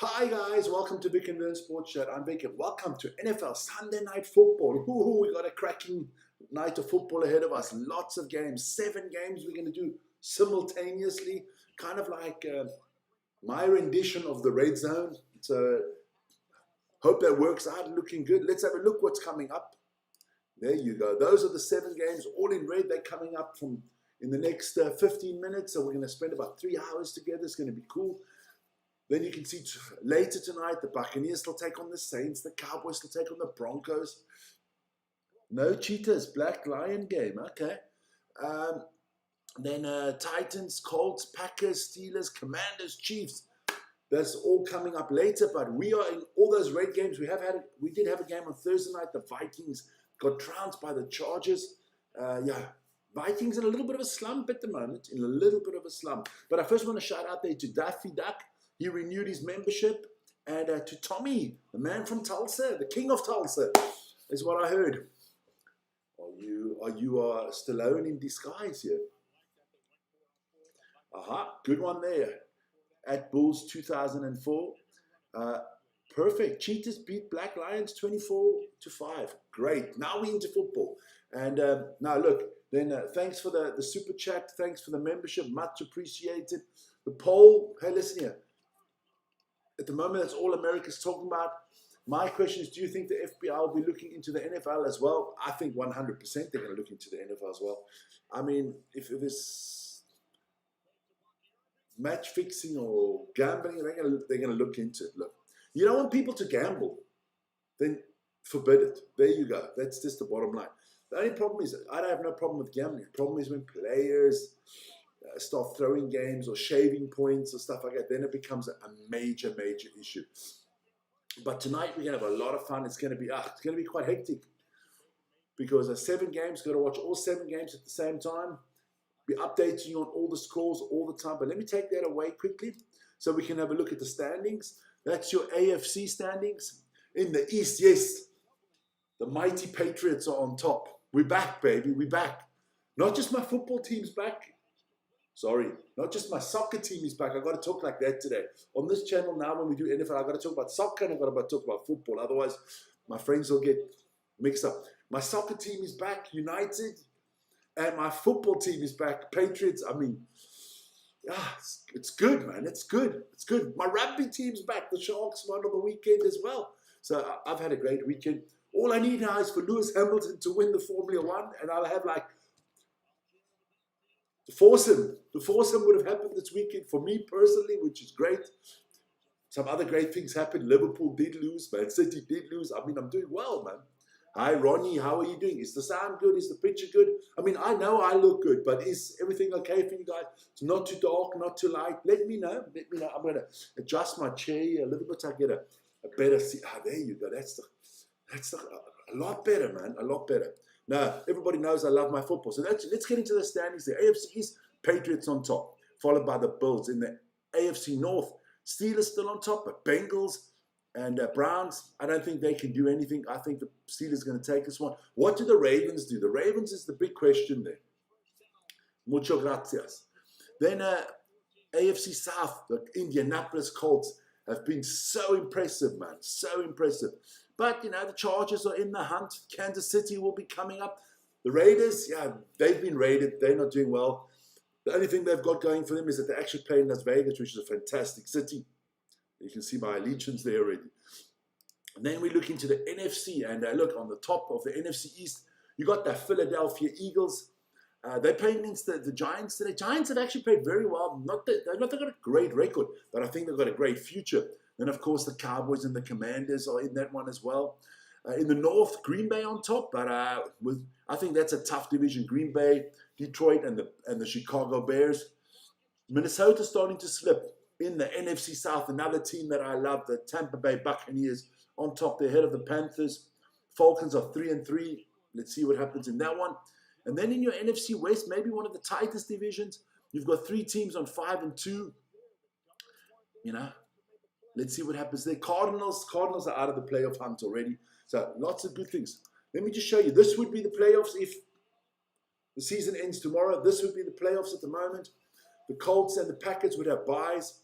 Hi guys, welcome to Vic and Vern Sports Chat. I'm Vic and welcome to NFL Sunday Night Football. Ooh, we got a cracking night of football ahead of us. Lots of games, 7 games we're going to do simultaneously, kind of like my rendition of the red zone. So hope that works out, looking good. Let's have a look what's coming up. There you go. Those are the 7 games, all in red. They're coming up from in the next 15 minutes. So we're going to spend about 3 hours together. It's going to be cool. Then you can see later tonight, the Buccaneers will take on the Saints. The Cowboys will take on the Broncos. No cheaters, Black Lion game. Okay. Then Titans, Colts, Packers, Steelers, Commanders, Chiefs. That's all coming up later. But we are in all those red games. We did have a game on Thursday night. The Vikings got trounced by the Chargers. Vikings in a little bit of a slump at the moment. In a little bit of a slump. But I first want to shout out there to Daffy Duck. He renewed his membership. And to Tommy, the man from Tulsa, the king of Tulsa, is what I heard. Are you Stallone in disguise here? Aha, good one there. At Bulls 2004. Perfect. Cheetahs beat Black Lions 24-5. Great. Now we're into football. And now look, then thanks for the super chat. Thanks for the membership. Much appreciated. The poll, hey, listen here. At the moment, that's all America's talking about. My question is, do you think the FBI will be looking into the NFL as well? I think 100% they're going to look into the NFL as well. I mean, if there's match fixing or gambling, they're going to look into it. Look, you don't want people to gamble, then forbid it. There you go. That's just the bottom line. The only problem is, I don't have no problem with gambling. The problem is when players start throwing games or shaving points or stuff like that, then it becomes a major issue. But tonight we're going to have a lot of fun. It's going to be quite hectic because 7 games, got to watch all 7 games at the same time. Be updating you on all the scores all the time. But let me take that away quickly so we can have a look at the standings. That's your AFC standings. In the East, yes, the mighty Patriots are on top. We're back, baby. We're back. Not just my football team's back. Sorry, not just my soccer team is back. I've got to talk like that today. On this channel now, when we do NFL, I've got to talk about soccer and I've got to talk about football. Otherwise, my friends will get mixed up. My soccer team is back, United, and my football team is back, Patriots. I mean, it's good, man. It's good. It's good. My rugby team's back. The Sharks won on the weekend as well. So I've had a great weekend. All I need now is for Lewis Hamilton to win the Formula One, and I'll have like the foursome would have happened this weekend for me personally, which is great. Some other great things happened. Liverpool did lose. Man City did lose. I mean, I'm doing well, man. Hi, Ronnie. How are you doing? Is the sound good? Is the picture good? I mean, I know I look good, but is everything okay for you guys? It's not too dark, not too light. Let me know. Let me know. I'm going to adjust my chair here a little bit. I get a better seat. There you go. That's a lot better, man. A lot better. Now, everybody knows I love my football. So let's get into the standings. The AFC East, Patriots on top, followed by the Bills. In the AFC North, Steelers still on top, but Bengals and Browns, I don't think they can do anything. I think the Steelers are going to take this one. What do the Ravens do? The Ravens is the big question there. Mucho gracias. Then AFC South, the Indianapolis Colts have been so impressive, man. So impressive. But, you know, the Chargers are in the hunt. Kansas City will be coming up. The Raiders, they've been raided. They're not doing well. The only thing they've got going for them is that they actually play in Las Vegas, which is a fantastic city. You can see my allegiance there already. And then we look into the NFC. And look, on the top of the NFC East, you got the Philadelphia Eagles. They're playing against the Giants today. Giants have actually played very well. They've got a great record, but I think they've got a great future. Then, of course, the Cowboys and the Commanders are in that one as well. In the North, Green Bay on top, but I think that's a tough division. Green Bay, Detroit, and the Chicago Bears. Minnesota's starting to slip. In the NFC South, another team that I love, the Tampa Bay Buccaneers on top. They're ahead of the Panthers. Falcons are 3-3. Let's see what happens in that one. And then in your NFC West, maybe one of the tightest divisions, you've got 3 teams on 5-2. You know, let's see what happens there. Cardinals are out of the playoff hunt already. So lots of good things. Let me just show you. This would be the playoffs if the season ends tomorrow. This would be the playoffs at the moment. The Colts and the Packers would have byes.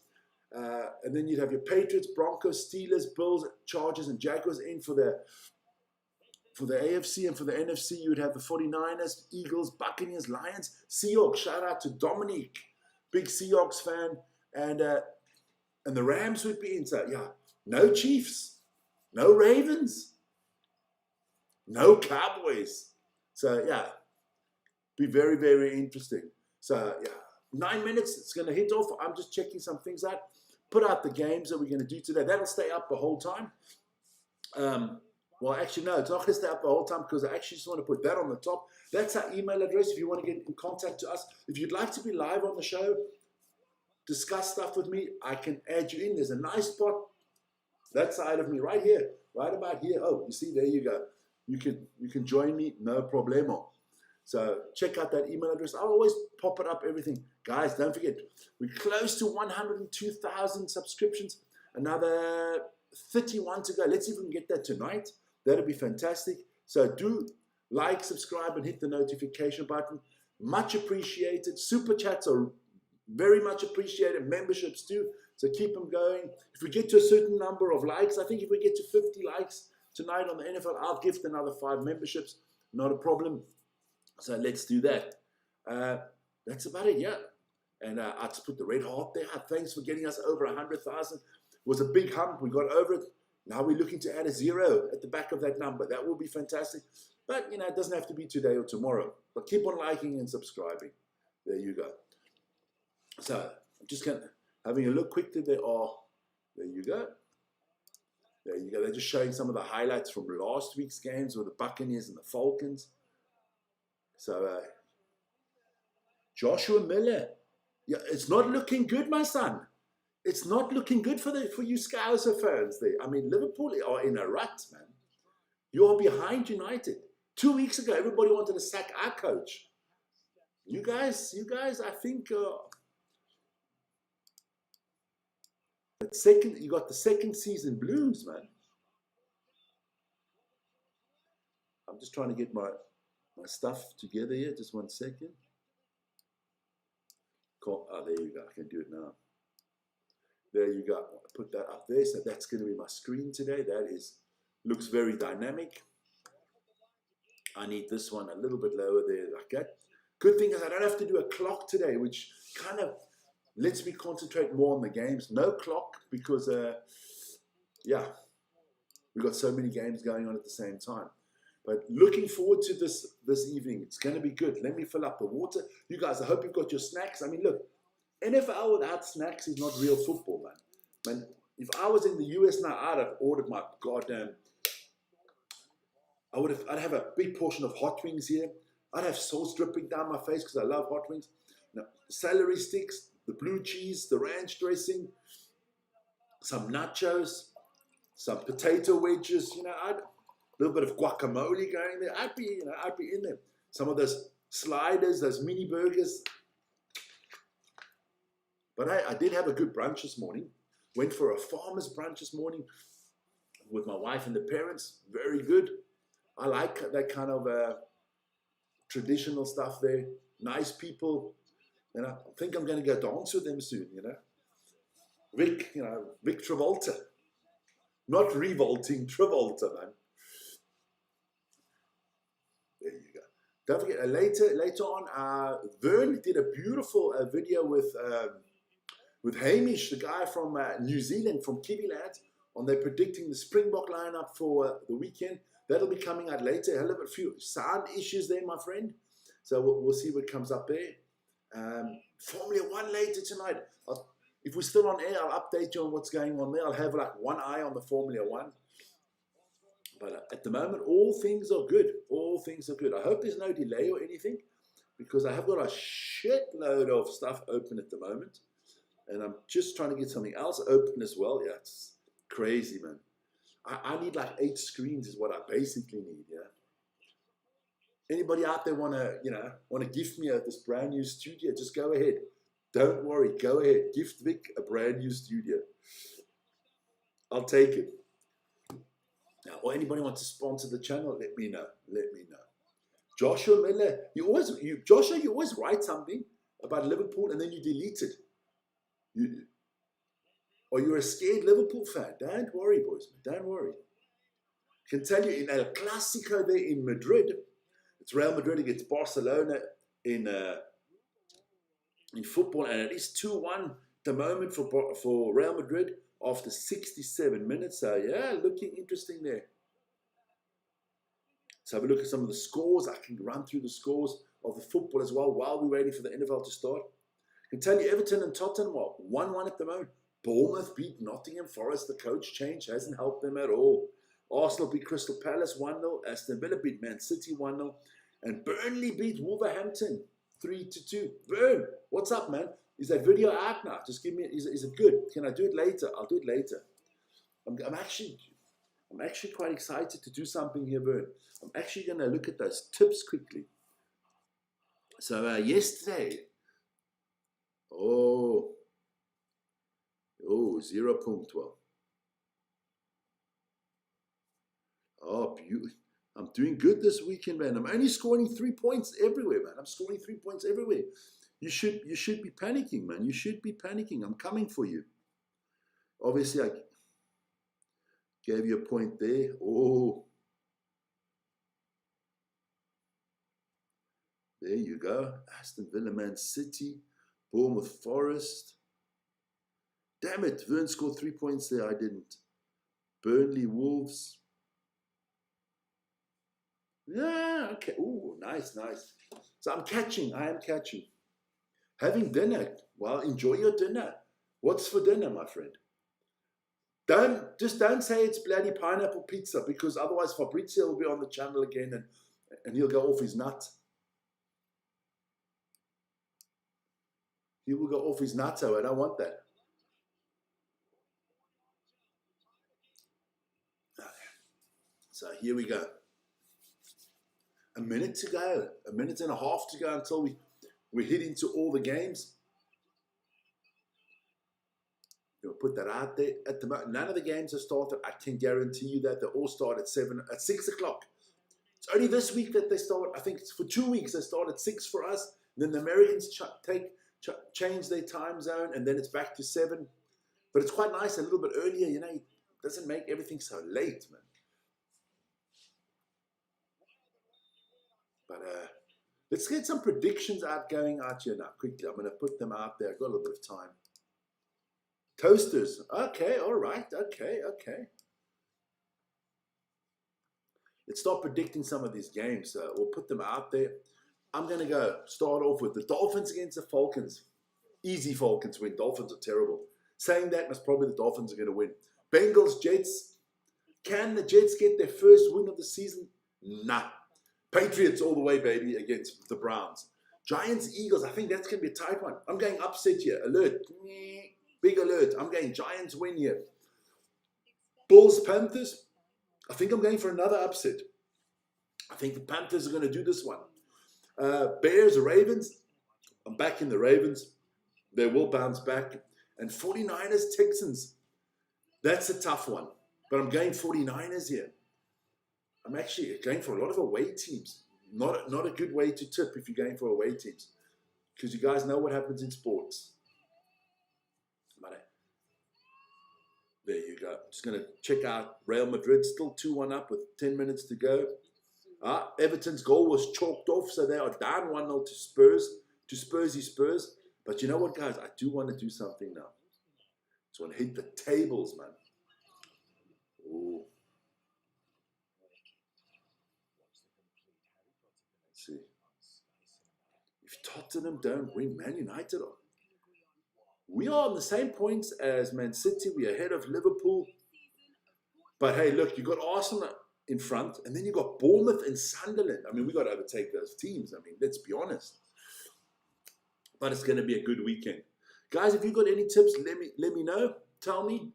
And then you'd have your Patriots, Broncos, Steelers, Bills, Chargers, and Jaguars in for the AFC. And for the NFC, you would have the 49ers, Eagles, Buccaneers, Lions, Seahawks. Shout out to Dominique, big Seahawks fan. And the Rams would be in. So, yeah, no Chiefs, no Ravens, no Cowboys. So, yeah, be very, very interesting. So, yeah, 9 minutes, it's going to hit off. I'm just checking some things out. Put out the games that we're going to do today. That'll stay up the whole time. Well, actually, no, it's not going to stay up the whole time because I actually just want to put that on the top. That's our email address if you want to get in contact to us. If you'd like to be live on the show, discuss stuff with me, I can add you in. There's a nice spot that side of me right here, right about here. Oh, you see, there you go. You can join me, no problemo. So check out that email address. I'll always pop it up, everything. Guys, don't forget, we're close to 102,000 subscriptions. Another 31 to go. Let's see if we can get that tonight. That'll be fantastic. So do like, subscribe, and hit the notification button. Much appreciated. Super chats are very much appreciated. Memberships too. So keep them going. If we get to a certain number of likes, I think if we get to 50 likes tonight on the NFL, I'll gift another 5 memberships. Not a problem. So let's do that. That's about it, yeah. And I just put the red heart there. Thanks for getting us over 100,000. It was a big hump. We got over it. Now we're looking to add a 0 at the back of that number. That will be fantastic. But, you know, it doesn't have to be today or tomorrow. But keep on liking and subscribing. There you go. So I'm just having a look quickly. There you go. There you go. They're just showing some of the highlights from last week's games with the Buccaneers and the Falcons. So Joshua Miller, yeah, it's not looking good, my son. It's not looking good for you Scouser fans there. I mean, Liverpool are in a rut, man. You are behind United. 2 weeks ago, everybody wanted to sack our coach. You guys, I think you got the second season blues, man. I'm just trying to get my stuff together here. Just 1 second. Cool. Oh, there you go. I can do it now. There you go. Put that up there. So that's going to be my screen today. That looks very dynamic. I need this one a little bit lower there like that. Good thing is I don't have to do a clock today, which kind of lets me concentrate more on the games. No clock because, yeah, we've got so many games going on at the same time. But looking forward to this evening. It's going to be good. Let me fill up the water. You guys, I hope you've got your snacks. I mean, look, NFL without snacks is not real football, man. Man, if I was in the US now, I'd have ordered my goddamn... I'd have a big portion of hot wings here. I'd have sauce dripping down my face because I love hot wings. You know, celery sticks, the blue cheese, the ranch dressing, some nachos, some potato wedges. You know, a little bit of guacamole going there. I'd be in there. Some of those sliders, those mini burgers. But I did have a good brunch this morning. Went for a farmer's brunch this morning with my wife and the parents. Very good. I like that kind of traditional stuff there. Nice people. And I think I'm going to go dance with them soon, you know. Vic Travolta. Not revolting, Travolta, man. There you go. Don't forget, later on, Vern did a beautiful video with Hamish, the guy from New Zealand, from Kiwiland, on their predicting the Springbok lineup for the weekend. That'll be coming out later. I'll have a few sound issues there, my friend. So we'll see what comes up there. Formula 1 later tonight. If we're still on air, I'll update you on what's going on there. I'll have like one eye on the Formula 1. But at the moment, all things are good. All things are good. I hope there's no delay or anything because I have got a shitload of stuff open at the moment. And I'm just trying to get something else open as well. Yeah, it's crazy, man. I need like 8 screens is what I basically need, yeah. Anybody out there want to gift me this brand new studio, just go ahead. Don't worry, go ahead. Gift Vic a brand new studio. I'll take it. Now, or anybody want to sponsor the channel, let me know. Let me know. Joshua Miller, you always write something about Liverpool and then you delete it. or you're a scared Liverpool fan, don't worry, boys, don't worry. I can tell you in El Clasico there in Madrid, it's Real Madrid against Barcelona in football, and it is 2-1 the moment for Real Madrid after 67 minutes. So yeah, looking interesting there. Let's have a look at some of the scores. I can run through the scores of the football as well while we're waiting for the NFL to start. I can tell you Everton and Tottenham are 1-1 at the moment. Bournemouth beat Nottingham Forest. The coach change hasn't helped them at all. Arsenal beat Crystal Palace 1-0. Aston Villa beat Man City 1-0. And Burnley beat Wolverhampton 3-2. Burn, what's up, man? Is that video out now? Just give me, is it good? Can I do it later? I'll do it later. I'm actually quite excited to do something here, Burn. I'm actually going to look at those tips quickly. So yesterday, 0.12. Oh, beautiful. I'm doing good this weekend, man. I'm only scoring 3 points everywhere, man. I'm scoring 3 points everywhere. You should be panicking, man. You should be panicking. I'm coming for you. Obviously, I gave you a point there. Oh, there you go. Aston Villa, Man City, Bournemouth Forest. Damn it, Vern scored 3 points there. I didn't. Burnley Wolves. Yeah, okay. Oh, nice. So I am catching. Having dinner. Well, enjoy your dinner. What's for dinner, my friend? Don't say it's bloody pineapple pizza, because otherwise Fabrizio will be on the channel again and he'll go off his nut. He will go off his nutto. I don't want that. So here we go. A minute to go. A minute and a half to go until we hit into all the games. We'll put that out there. At the moment, none of the games have started. I can guarantee you that they all start at 6 o'clock. It's only this week that they start. I think it's for 2 weeks they start at 6 for us. Then the Americans change their time zone, and then it's back to 7. But it's quite nice a little bit earlier. You know, it doesn't make everything so late, man. But let's get some predictions going out here now quickly. I'm going to put them out there. I've got a little bit of time. Toasters. Okay, all right. Okay. Let's start predicting some of these games. We'll put them out there. I'm going to start off with the Dolphins against the Falcons. Easy Falcons win. Dolphins are terrible. Saying that, most probably the Dolphins are going to win. Bengals, Jets. Can the Jets get their first win of the season? Nah. Patriots all the way, baby, against the Browns. Giants, Eagles. I think that's going to be a tight one. I'm going upset here. Alert. Big alert. I'm going Giants win here. Bulls, Panthers. I think I'm going for another upset. I think the Panthers are going to do this one. Bears, Ravens. I'm back in the Ravens. They will bounce back. And 49ers, Texans. That's a tough one. But I'm going 49ers here. I'm actually going for a lot of away teams. Not a good way to tip if you're going for away teams, because you guys know what happens in sports. There you go. Just going to check out Real Madrid. Still 2-1 up with 10 minutes to go. Everton's goal was chalked off, so they are down 1-0 to Spurs. To Spurs. But you know what, guys? I do want to do something now. Just want to hit the tables, man. Ooh. See, if Tottenham don't win, Man United are. We are on the same points as Man City. We are ahead of Liverpool. But hey, look, you got Arsenal in front, and then you got Bournemouth and Sunderland. I mean, we got to overtake those teams. I mean, let's be honest. But it's going to be a good weekend, guys. If you got any tips, let me know. Tell me.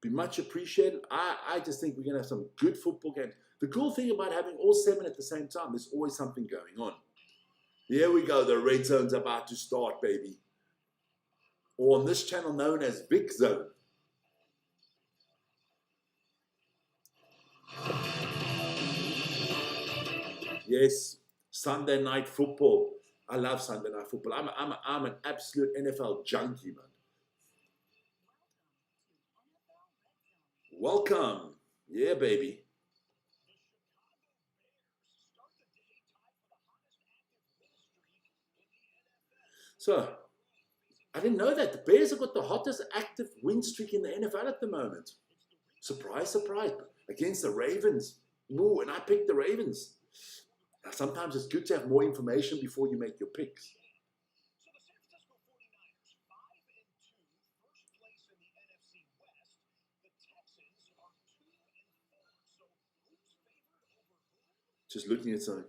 Be much appreciated. I just think we're going to have some good football games. The cool thing about having all 7 at the same time, there's always something going on. Here we go. The red zone's about to start, baby. Or on this channel known as Big Zone. Yes, Sunday night football. I love Sunday night football. I'm an absolute NFL junkie, man. Welcome. Yeah, baby. So, I didn't know that. The Bears have got the hottest active win streak in the NFL at the moment. Surprise, surprise. Against the Ravens. Ooh, and I picked the Ravens. Now, sometimes it's good to have more information before you make your picks. Just looking at something.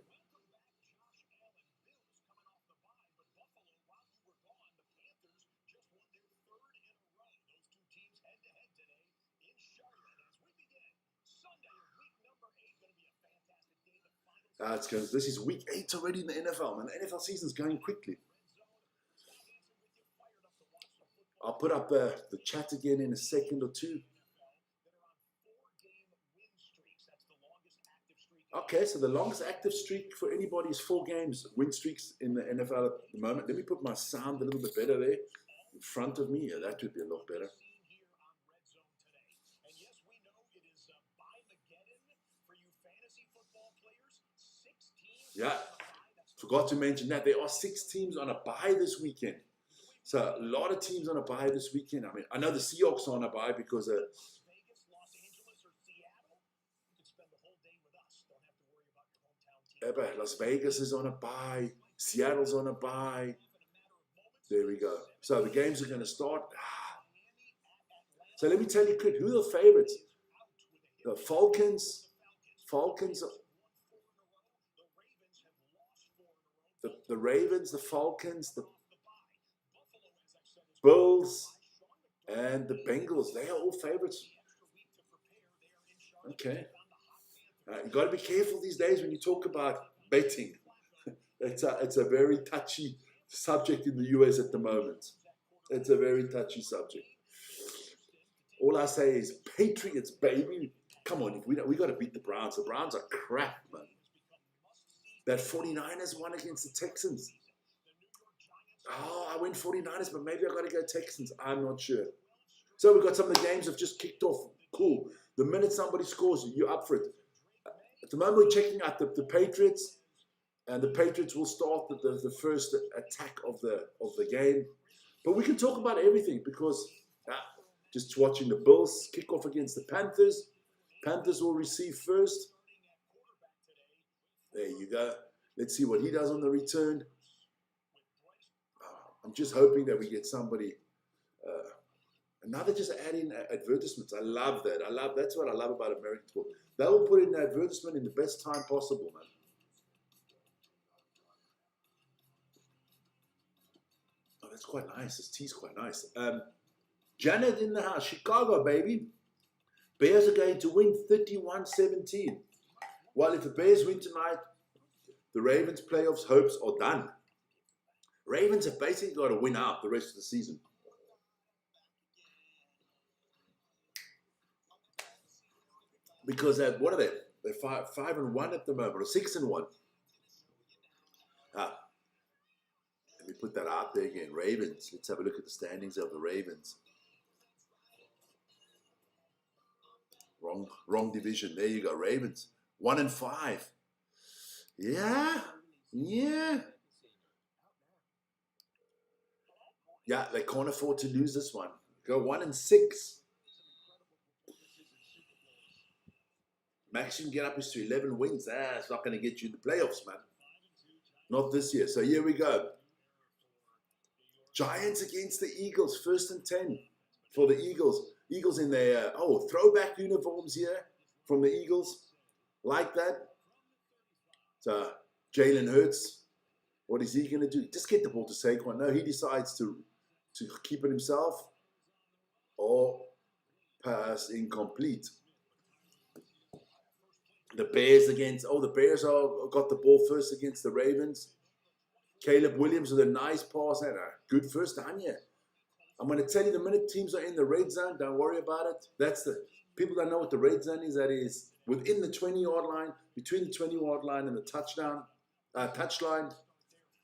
This is week 8 already in the NFL, man. The NFL season's going quickly. I'll put up the chat again in a second or two. Okay, so the longest active streak for anybody is 4 games, win streaks in the NFL at the moment. Let me put my sound a little bit better there in front of me. Yeah, that would be a lot better. Yeah, forgot to mention that there are 6 teams on a bye this weekend. So a lot of teams on a bye this weekend. I mean, I know the Seahawks are on a bye because Las Vegas is on a bye. Seattle's on a bye. There we go. So the games are going to start. So let me tell you quick, who are the favorites? The Falcons. The Ravens, the Falcons, the Bills, and the Bengals. They are all favorites. Okay. You got to be careful these days when you talk about betting. It's a very touchy subject in the US at the moment. It's a very touchy subject. All I say is Patriots, baby. Come on, we got to beat the Browns. The Browns are crap, man. That 49ers won against the Texans. Oh, I went 49ers, but maybe I got to go Texans. I'm not sure. So we've got some of the games have just kicked off. Cool. The minute somebody scores, you're up for it. At the moment, we're checking out the Patriots, and the Patriots will start the first attack of the game. But we can talk about everything because just watching the Bills kick off against the Panthers. Panthers will receive first. There you go. Let's see what he does on the return. I'm just hoping that we get somebody. Another just add in advertisements. I love that. That's what I love about American sport. They will put in an advertisement in the best time possible, man. Oh, that's quite nice. This tea's quite nice. Janet in the house. Chicago, baby. Bears are going to win 31-17. Well, if the Bears win tonight, the Ravens' playoffs hopes are done. Ravens have basically got to win out the rest of the season. Because what are they? They're 5-1 at the moment, or 6-1. Let me put that out there again. Ravens. Let's have a look at the standings of the Ravens. Wrong division. There you go. Ravens 1-5. Yeah. Yeah, they can't afford to lose this one. Go 1-6. Max you can get up to 11 wins. It's not going to get you in the playoffs, man. Not this year. So here we go. Giants against the Eagles. 1st and 10 for the Eagles. Eagles in their throwback uniforms here from the Eagles. Like that. So Jalen Hurts. What is he going to do? Just get the ball to Saquon. No, he decides to keep it himself or pass incomplete. The Bears the Bears got the ball first against the Ravens. Caleb Williams with a nice pass and a good first down here. I'm going to tell you the minute teams are in the red zone, don't worry about it. People don't know what the red zone is. That is within the 20-yard line, between the 20-yard line and the touchline,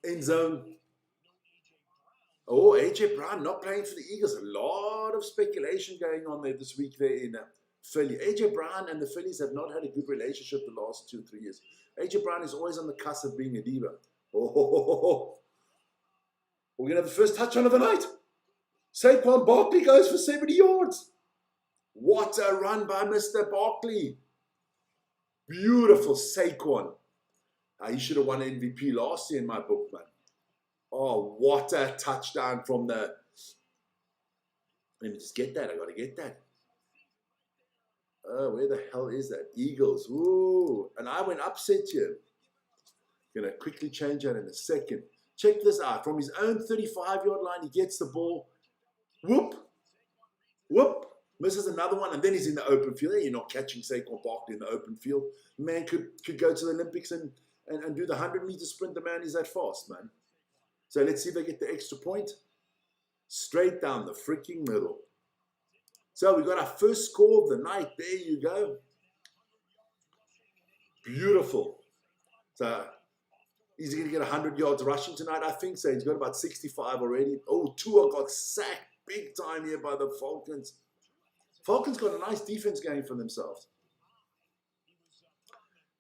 end zone. Oh, AJ Brown not playing for the Eagles. A lot of speculation going on there this week there in Philly. AJ Brown and the Phillies have not had a good relationship the last 2 or 3 years. AJ Brown is always on the cusp of being a diva. Oh, we're going to have the first touchdown of the night. Saquon Barkley goes for 70 yards. What a run by Mr. Barkley. Beautiful Saquon. He should have won MVP last year in my book, man. Oh, what a touchdown from the... Let me just get that. I got to get that. Oh, where the hell is that? Eagles. Ooh. And I went upset here. Going to quickly change that in a second. Check this out. From his own 35-yard line, he gets the ball. Whoop. Whoop. Misses another one, and then he's in the open field. You're not catching Saquon Barkley in the open field. Man could go to the Olympics and do the 100-meter sprint. The man is that fast, man. So let's see if they get the extra point. Straight down the freaking middle. So we got our first score of the night. There you go. Beautiful. So is he going to get 100 yards rushing tonight? I think so. He's got about 65 already. Oh, Tua got sacked big time here by the Falcons. Falcons got a nice defense going for themselves.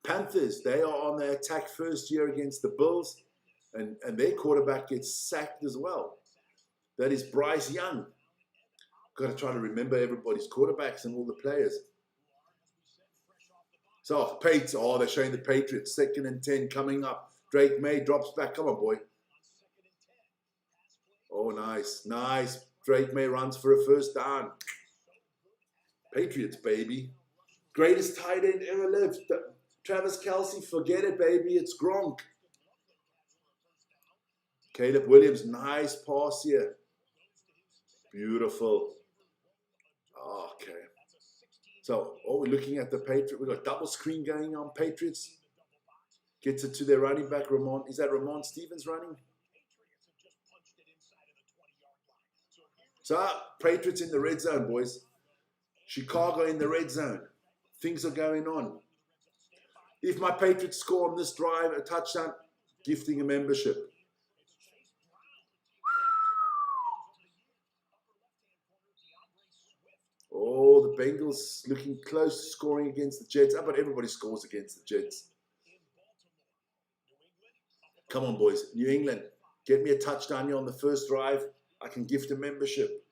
Panthers, they are on the attack first year against the Bills. And their quarterback gets sacked as well. That is Bryce Young. Got to try to remember everybody's quarterbacks and all the players. So, they're showing the Patriots. 2nd and 10 coming up. Drake May drops back. Come on, boy. Oh, nice. Nice. Drake May runs for a first down. Patriots, baby. Greatest tight end ever lived. Travis Kelce, forget it, baby. It's Gronk. Caleb Williams, nice pass here. Beautiful. Okay. So, we're looking at the Patriots. We've got double screen going on. Patriots gets it to their running back, Ramon. Is that Ramon Stevens running? So, Patriots in the red zone, boys. Chicago in the red zone. Things are going on. If my Patriots score on this drive, a touchdown, gifting a membership. Oh, the Bengals looking close to scoring against the Jets. How about everybody scores against the Jets? Come on, boys. New England, get me a touchdown here on the first drive. I can gift a membership.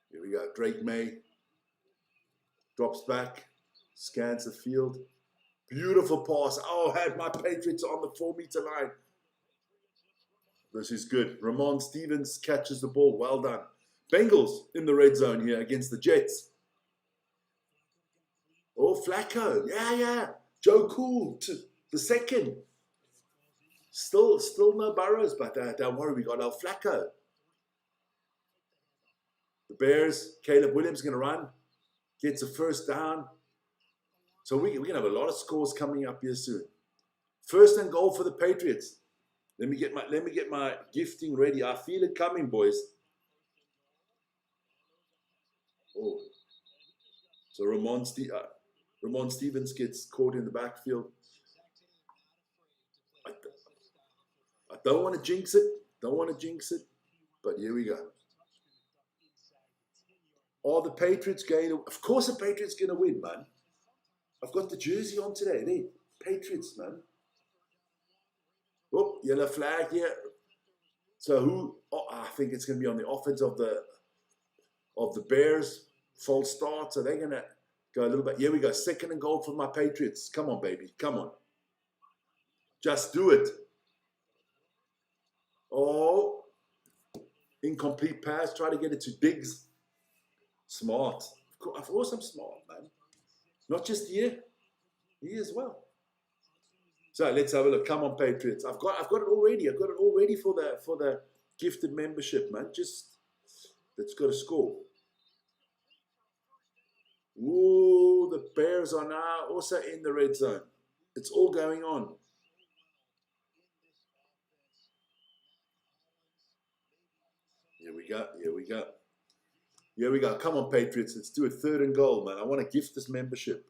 Here we go. Drake May drops back, scans the field. Beautiful pass. Oh, I had my Patriots on the 4-meter line. This is good. Ramon Stevens catches the ball. Well done. Bengals in the red zone here against the Jets. Oh, Flacco. Yeah. Joe Cool to the second. Still no Burrows, but don't worry, we got El Flacco. The Bears, Caleb Williams going to run. Gets a first down. So we're going to have a lot of scores coming up here soon. 1st and goal for the Patriots. Let me get my gifting ready. I feel it coming, boys. Oh. So Ramon Stevens gets caught in the backfield. I don't want to jinx it. But here we go. Are the Patriots going to... Of course the Patriots going to win, man. I've got the jersey on today. Hey, Patriots, man. Oh, yellow flag here. So who... Oh, I think it's going to be on the offense of the Bears. False start. So they're going to go a little bit... Here we go. 2nd and goal for my Patriots. Come on, baby. Come on. Just do it. Oh. Incomplete pass. Try to get it to Diggs. Smart. Of course I'm smart, man. Not just here. Here as well. So let's have a look. Come on, Patriots. I've got it already. I've got it all ready for the gifted membership, man. Just let's go to score. Ooh, the Bears are now also in the red zone. It's all going on. Here we go. Come on, Patriots. Let's do a 3rd and goal, man. I want to gift this membership.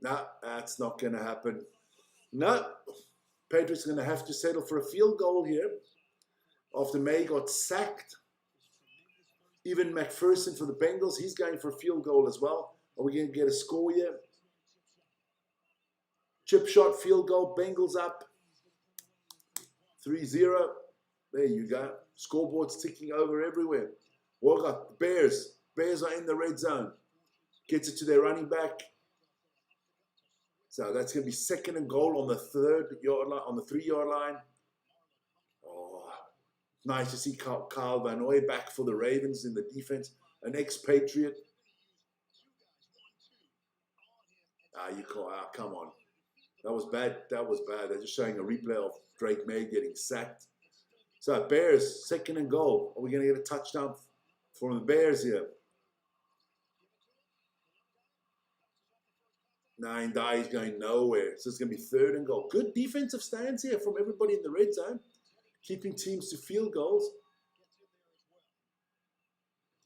No, that's not going to happen. No. Patriots are going to have to settle for a field goal here after May got sacked. Even McPherson for the Bengals, he's going for a field goal as well. Are we going to get a score here? Chip shot, field goal, Bengals up 3-0. There you go. Scoreboard's ticking over everywhere. Well got the Bears. Bears are in the red zone. Gets it to their running back. So that's going to be 2nd and goal on the 3-yard line, on the 3-yard line. Oh, nice to see Kyle Van Noy back for the Ravens in the defense. An ex-Patriot. You can't. Come on. That was bad. That was bad. They're just showing a replay of Drake May getting sacked. So Bears, 2nd and goal. Are we going to get a touchdown from the Bears here? 9 dies going nowhere. So it's going to be 3rd and goal. Good defensive stance here from everybody in the red zone. Keeping teams to field goals.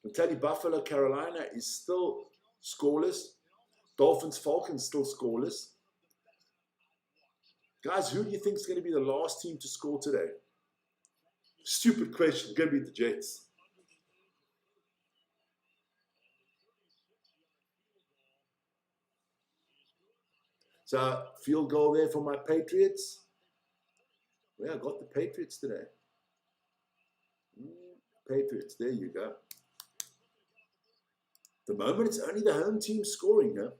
I'll tell you, Buffalo, Carolina is still scoreless. Dolphins, Falcons still scoreless. Guys, who do you think is going to be the last team to score today? Stupid question. Going to be the Jets. So, field goal there for my Patriots. Yeah, I got the Patriots today. Patriots, there you go. At the moment, it's only the home team scoring, huh?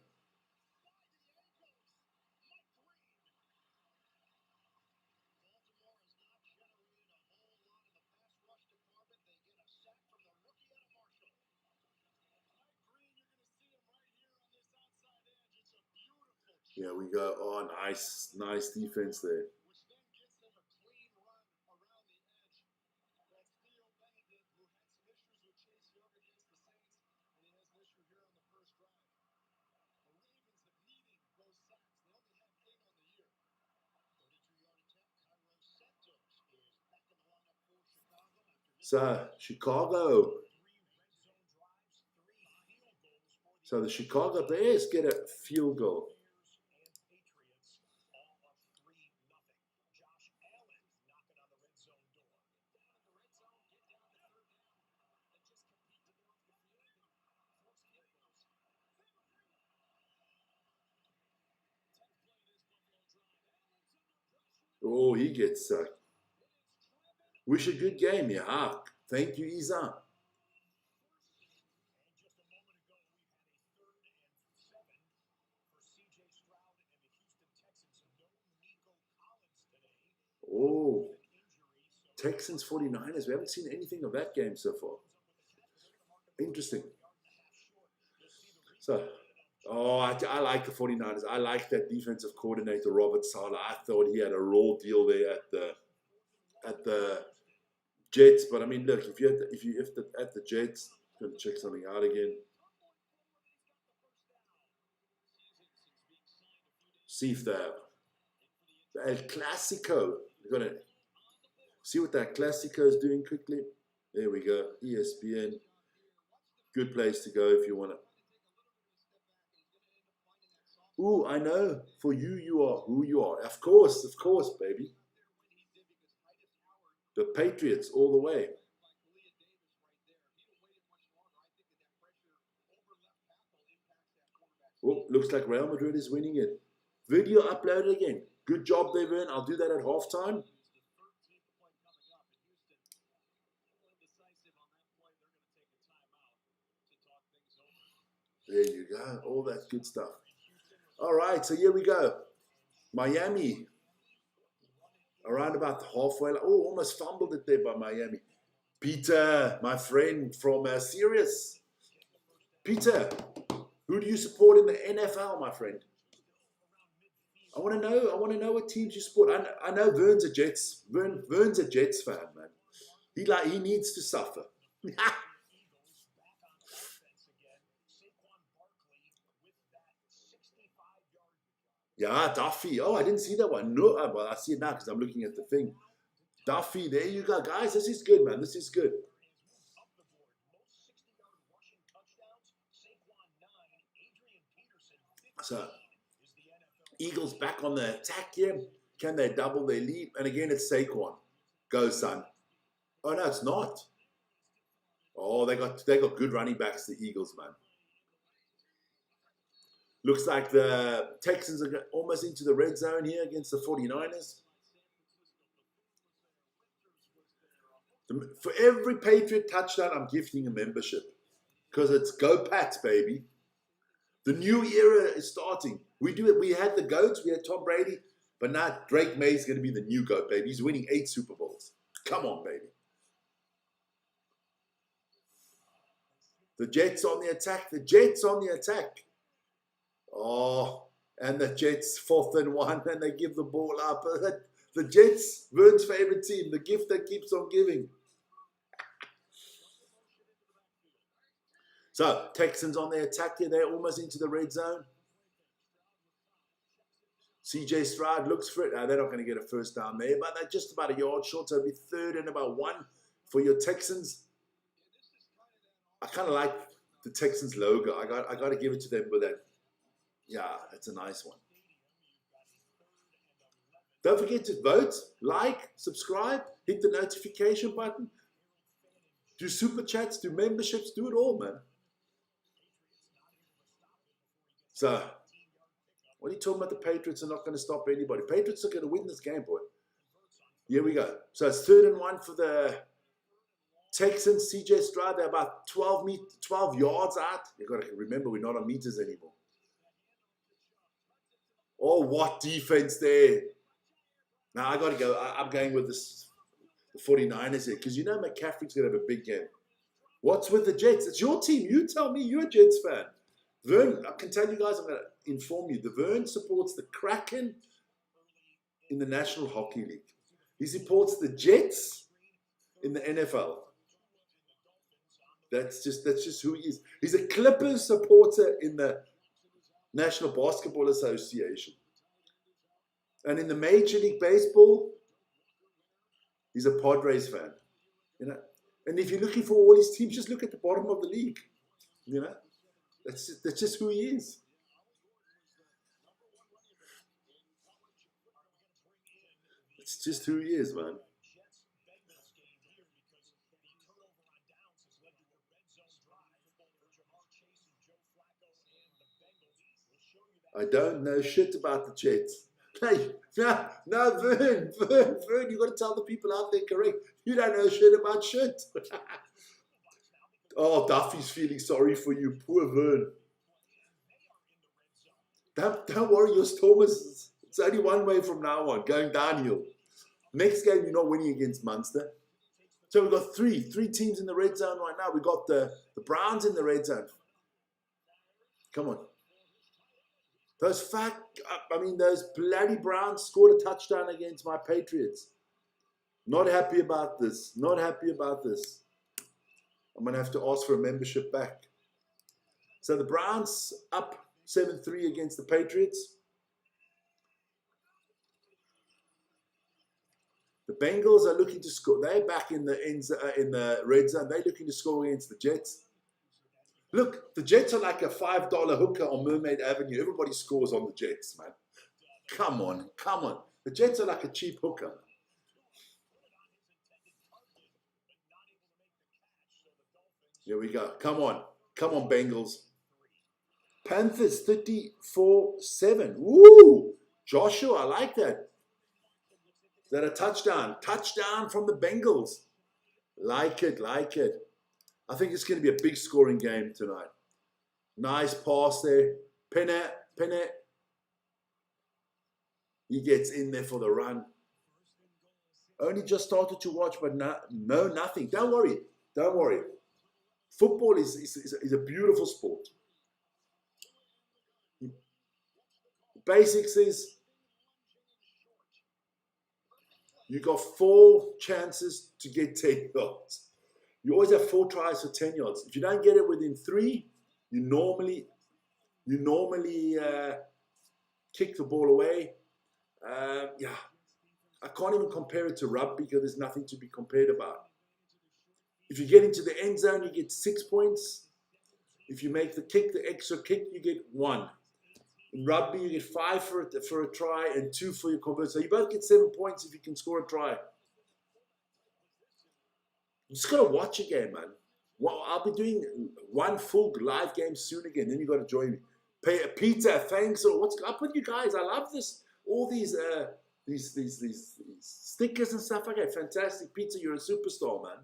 Here we go. Oh, nice. Nice defense there. So, Chicago. So, the Chicago Bears get a field goal. Oh, he gets sucked. Wish a good game, yeah. Thank you, Isa. Oh, Texans 49ers. We haven't seen anything of that game so far. Interesting. So, I like the 49ers. I like that defensive coordinator, Robert Saleh. I thought he had a raw deal there at the Jets. But I mean, look, if at the Jets, going to check something out again. See if the El Clasico. We're going to see what that Clasico is doing quickly. There we go. ESPN. Good place to go if you want to. Ooh, I know. For you, you are who you are. Of course, baby. The Patriots all the way. Oh, looks like Real Madrid is winning it. Video uploaded again. Good job there, Vern. I'll do that at halftime. There you go. All that good stuff. All right, so here we go. Miami. Around about the halfway. Oh, almost fumbled it there by Miami. Peter, my friend from Sirius. Peter, who do you support in the NFL, my friend? I want to know what teams you support. I know Vern's a Jets. Vern's a Jets fan, man. He needs to suffer. Yeah, Duffy. Oh, I didn't see that one. No, well, I see it now because I'm looking at the thing. Duffy, there you go. Guys, this is good, man. This is good. So, Eagles back on the attack here. Can they double their lead? And again, it's Saquon. Go, son. Oh, no, it's not. Oh, they got good running backs, the Eagles, man. Looks like the Texans are almost into the red zone here against the 49ers. For every Patriot touchdown, I'm gifting a membership. Because it's go Pats, baby. The new era is starting. We had the GOATs, we had Tom Brady, but now Drake May is going to be the new GOAT, baby. He's winning 8 Super Bowls. Come on, baby. The Jets on the attack. The Jets on the attack. Oh, and the Jets 4th and 1, and they give the ball up. The Jets, Vern's favorite team, the gift that keeps on giving. So, Texans on the attack here. They're almost into the red zone. CJ Stroud looks for it. They're not going to get a first down there, but they're just about a yard short. So it'll be 3rd and about 1 for your Texans. I kind of like the Texans logo. I got to give it to them with that. Yeah, that's a nice one. Don't forget to vote, like, subscribe, hit the notification button. Do super chats, do memberships, do it all, man. So, what are you talking about? The Patriots are not going to stop anybody. Patriots are going to win this game, boy. Here we go. So it's 3rd and 1 for the Texans. CJ Stroud, they're about 12 yards out. You've got to remember, we're not on meters anymore. Oh, what defense there. Now, I got to go. I'm going with the 49ers here because you know McCaffrey's going to have a big game. What's with the Jets? It's your team. You tell me. You're a Jets fan. Vern, I can tell you guys, I'm going to inform you. The Vern supports the Kraken in the National Hockey League. He supports the Jets in the NFL. That's just who he is. He's a Clippers supporter in the National Basketball Association. And in the Major League Baseball, he's a Padres fan. You know? And if you're looking for all his teams, just look at the bottom of the league. You know? That's just who he is. It's just who he is, man. I don't know shit about the Jets. Hey, no, Vern, you got to tell the people out there correct. You don't know shit about shit. Oh, Duffy's feeling sorry for you, poor Vern. Don't worry, your storm is it's only one way from now on, going downhill. Next game, you're not winning against Munster. So we've got three teams in the red zone right now. We've got the Browns in the red zone. Come on. Those bloody Browns scored a touchdown against my Patriots. Not happy about this. Not happy about this. I'm going to have to ask for a membership back. So the Browns up 7-3 against the Patriots. The Bengals are looking to score. They're back in the red zone. They're looking to score against the Jets. Look, the Jets are like a $5 hooker on Mermaid Avenue. Everybody scores on the Jets, man. Come on. The Jets are like a cheap hooker. Here we go. Come on, Bengals. Panthers 34-7. Woo! Joshua, I like that. Is that a touchdown? Touchdown from the Bengals. Like it. I think it's going to be a big scoring game tonight. Nice pass there. Penne. He gets in there for the run. Only just started to watch, but nothing. Don't worry. Football is a beautiful sport. The basics is you got 4 chances to get 10 yards. You always have 4 tries for 10 yards. If you don't get it within 3, you normally kick the ball away. I can't even compare it to rugby because there's nothing to be compared about. If you get into the end zone, you get 6 points. If you make the extra kick, you get 1. In rugby, you get 5 for a try and 2 for your convert. So you both get 7 points if you can score a try. You just got to watch a game, man. Well, I'll be doing one full live game soon again. Then you got to join me. Peter, thanks. So what's up with you guys? I love this. All these stickers and stuff like that. Fantastic, Peter. You're a superstar, man.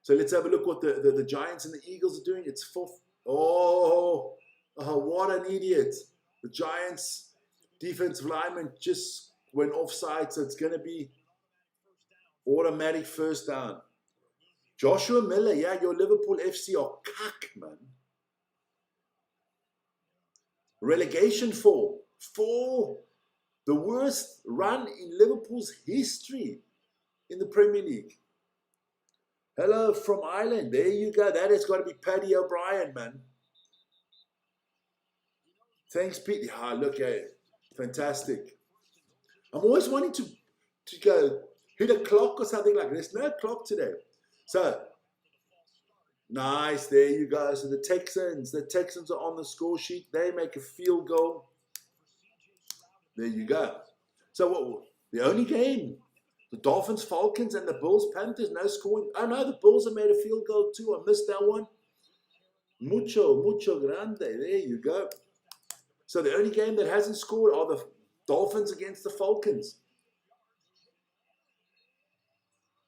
So let's have a look what the Giants and the Eagles are doing. It's fourth. Oh, what an idiot. The Giants defensive lineman just went offside, so it's going to be automatic first down. Joshua Miller, yeah, your Liverpool FC are cuck, man. Relegation for the worst run in Liverpool's history in the Premier League. Hello from Ireland. There you go. That has got to be Paddy O'Brien, man. Thanks, Pete. Yeah, look at it. Fantastic. I'm always wanting to go hit a clock or something like this. No clock today. So, nice. There you go. So the Texans are on the score sheet. They make a field goal. There you go. So what? The only game, the Dolphins, Falcons, and the Bills, Panthers, no scoring. Oh no, the Bills have made a field goal too. I missed that one. Mucho grande. There you go. So the only game that hasn't scored are the Dolphins against the Falcons.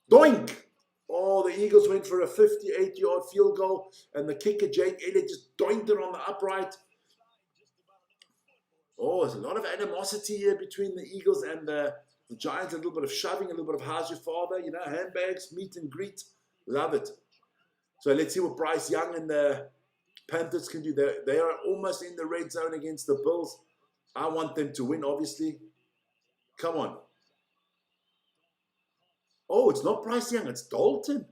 Doink! Oh, the Eagles went for a 58-yard field goal, and the kicker, Jake Elliott, just doinked it on the upright. Oh, there's a lot of animosity here between the Eagles and the Giants. A little bit of shoving, a little bit of how's your father, handbags, meet and greet. Love it. So let's see what Bryce Young and the Panthers can do. They are almost in the red zone against the Bills. I want them to win, obviously. Come on. Oh, it's not Bryce Young, it's Dalton.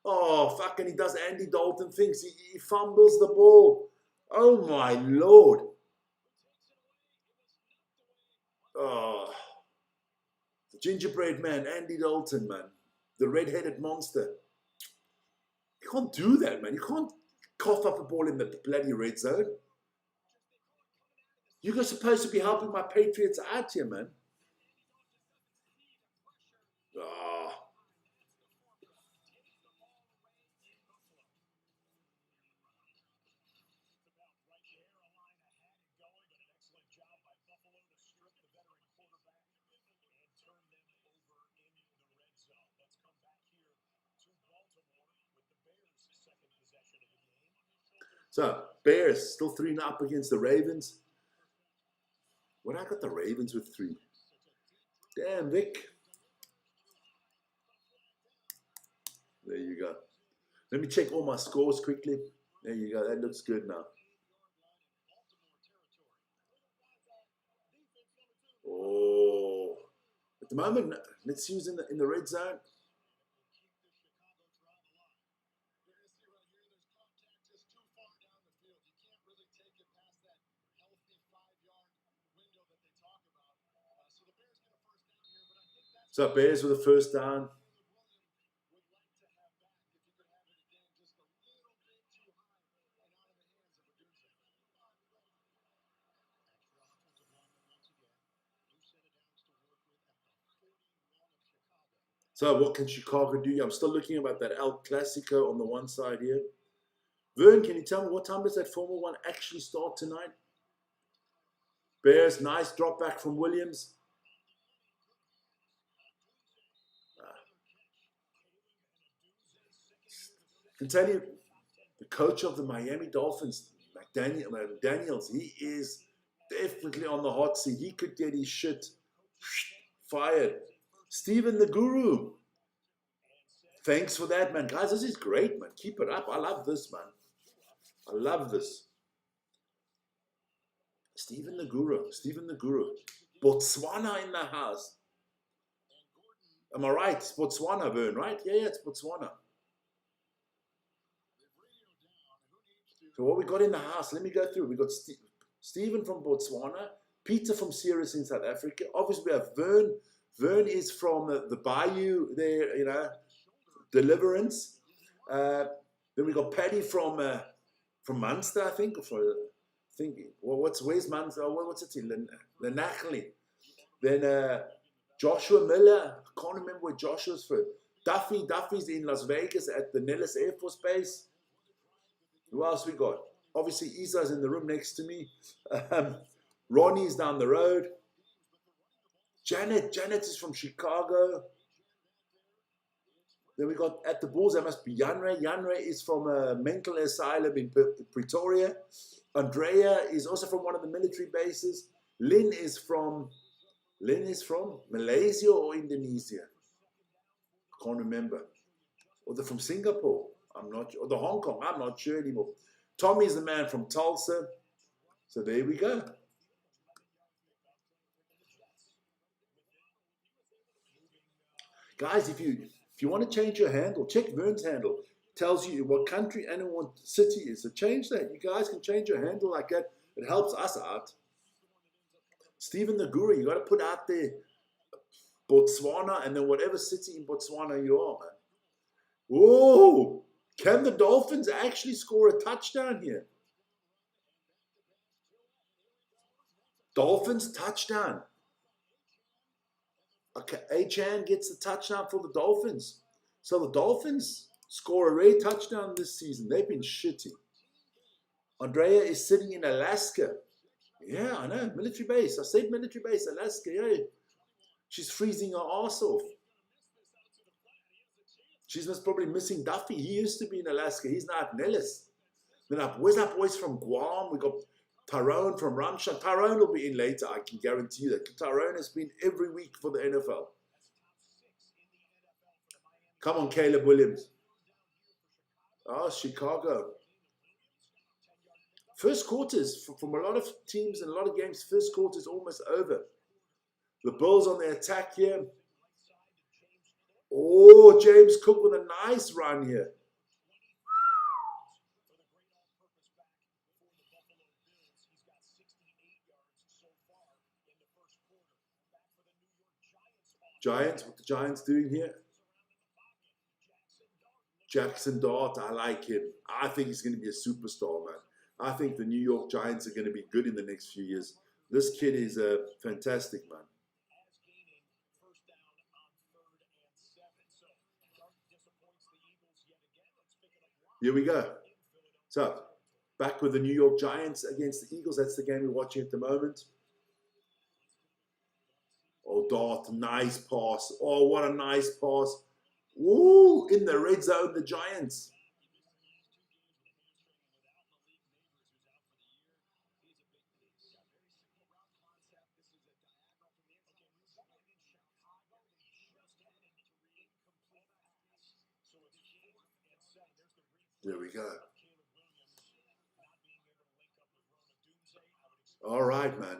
Oh, fuck, and he does Andy Dalton things. He fumbles the ball. Oh, my Lord. Oh, the gingerbread man, Andy Dalton, man. The red-headed monster. You can't do that, man. You can't cough up a ball in the bloody red zone. You're supposed to be helping my Patriots out here, man. Oh. So, Bears still 3-0 against the Ravens. What, I got the Ravens with 3. Damn, Vic. There you go. Let me check all my scores quickly. There you go. That looks good now. Oh. At the moment, let's use in the red zone. So Bears with the first down. So what can Chicago do? I'm still looking about that El Clasico on the one side here. Vern, can you tell me what time does that Formula 1 actually start tonight? Bears, nice drop back from Williams. I can tell you, the coach of the Miami Dolphins, Daniels, he is definitely on the hot seat. He could get his shit fired. Stephen the Guru. Thanks for that, man. Guys, this is great, man. Keep it up. I love this, man. I love this. Stephen the Guru. Botswana in the house. Am I right? It's Botswana, Vern, right? Yeah, it's Botswana. So what we got in the house, let me go through. We got Stephen from Botswana, Peter from Sirius in South Africa. Obviously, we have Vern. Vern is from the Bayou there, Deliverance. Then we got Paddy from Munster, I think. Where's Munster? Oh, what's it in? Lenachli. Then Joshua Miller. I can't remember where Joshua's from. Duffy's in Las Vegas at the Nellis Air Force Base. Who else we got? Obviously, Isa's in the room next to me. Ronnie's down the road. Janet is from Chicago. Then we got at the Bulls, there must be Yanre. Yanre is from a mental asylum in Pretoria. Andrea is also from one of the military bases. Lynn is from Malaysia or Indonesia. I can't remember. Or they're from Singapore. I'm not sure. Or the Hong Kong. I'm not sure anymore. Tommy's the man from Tulsa. So there we go. Guys, if you want to change your handle, check Vern's handle. Tells you what country and what city is. So change that. You guys can change your handle like that. It helps us out. Stephen the Guru, you got to put out there Botswana and then whatever city in Botswana you are, man. Whoa! Can the Dolphins actually score a touchdown here? Dolphins touchdown. Okay, Achan gets the touchdown for the Dolphins. So the Dolphins score a rare touchdown this season. They've been shitty. Andrea is sitting in Alaska. Yeah, I know. Military base. I said military base, Alaska. Yeah. She's freezing her ass off. She's most probably missing Duffy. He used to be in Alaska. He's now at Nellis. Then where's our boys from Guam? We got Tyrone from Ramsha. Tyrone will be in later. I can guarantee you that. Tyrone has been every week for the NFL. Come on, Caleb Williams. Oh, Chicago. First quarters, from a lot of teams and a lot of games, first quarter is almost over. The Bills on the attack here. Oh, James Cook with a nice run here. Giants, what the Giants doing here? Jackson Dart, I like him. I think he's going to be a superstar, man. I think the New York Giants are going to be good in the next few years. This kid is fantastic, man. Here we go. So, back with the New York Giants against the Eagles. That's the game we're watching at the moment. Oh, Dart, nice pass. Oh, what a nice pass. Woo, in the red zone, the Giants. There we go. All right, man.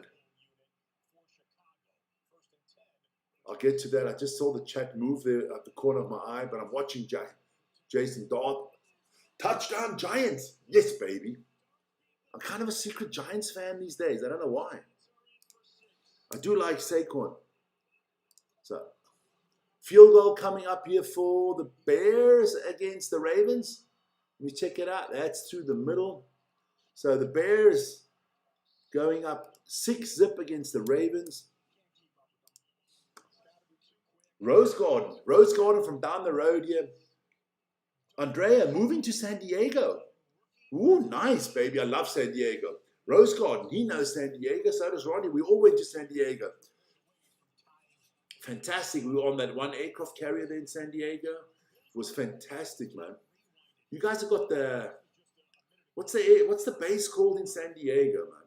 I'll get to that. I just saw the chat move there at the corner of my eye, but I'm watching Jason Dart. Touchdown, Giants. Yes, baby. I'm kind of a secret Giants fan these days. I don't know why. I do like Saquon. So, field goal coming up here for the Bears against the Ravens. Let me check it out. That's through the middle. So the Bears going up 6-zip against the Ravens. Rose Garden from down the road here. Andrea moving to San Diego. Ooh, nice, baby. I love San Diego. Rose Garden, he knows San Diego. So does Ronnie. We all went to San Diego. Fantastic. We were on that one aircraft carrier there in San Diego. It was fantastic, man. You guys have got the, what's the base called in San Diego, man?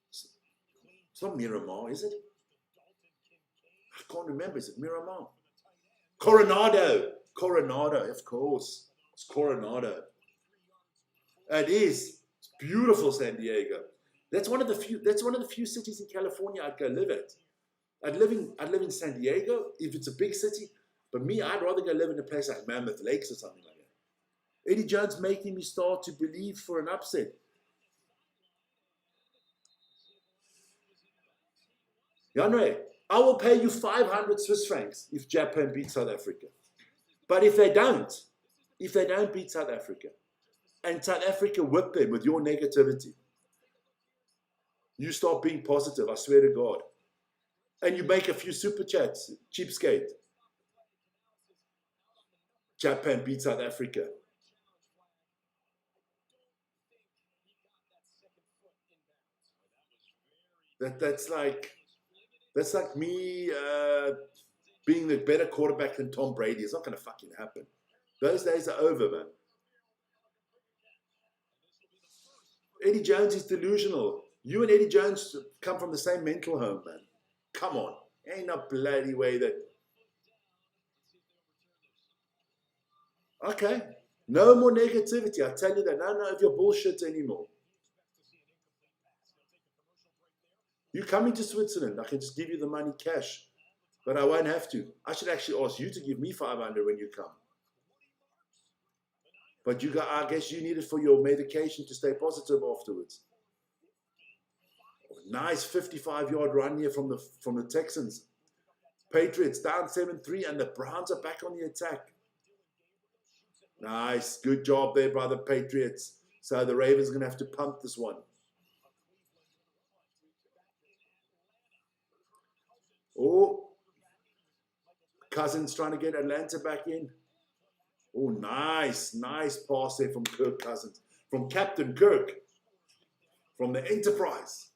It's not Miramar, is it? I can't remember. Is it Miramar? Coronado, of course. It's Coronado. It is. It's beautiful, San Diego. That's one of the few cities in California I'd go live at. I'd live in San Diego if it's a big city. But me, I'd rather go live in a place like Mammoth Lakes or something like that. Eddie Jones making me start to believe for an upset. Yanre, I will pay you 500 Swiss francs if Japan beats South Africa. But if they don't beat South Africa, and South Africa whip them with your negativity, you start being positive, I swear to God. And you make a few super chats, cheapskate. Japan beat South Africa. That's like me being the better quarterback than Tom Brady. It's not going to fucking happen. Those days are over, man. Eddie Jones is delusional. You and Eddie Jones come from the same mental home, man. Come on. Ain't no bloody way that... Okay. No more negativity. I tell you that. None of your bullshit anymore. You come into Switzerland, I can just give you the money cash. But I won't have to. I should actually ask you to give me 500 when you come. But I guess you need it for your medication to stay positive afterwards. Nice 55-yard run here from the Texans. Patriots down 7-3, and the Browns are back on the attack. Nice. Good job there by the Patriots. So the Ravens are going to have to pump this one. Oh, Cousins trying to get Atlanta back in. Oh, nice pass there from Kirk Cousins. From Captain Kirk. From the Enterprise.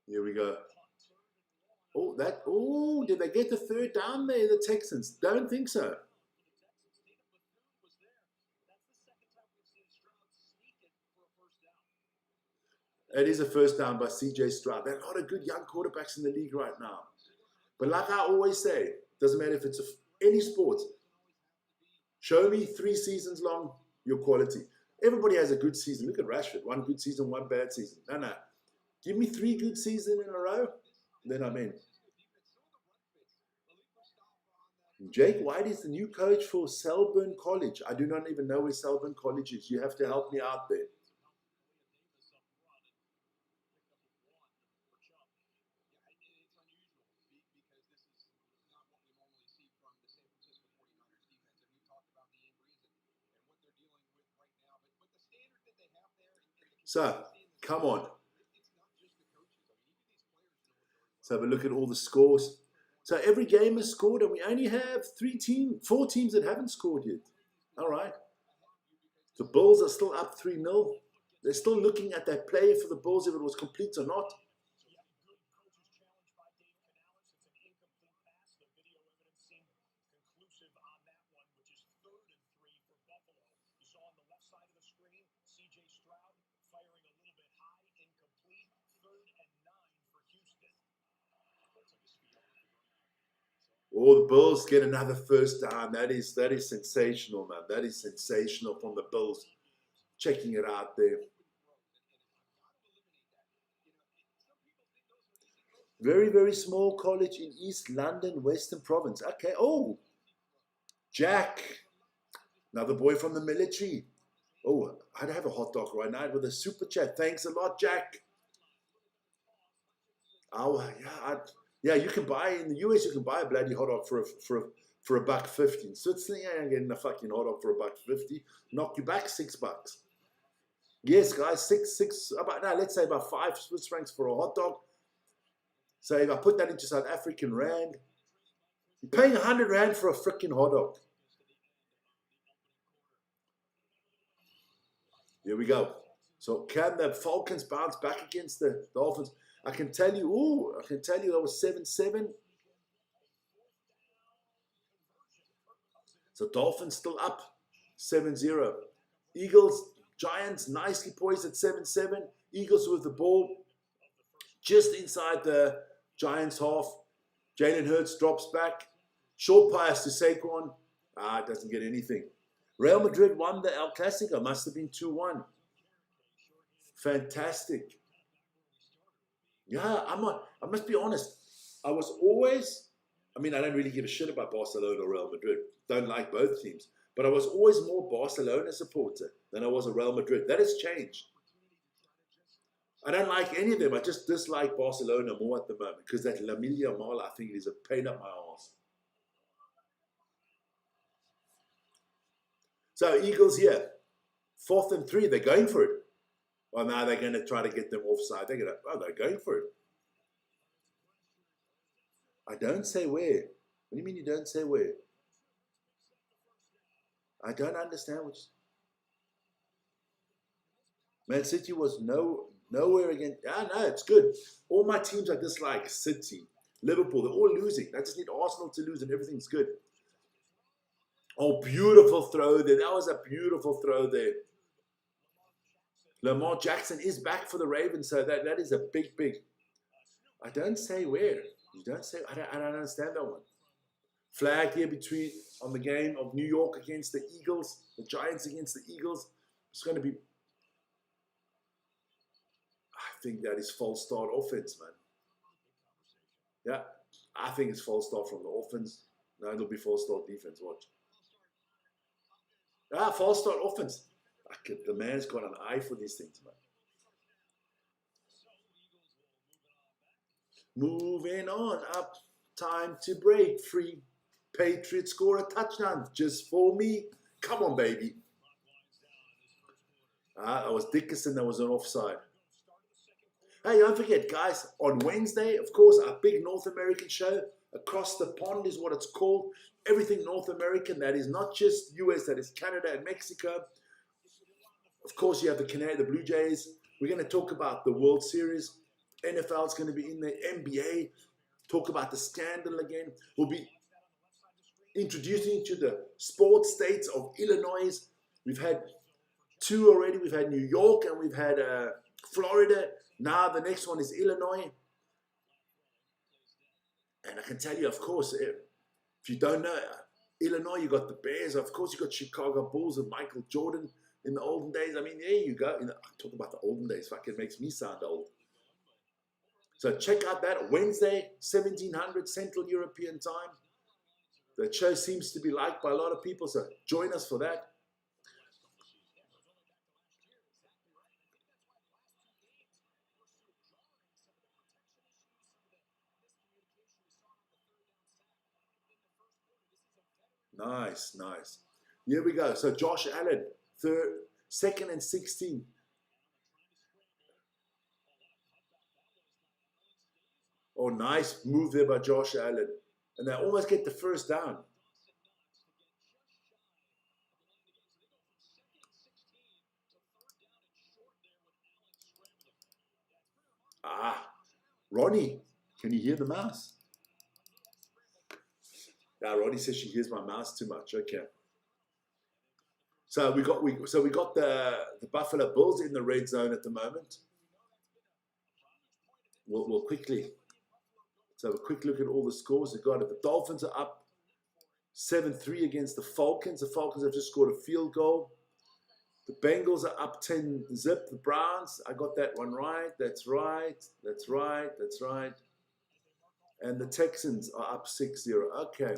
Here we go. Did they get the third down there, the Texans? Don't think so. It is a first down by CJ Stroud. There are a lot of good young quarterbacks in the league right now. But like I always say, doesn't matter if it's any sport. Show me 3 seasons long, your quality. Everybody has a good season. Look at Rashford. 1 good season, 1 bad season. No. Give me 3 good seasons in a row, then I'm in. Jake White is the new coach for Selburne College. I do not even know where Selburne College is. You have to help me out there. So, come on. Let's have a look at all the scores. So every game is scored, and we only have 4 teams that haven't scored yet. All right. The Bulls are still up 3-0. They're still looking at that play for the Bulls if it was complete or not. Oh, the Bills get another first down. That is sensational, man. That is sensational from the Bills. Checking it out there. Very, very small college in East London, Western Province. Okay. Oh, Jack. Another boy from the military. Oh, I'd have a hot dog right now with a super chat. Thanks a lot, Jack. Oh, yeah, you can buy in the US. You can buy a bloody hot dog for $1.50. In Switzerland, you ain't getting a fucking hot dog for $1.50. Knock you back $6. Yes, guys, let's say about 5 Swiss francs for a hot dog. So if I put that into South African rand, you're paying 100 rand for a freaking hot dog. Here we go. So can the Falcons bounce back against the Dolphins? I can tell you that was 7-7. So Dolphins still up 7-0. Eagles, Giants nicely poised at 7-7. Eagles with the ball just inside the Giants half. Jalen Hurts drops back. Short pass to Saquon. It doesn't get anything. Real Madrid won the El Clasico. Must have been 2-1. Fantastic. Yeah, I must be honest. I don't really give a shit about Barcelona or Real Madrid. Don't like both teams. But I was always more Barcelona supporter than I was a Real Madrid. That has changed. I don't like any of them. I just dislike Barcelona more at the moment because that Lamine Yamal, I think it is a pain up my arse. So Eagles here, 4th and 3, they're going for it. Well, now they're going to try to get them offside. They're going for it. I don't say where. What do you mean you don't say where? I don't understand which. Man City was nowhere again. Ah, no, it's good. All my teams I dislike, City, Liverpool, they're all losing. I just need Arsenal to lose and everything's good. Oh, beautiful throw there. That was a beautiful throw there. Lamar Jackson is back for the Ravens, so that is a big. I don't say where. You don't say. I don't understand that one. Flag here on the game of New York against the Eagles, the Giants against the Eagles. It's going to be. I think that is false start offense, man. Yeah, I think it's false start from the offense. No, it'll be false start defense. Watch. False start offense. The man's got an eye for these things, man. Moving on up. Time to break free. Patriots score a touchdown just for me. Come on, baby. That was Dickerson that was an offside. Hey, don't forget, guys, on Wednesday, of course, our big North American show, Across the Pond is what it's called. Everything North American, that is not just US, that is Canada and Mexico. Of course, you have the Blue Jays. We're going to talk about the World Series. NFL is going to be in the NBA. Talk about the scandal again. We'll be introducing to the sports states of Illinois. We've had 2 already. We've had New York and we've had Florida. Now the next one is Illinois. And I can tell you, of course, if you don't know, Illinois, you got the Bears. Of course, you got Chicago Bulls and Michael Jordan in the olden days. I mean, there you go. Talk about the olden days. Fuck, it makes me sound old. So check out that Wednesday, 1700 Central European time. The show seems to be liked by a lot of people, so join us for that. Nice. Here we go. So Josh Allen, 2nd and 16. Oh, nice move there by Josh Allen. And they almost get the first down. Ronnie, can you hear the mouse? Ronnie says she hears my mouse too much. Okay. So we got the Buffalo Bills in the red zone at the moment. We'll quickly. So a quick look at all the scores. They got it. The Dolphins are up 7-3 against the Falcons. The Falcons have just scored a field goal. The Bengals are up 10-zip. The Browns, I got that one right. That's right. And the Texans are up 6-0. Okay.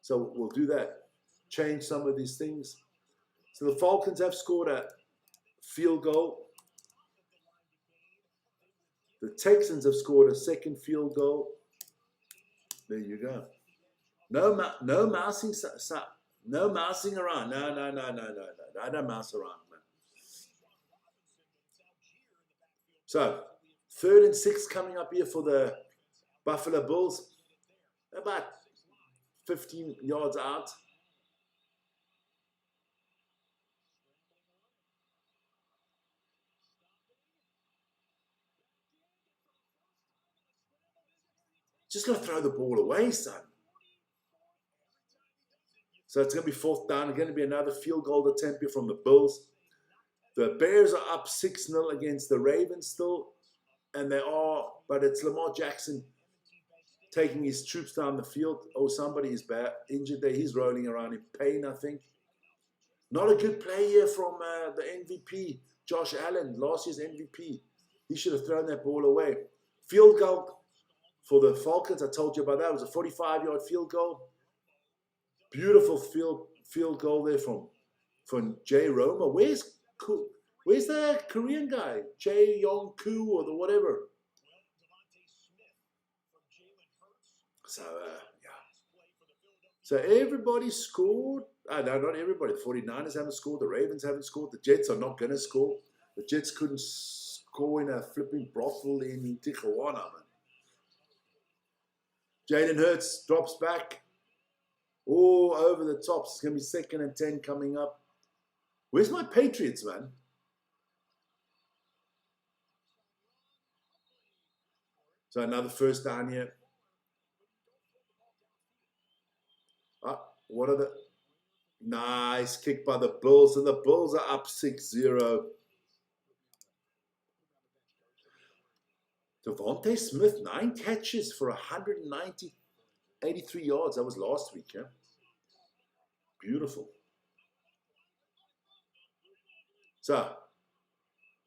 So we'll do that. Change some of these things. So the Falcons have scored a field goal. The Texans have scored a second field goal. There you go. No mousing. No mousing around. No. I don't mouse around, man. So 3rd and 6 coming up here for the Buffalo Bills. About 15 yards out. Just going to throw the ball away, son. So it's going to be 4th down. It's going to be another field goal attempt here from the Bills. The Bears are up 6-0 against the Ravens still. And but it's Lamar Jackson taking his troops down the field. Oh, somebody is injured there. He's rolling around in pain, I think. Not a good play here from the MVP, Josh Allen, last year's MVP. He should have thrown that ball away. Field goal for the Falcons, I told you about that. It was a 45-yard field goal. Beautiful field goal there from Jay Roma. Where's Where's the Korean guy? Jae Yong Koo or the whatever. So, yeah. So everybody scored. No, not everybody. The 49ers haven't scored. The Ravens haven't scored. The Jets are not going to score. The Jets couldn't score in a flipping brothel in Tijuana, man. Jalen Hurts drops back. Oh, over the top. It's going to be 2nd and 10 coming up. Where's my Patriots, man? So another first down here. What are the... Nice kick by the Bills. And the Bills are up 6-0. Devontae Smith, 9 catches for 83 yards. That was last week, yeah? Beautiful. So,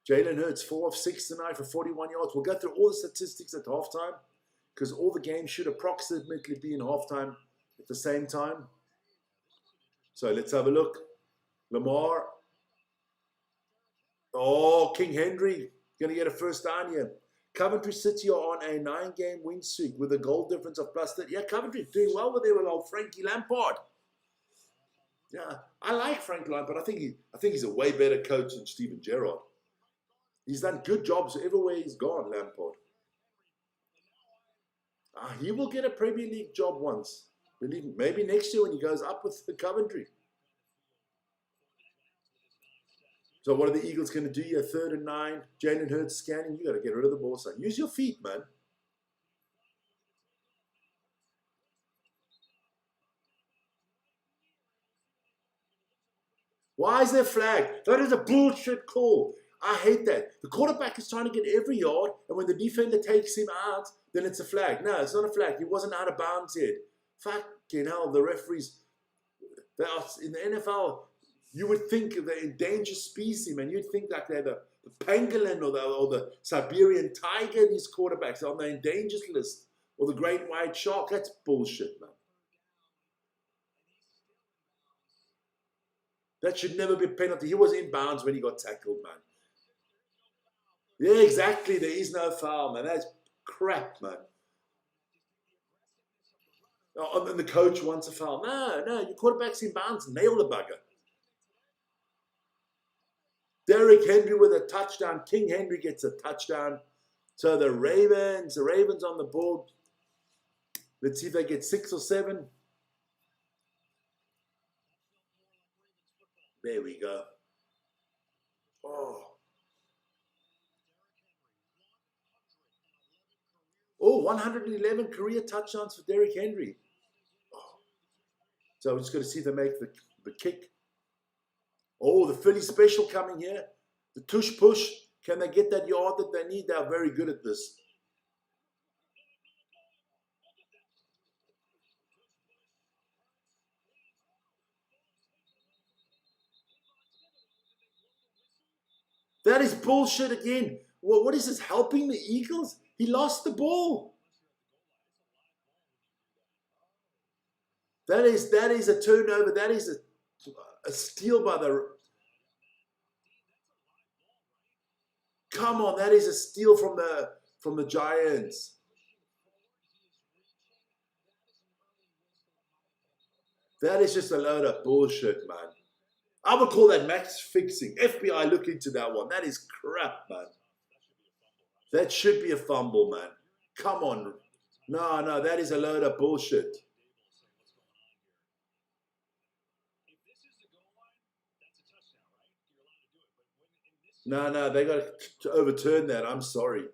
Jalen Hurts, 4 of 6 tonight for 41 yards. We'll go through all the statistics at halftime because all the games should approximately be in halftime at the same time. So, let's have a look. Lamar. Oh, King Henry going to get a first down here. Coventry City are on a 9-game win streak with a goal difference of +30. Yeah, Coventry doing well with their old Frankie Lampard. Yeah, I like Frank Lampard. I think he's a way better coach than Steven Gerrard. He's done good jobs everywhere he's gone, Lampard. He will get a Premier League job once. Believe me, maybe next year when he goes up with the Coventry. So what are the Eagles going to do here? 3rd and 9. Jalen Hurts scanning. You got to get rid of the ball, son. Use your feet, man. Why is there a flag? That is a bullshit call. I hate that. The quarterback is trying to get every yard, and when the defender takes him out, then it's a flag. No, it's not a flag. He wasn't out of bounds yet. Fucking hell, the referees. In the NFL, you would think the endangered species, man. You'd think like they're the pangolin or the Siberian tiger, these quarterbacks are on the endangered list, or the great white shark. That's bullshit, man. That should never be a penalty. He was in bounds when he got tackled, man. Yeah, exactly. There is no foul, man. That's crap, man. Oh, and the coach wants a foul. No, your quarterback's in bounds. Nail the bugger. Derrick Henry with a touchdown. King Henry gets a touchdown. So the Ravens on the board. Let's see if they get 6 or 7. There we go. Oh, 111 career touchdowns for Derrick Henry. Oh. So we're just going to see them make the kick. Oh, the Philly special coming here. The tush push. Can they get that yard that they need? They're very good at this. That is bullshit again. What is this, helping the Eagles? He lost the ball. That is a turnover. That is a steal by the... Come on, that is a steal from the Giants. That is just a load of bullshit, man. I would call that match fixing. FBI, look into that one. That is crap, man. That should be a fumble, man. Come on. No, that is a load of bullshit. No, they got to overturn that. I'm sorry.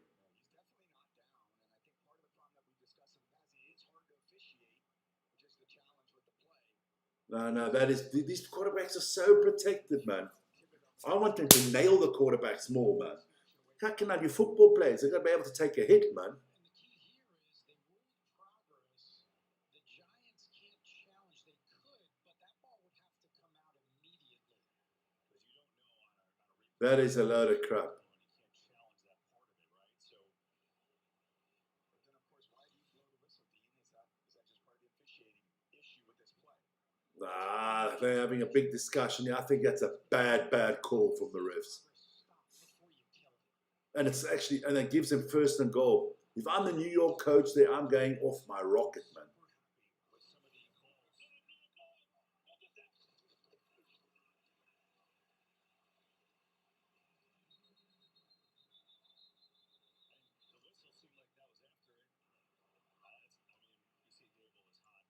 No, that is... These quarterbacks are so protected, man. I want them to nail the quarterbacks more, man. How can I do football players? They've got to be able to take a hit, man. That is a load of crap. They're having a big discussion here. I think that's a bad call from the refs. And it's actually, and it gives them first and goal. If I'm the New York coach there, I'm going off my rocket, man.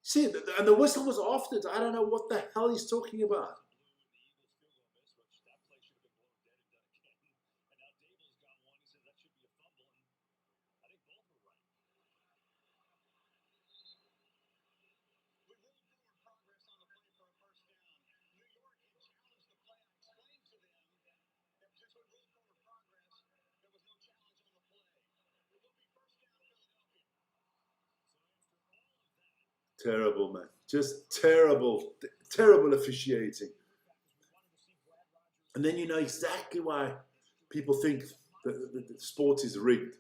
See, and the whistle was after it. I don't know what the hell he's talking about. Terrible, man. Just terrible, terrible officiating. And then you know exactly why people think the sport is rigged.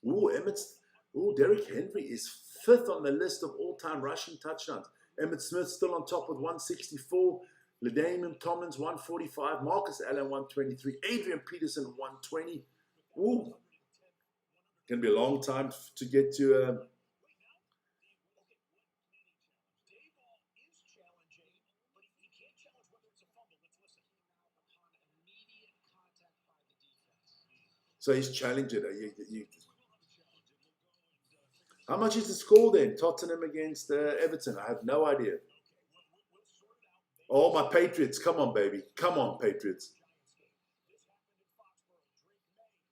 Ooh, Derrick Henry is fifth on the list of all-time rushing touchdowns. Emmett Smith still on top with 164. LaDainian Tomlins 145. Marcus Allen 123. Adrian Peterson 120. Ooh, gonna be a long time to get to. So he's challenged it. How much is the score then? Tottenham against Everton. I have no idea. Oh, my Patriots. Come on, baby. Come on, Patriots.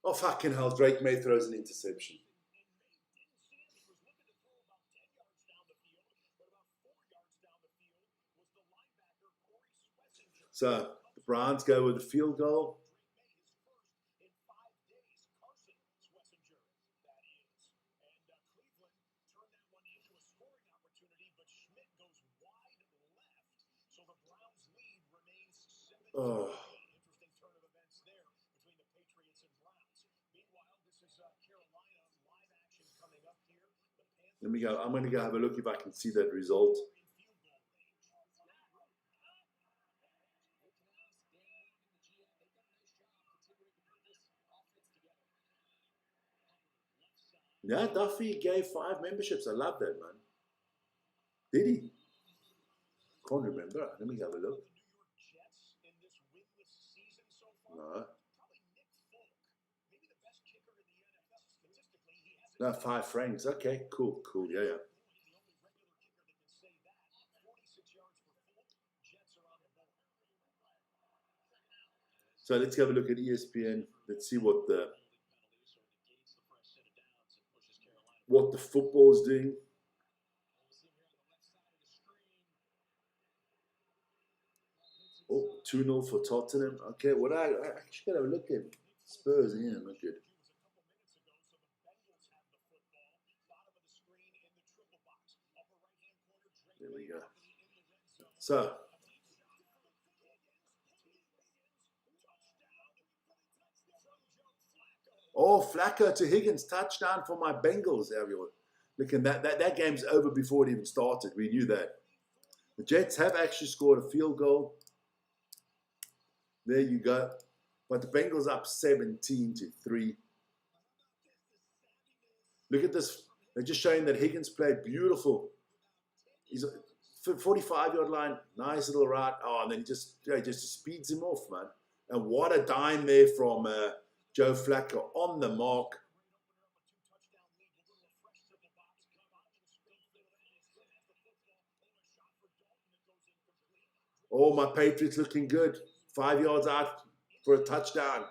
Oh, fucking hell. Drake May throws an interception. So the Browns go with the field goal. Oh. Let me go. I'm going to go have a look if I can see that result. Yeah, Duffy gave 5 memberships. I love that, man. Did he? Can't remember. Let me have a look. No. No, 5 francs. Okay, cool, cool. Yeah, yeah. So let's have a look at ESPN. Let's see what the football's doing. Oh, 2-0 for Tottenham. Okay, what I actually got to look at Spurs. Yeah, not good. There we go. So, oh, Flacco to Higgins, touchdown for my Bengals. Look, and that game's over before it even started. We knew that. The Jets have actually scored a field goal. There you go. But the Bengals up 17-3. Look at this. They're just showing that Higgins played beautiful. He's a 45-yard line. Nice little route. Oh, and then he just speeds him off, man. And what a dime there from Joe Flacco on the mark. Oh, my Patriots looking good. 5 yards out for a touchdown.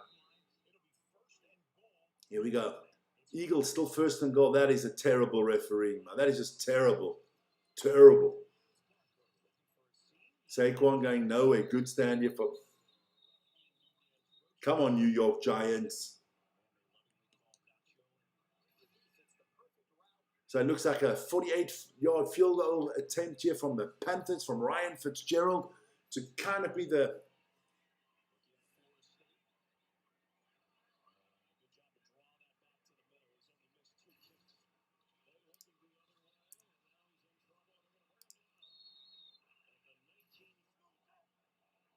Here we go. Eagles still first and goal. That is a terrible referee, man. That is just terrible. Terrible. Saquon going nowhere. Good stand here for... Come on, New York Giants. So it looks like a 48-yard field goal attempt here from the Panthers, from Ryan Fitzgerald, to kind of be the...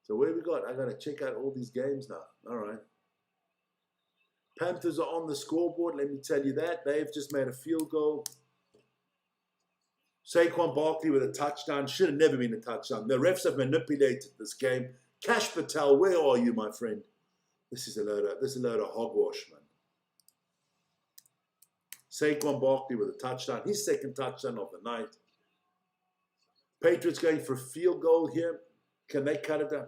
So where we got? I got to check out all these games now. All right. Panthers are on the scoreboard, let me tell you that. They've just made a field goal. Saquon Barkley with a touchdown. Should have never been a touchdown. The refs have manipulated this game. Cash Patel, where are you, my friend? This is a load of hogwash, man. Saquon Barkley with a touchdown. His second touchdown of the night. Patriots going for a field goal here. Can they cut it down?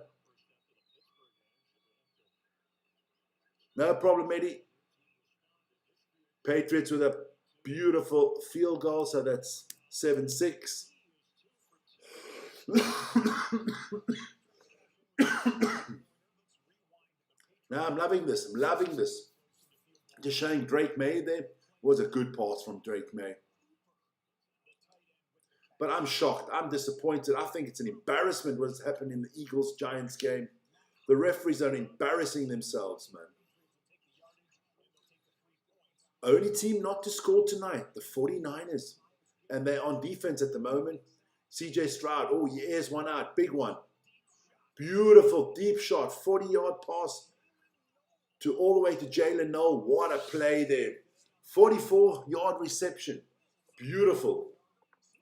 No problem, Eddie. Patriots with a beautiful field goal, so that's 7-6. Now I'm loving this. I'm loving this. Just showing Drake May there. Was a good pass from Drake May. But I'm shocked. I'm disappointed. I think it's an embarrassment what's happened in the Eagles-Giants game. The referees are embarrassing themselves, man. Only team not to score tonight, the 49ers. And they're on defense at the moment. CJ Stroud, oh, he airs one out. Big one. Beautiful, deep shot. 40-yard pass to all the way to Jalen Noel. What a play there. 44-yard reception. Beautiful.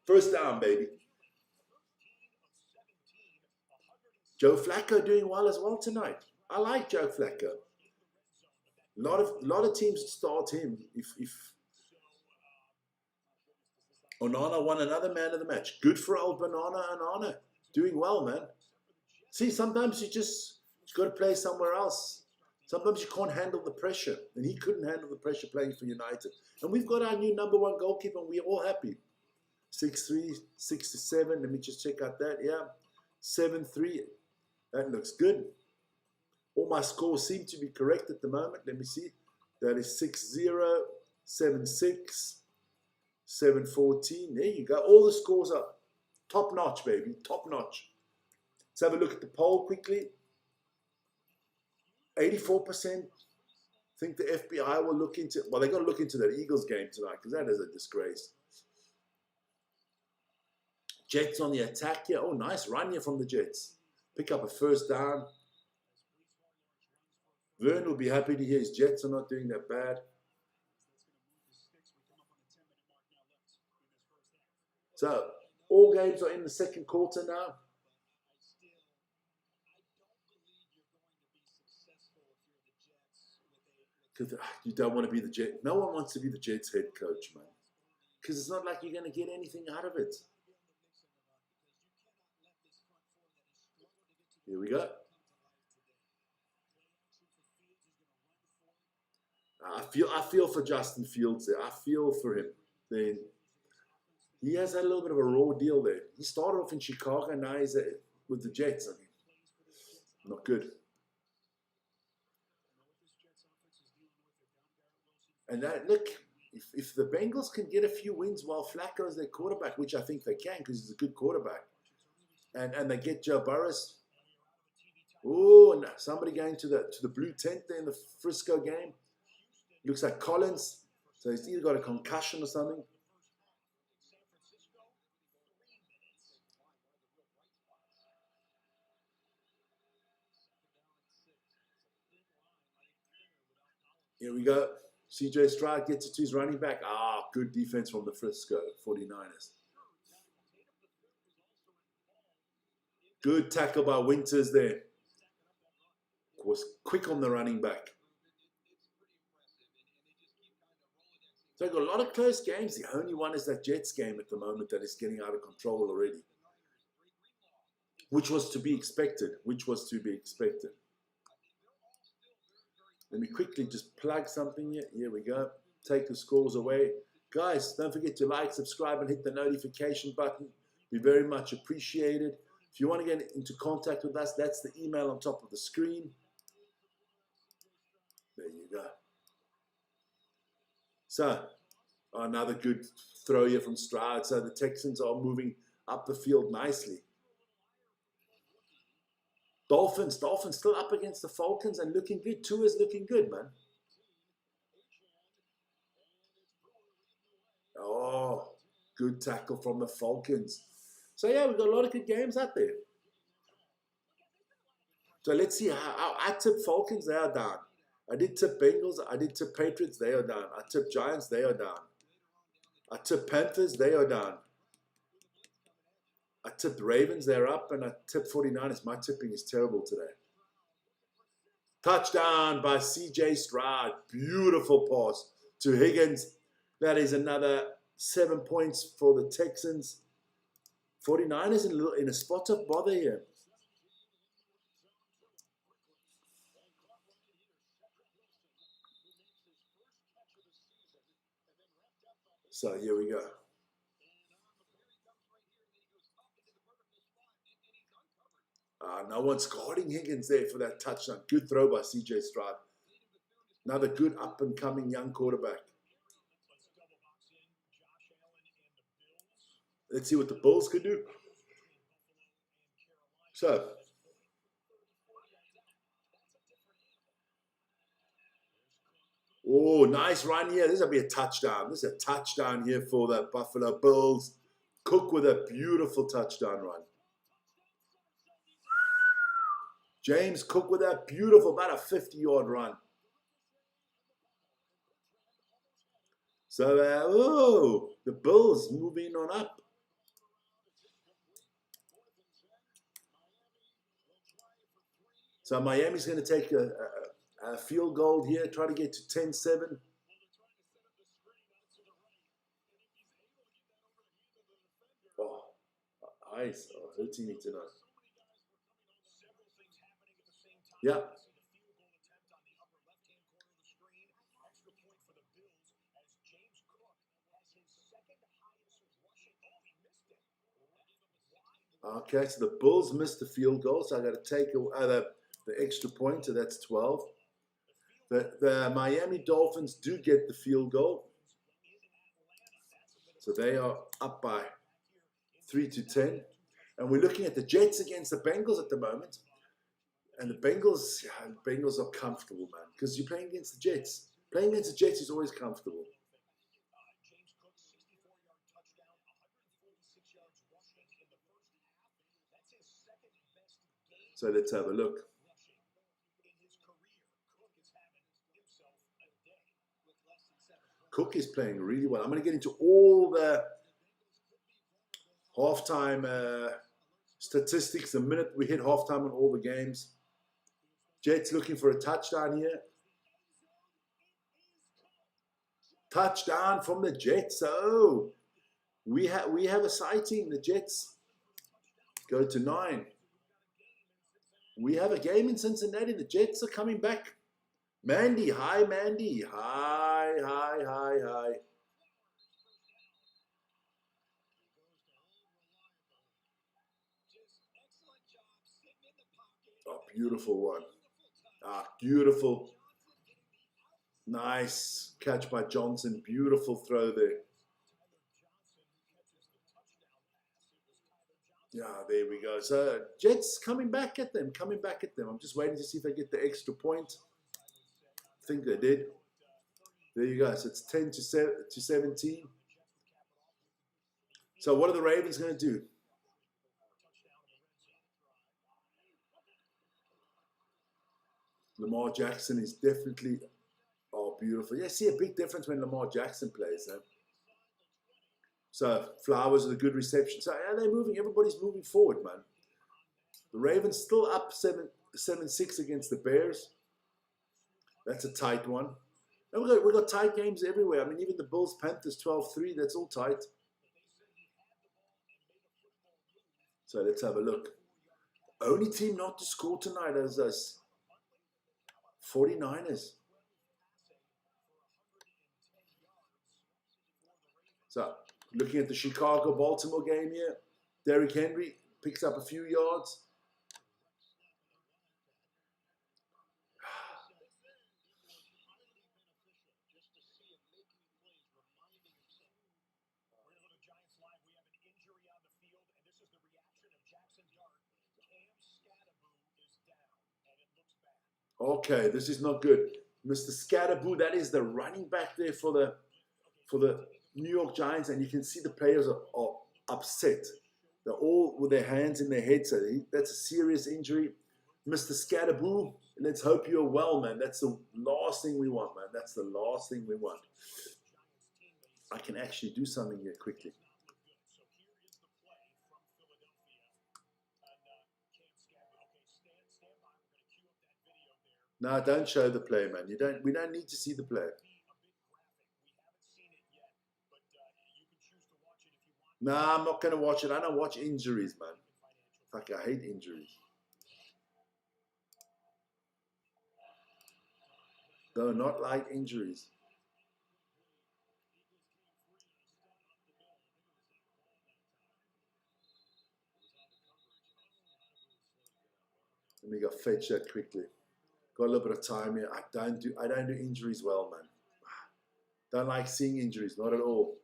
First down, baby. Joe Flacco doing well as well tonight. I like Joe Flacco. A lot of teams start him. If Onana won another man of the match. Good for old Banana Onana. Doing well, man. See, sometimes you got to play somewhere else. Sometimes you can't handle the pressure. And he couldn't handle the pressure playing for United. And we've got our new number one goalkeeper, and we're all happy. 6'3", 6'7". Let me just check out that. Yeah. 7'3". That looks good. All my scores seem to be correct at the moment. Let me see. That is 6-0, 7-6, 7-14. There you go. All the scores are top notch, baby. Top notch. Let's have a look at the poll quickly. 84% think the FBI will look into, well, they're going to look into that Eagles game tonight because that is a disgrace. Jets on the attack here. Oh, nice run here from the Jets. Pick up a first down. Vern will be happy to hear his Jets are not doing that bad. So, all games are in the second quarter now. Because you don't want to be the Jets. No one wants to be the Jets head coach, man. Because it's not like you're going to get anything out of it. Here we go. I feel for Justin Fields there. I feel for him. Then he has had a little bit of a raw deal there. He started off in Chicago, and now he's with the Jets. I mean, not good. And that, look, if the Bengals can get a few wins while Flacco is their quarterback, which I think they can because he's a good quarterback, and they get Joe Burrows. Oh, no, somebody going to the blue tent there in the Frisco game. Looks like Collins. So he's either got a concussion or something. Here we go. CJ Stroud gets it to his running back. Good defense from the Frisco 49ers. Good tackle by Winters there. Was quick on the running back. So I've got a lot of close games. The only one is that Jets game at the moment that is getting out of control already. Which was to be expected. Let me quickly just plug something here. Here we go. Take the scores away. Guys, don't forget to like, subscribe, and hit the notification button. Be very much appreciated. If you want to get into contact with us, that's the email on top of the screen. There you go. So, another good throw here from Stroud. So the Texans are moving up the field nicely. Dolphins still up against the Falcons and looking good. Tua's looking good, man. Oh, good tackle from the Falcons. So, yeah, we've got a lot of good games out there. So, let's see how I tip Falcons. They are down. I did tip Bengals. I did tip Patriots. They are down. I tip Giants. They are down. I tip Panthers. They are down. I tipped Ravens. They're up. And I tipped 49ers. My tipping is terrible today. Touchdown by C.J. Stroud. Beautiful pass to Higgins. That is another 7 points for the Texans. 49ers in a spot of bother here. So here we go. No one's guarding Higgins there for that touchdown. Good throw by C.J. Stroud. Another good up-and-coming young quarterback. Let's see what the Bulls can do. So, oh, nice run here. This will be a touchdown. This is a touchdown here for the Buffalo Bills. Cook with a beautiful touchdown run. James Cook with that beautiful, about a 50-yard run. So, the Bills moving on up. So Miami's going to take a field goal here, try to get to 10-7. Oh, nice. Oh, hurting me tonight. Yeah. Okay, so the Bulls missed the field goal, so I got to take the extra point, so that's 12. The Miami Dolphins do get the field goal, so they are up by 3-10. And we're looking at the Jets against the Bengals at the moment. And the Bengals are comfortable, man, because you're playing against the Jets. Playing against the Jets is always comfortable. So let's have a look. Cook is playing really well. I'm going to get into all the halftime statistics the minute we hit halftime on all the games. Jets looking for a touchdown here. Touchdown from the Jets. Oh, we have a sighting. The Jets go to 9. We have a game in Cincinnati. The Jets are coming back. Mandy, hi, Mandy. Hi. Oh, beautiful one. Beautiful. Nice catch by Johnson. Beautiful throw there. Yeah, there we go. So Jets coming back at them. I'm just waiting to see if they get the extra point. I think they did. There you go. So it's 10-17. So what are the Ravens going to do? Lamar Jackson is definitely, oh, beautiful. Yeah, see a big difference when Lamar Jackson plays. So Flowers with a good reception. So yeah, they're moving. Everybody's moving forward, man. The Ravens still up 7-6 against the Bears. That's a tight one. And we've got tight games everywhere. I mean, even the Bills Panthers 12-3. That's all tight. So let's have a look. Only team not to score tonight is us. 49ers. So looking at the Chicago-Baltimore game here, Derrick Henry picks up a few yards. Okay, this is not good. Mr. Scatterboo, that is the running back there for the New York Giants, and you can see the players are upset. They're all with their hands in their heads. So that's a serious injury. Mr. Scatterboo, Let's hope you're well, man. That's the last thing we want, man. That's the last thing we want. I can actually do something here quickly. No, don't show the play, man. We don't need to see the play. No, I'm not going to watch it. I don't watch injuries, man. Fuck, I hate injuries. Do not like injuries. Let me go fetch that quickly. Got a little bit of time here. I don't do injuries well, man. Don't like seeing injuries, not at all.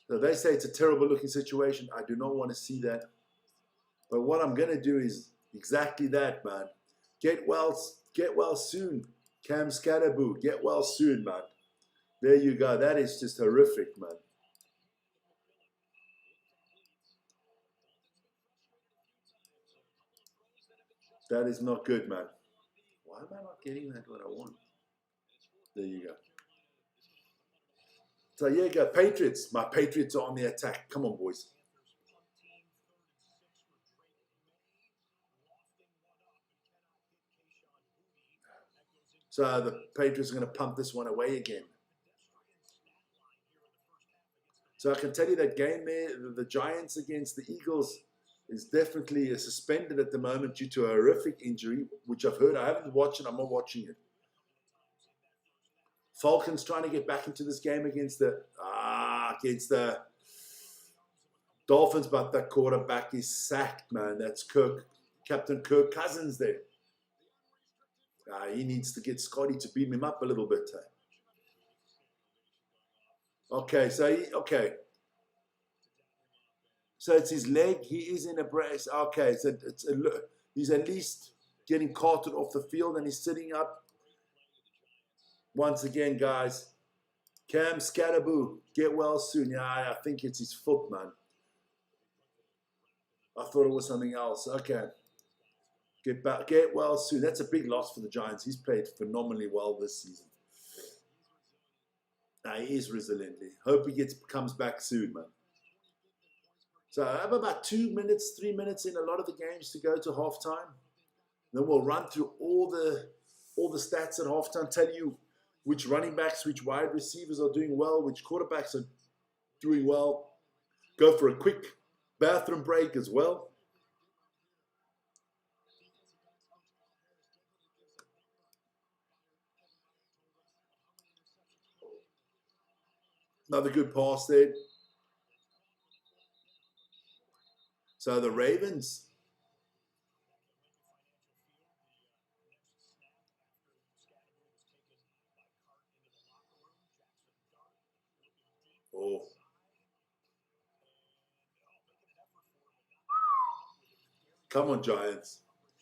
So they say it's a terrible looking situation. I do not want to see that. But what I'm going to do is exactly that, man. Get well soon. Cam Scatterboo, get well soon, man. There you go. That is just horrific, man. That is not good, man. Why am I not getting that what I want? There you go. So here you go. Patriots. My Patriots are on the attack. Come on, boys. So the Patriots are going to pump this one away again. So I can tell you that game there, the Giants against the Eagles, is definitely suspended at the moment due to a horrific injury, which I've heard. I haven't watched it. I'm not watching it. Falcons trying to get back into this game against the Dolphins, but that quarterback is sacked, man. That's Captain Kirk Cousins there. He needs to get Scotty to beam him up a little bit. Okay, so So it's his leg. He is in a brace. Okay, so he's at least getting carted off the field and he's sitting up. Once again, guys, Cam Scatterboo, get well soon. Yeah, I think it's his foot, man. I thought it was something else. Okay. Get well soon. That's a big loss for the Giants. He's played phenomenally well this season. He is resiliently. Hope he comes back soon, man. So I have about 2 minutes, 3 minutes in a lot of the games to go to halftime. Then we'll run through all the stats at halftime, tell you which running backs, which wide receivers are doing well, which quarterbacks are doing well. Go for a quick bathroom break as well. Another good pass there. So the Ravens. Oh. Come on, Giants.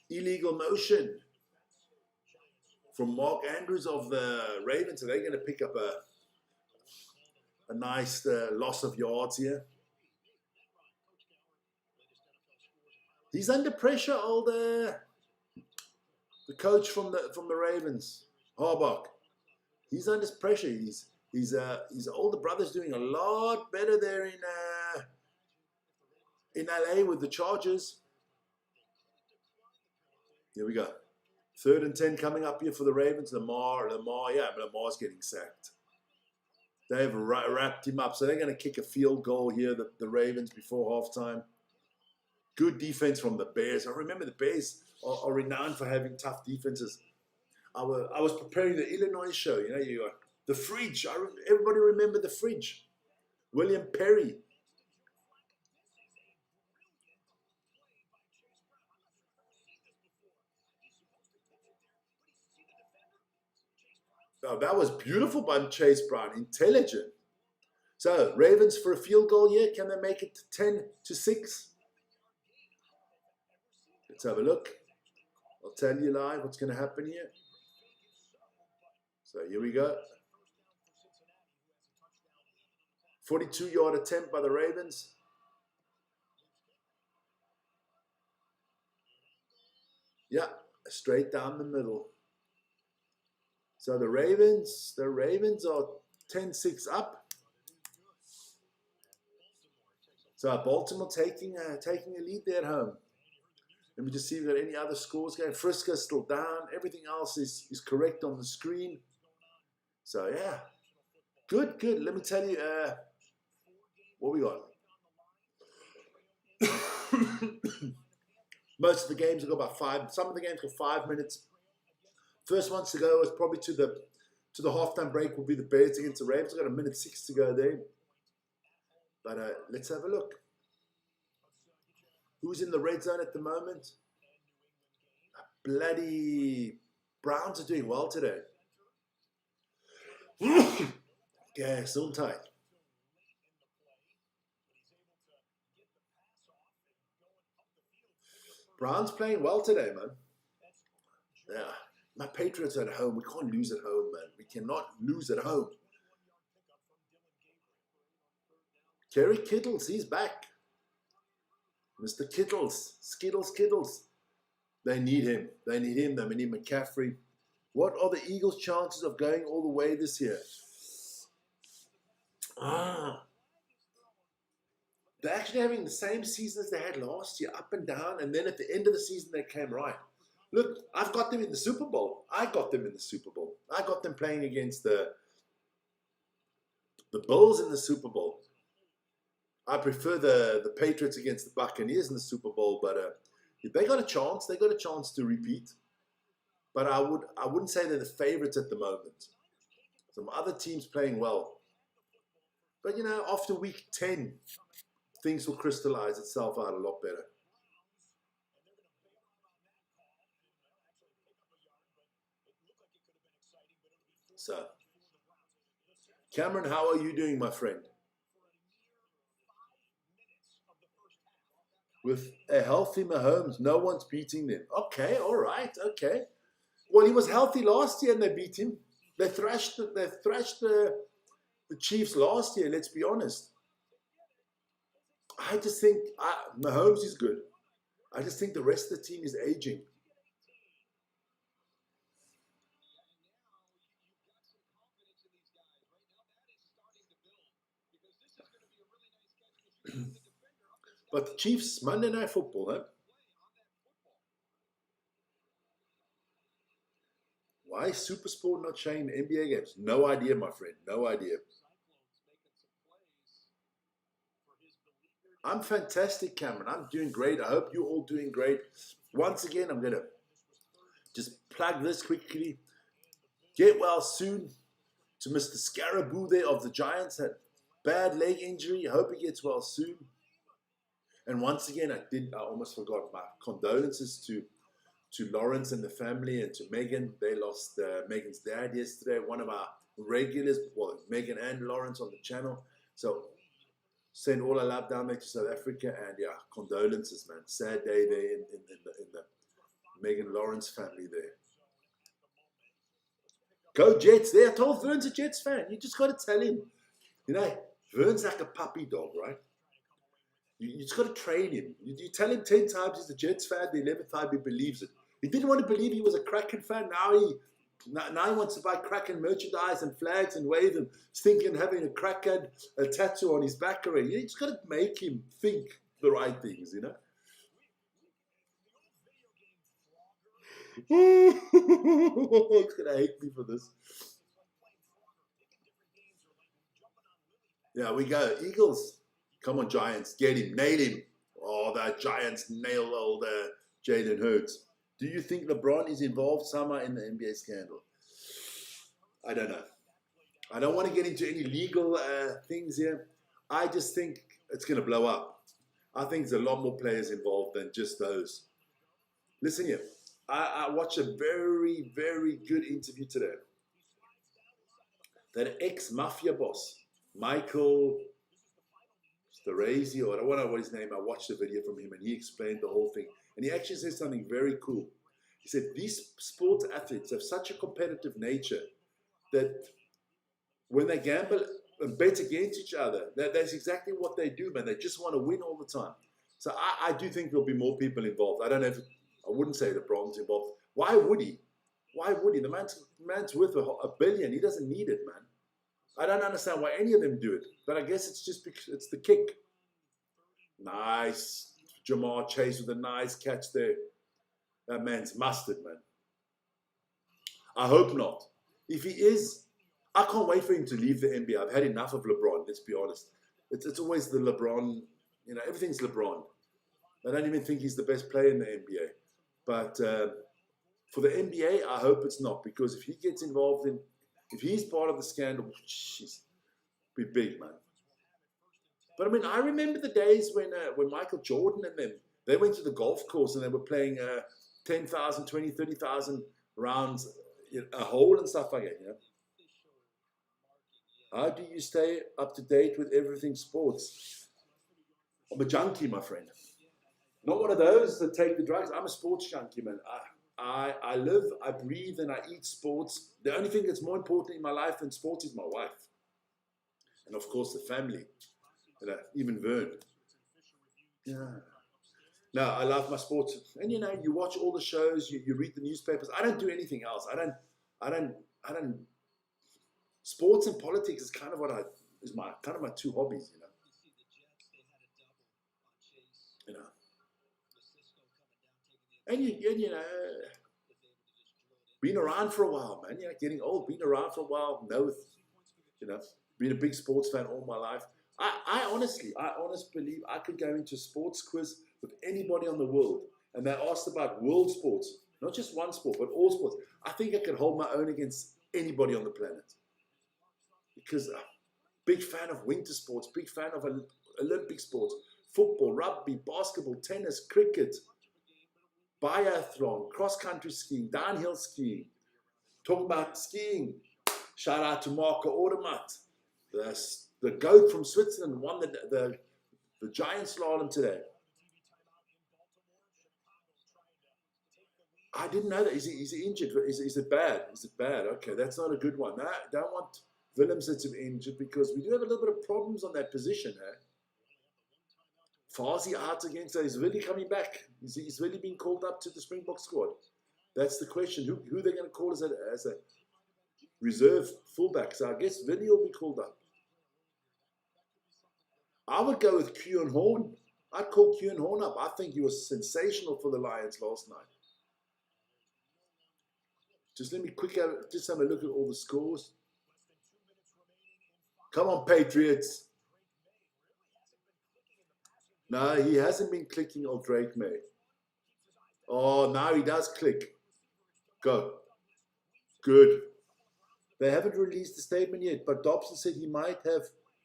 Illegal motion from Mark Andrews of the Ravens. Are they going to pick up a nice loss of yards here? He's under pressure, the coach from the Ravens, Harbaugh. He's under pressure. His older brother's doing a lot better there in LA with the Chargers. Here we go. 3rd and 10 coming up here for the Ravens. Lamar's getting sacked. They've wrapped him up. So they're going to kick a field goal here, the Ravens, before halftime. Good defense from the Bears. I remember the Bears are renowned for having tough defenses. I was preparing the Illinois show. You got the fridge. Everybody remember the fridge. William Perry. Oh, that was beautiful by Chase Brown. Intelligent. So, Ravens for a field goal here. Can they make it 10-6? Let's have a look. I'll tell you live what's going to happen here. So, here we go. 42-yard attempt by the Ravens. Yeah, straight down the middle. So the Ravens are 10-6 up. So Baltimore taking a lead there at home. Let me just see if we've got any other scores going. Frisco's still down. Everything else is correct on the screen. So yeah, good. Let me tell you what we got. Most of the games have got about 5. Some of the games got 5 minutes. First ones to go is probably to the halftime break will be the Bears against the Ravens. I've got 1:06 to go there. But let's have a look. Who's in the red zone at the moment? Bloody Browns are doing well today. Yeah, still tight. Browns playing well today, man. Yeah. My Patriots are at home. We can't lose at home, man. We cannot lose at home. Kerry Kittles, he's back. Mr. Kittles. Skittles. They need him. They need McCaffrey. What are the Eagles' chances of going all the way this year? They're actually having the same season as they had last year, up and down, and then at the end of the season they came right. Look, I've got them in the Super Bowl. I got them playing against the Bills in the Super Bowl. I prefer the Patriots against the Buccaneers in the Super Bowl, but if they got a chance, to repeat. But I wouldn't say they're the favorites at the moment. Some other teams playing well. But after week 10, things will crystallize itself out a lot better. So, Cameron, how are you doing, my friend? With a healthy Mahomes, no one's beating them. Okay, all right, okay. Well, he was healthy last year and they beat him. They thrashed the Chiefs last year, let's be honest. I just think Mahomes is good. I just think the rest of the team is aging. But the Chiefs, Monday Night Football, huh? Why is Supersport not showing the NBA games? No idea, my friend. No idea. I'm fantastic, Cameron. I'm doing great. I hope you're all doing great. Once again, I'm going to just plug this quickly. Get well soon to Mr. Scaraboo there of the Giants. Had bad leg injury. I hope he gets well soon. And once again, I almost forgot my condolences to Lawrence and the family and to Megan. They lost Megan's dad yesterday. One of our regulars, well, Megan and Lawrence on the channel. So send all our love down there to South Africa, and yeah, condolences, man. Sad day there in the Megan Lawrence family there. Go Jets! There, I told Vern's a Jets fan. You just got to tell him. Vern's like a puppy dog, right? You just got to train him. You tell him 10 times he's a Jets fan, the 11th time he believes it. He didn't want to believe he was a Kraken fan. Now he wants to buy Kraken merchandise and flags and wave and thinking having a Kraken a tattoo on his back already. You just got to make him think the right things, He's going to hate me for this. Yeah, we go. Eagles. Come on, Giants. Get him. Nail him. Oh, the Giants nail old Jalen Hurts. Do you think LeBron is involved somehow in the NBA scandal? I don't know. I don't want to get into any legal things here. I just think it's going to blow up. I think there's a lot more players involved than just those. Listen here. I watched a very, very good interview today. That ex-mafia boss, Michael Starazi, or I don't know what his name. I watched a video from him and he explained the whole thing. And he actually said something very cool. He said, these sports athletes have such a competitive nature that when they gamble and bet against each other, that's exactly what they do, man. They just want to win all the time. So I do think there'll be more people involved. I don't know if I wouldn't say LeBron's involved. Why would he? Why would he? The man's worth a billion. He doesn't need it, man. I don't understand why any of them do it. But I guess it's just because it's the kick. Nice. Jamar Chase with a nice catch there. That man's mustard, man. I hope not. If he is, I can't wait for him to leave the NBA. I've had enough of LeBron, let's be honest. It's always the LeBron, everything's LeBron. I don't even think he's the best player in the NBA. But for the NBA, I hope it's not, because if he gets involved if he's part of the scandal, jeez, be big, man. But I mean, I remember the days when Michael Jordan and them, they went to the golf course and they were playing 10,000, 20, 30,000 rounds a hole and stuff like that, How do you stay up to date with everything sports? I'm a junkie, my friend. Not one of those that take the drugs. I'm a sports junkie, man. I live, I breathe, and I eat sports. The only thing that's more important in my life than sports is my wife. And of course, the family. Even Vern. Yeah. No, I love my sports. And you watch all the shows, you read the newspapers. I don't do anything else. I don't. Sports and politics is kind of my two hobbies, And being around for a while, man. Getting old, being around for a while, being a big sports fan all my life. I honestly believe I could go into a sports quiz with anybody on the world, and they asked about world sports, not just one sport, but all sports. I think I could hold my own against anybody on the planet, because I'm a big fan of winter sports, big fan of Olympic sports, football, rugby, basketball, tennis, cricket, biathlon, cross-country skiing, downhill skiing. Talk about skiing. Shout out to Marco Odermatt, the goat from Switzerland, won the giant slalom today. I didn't know that. Is he injured? Is it bad? Is it bad? Okay, that's not a good one. No, I don't want Willems to be injured, because we do have a little bit of problems on that position. Farsi out again, so is Willie coming back? Is Willie being called up to the Springbok squad? That's the question. Who they're going to call as a reserve fullback? So I guess Willie will be called up. I would go with Keon Horn. I'd call Keon Horn up. I think he was sensational for the Lions last night. Just let me just have a look at all the scores. Come on, Patriots. No, he hasn't been clicking on Drake May. Oh, now he does click. Go. Good. They haven't released the statement yet, but Dobson said he might have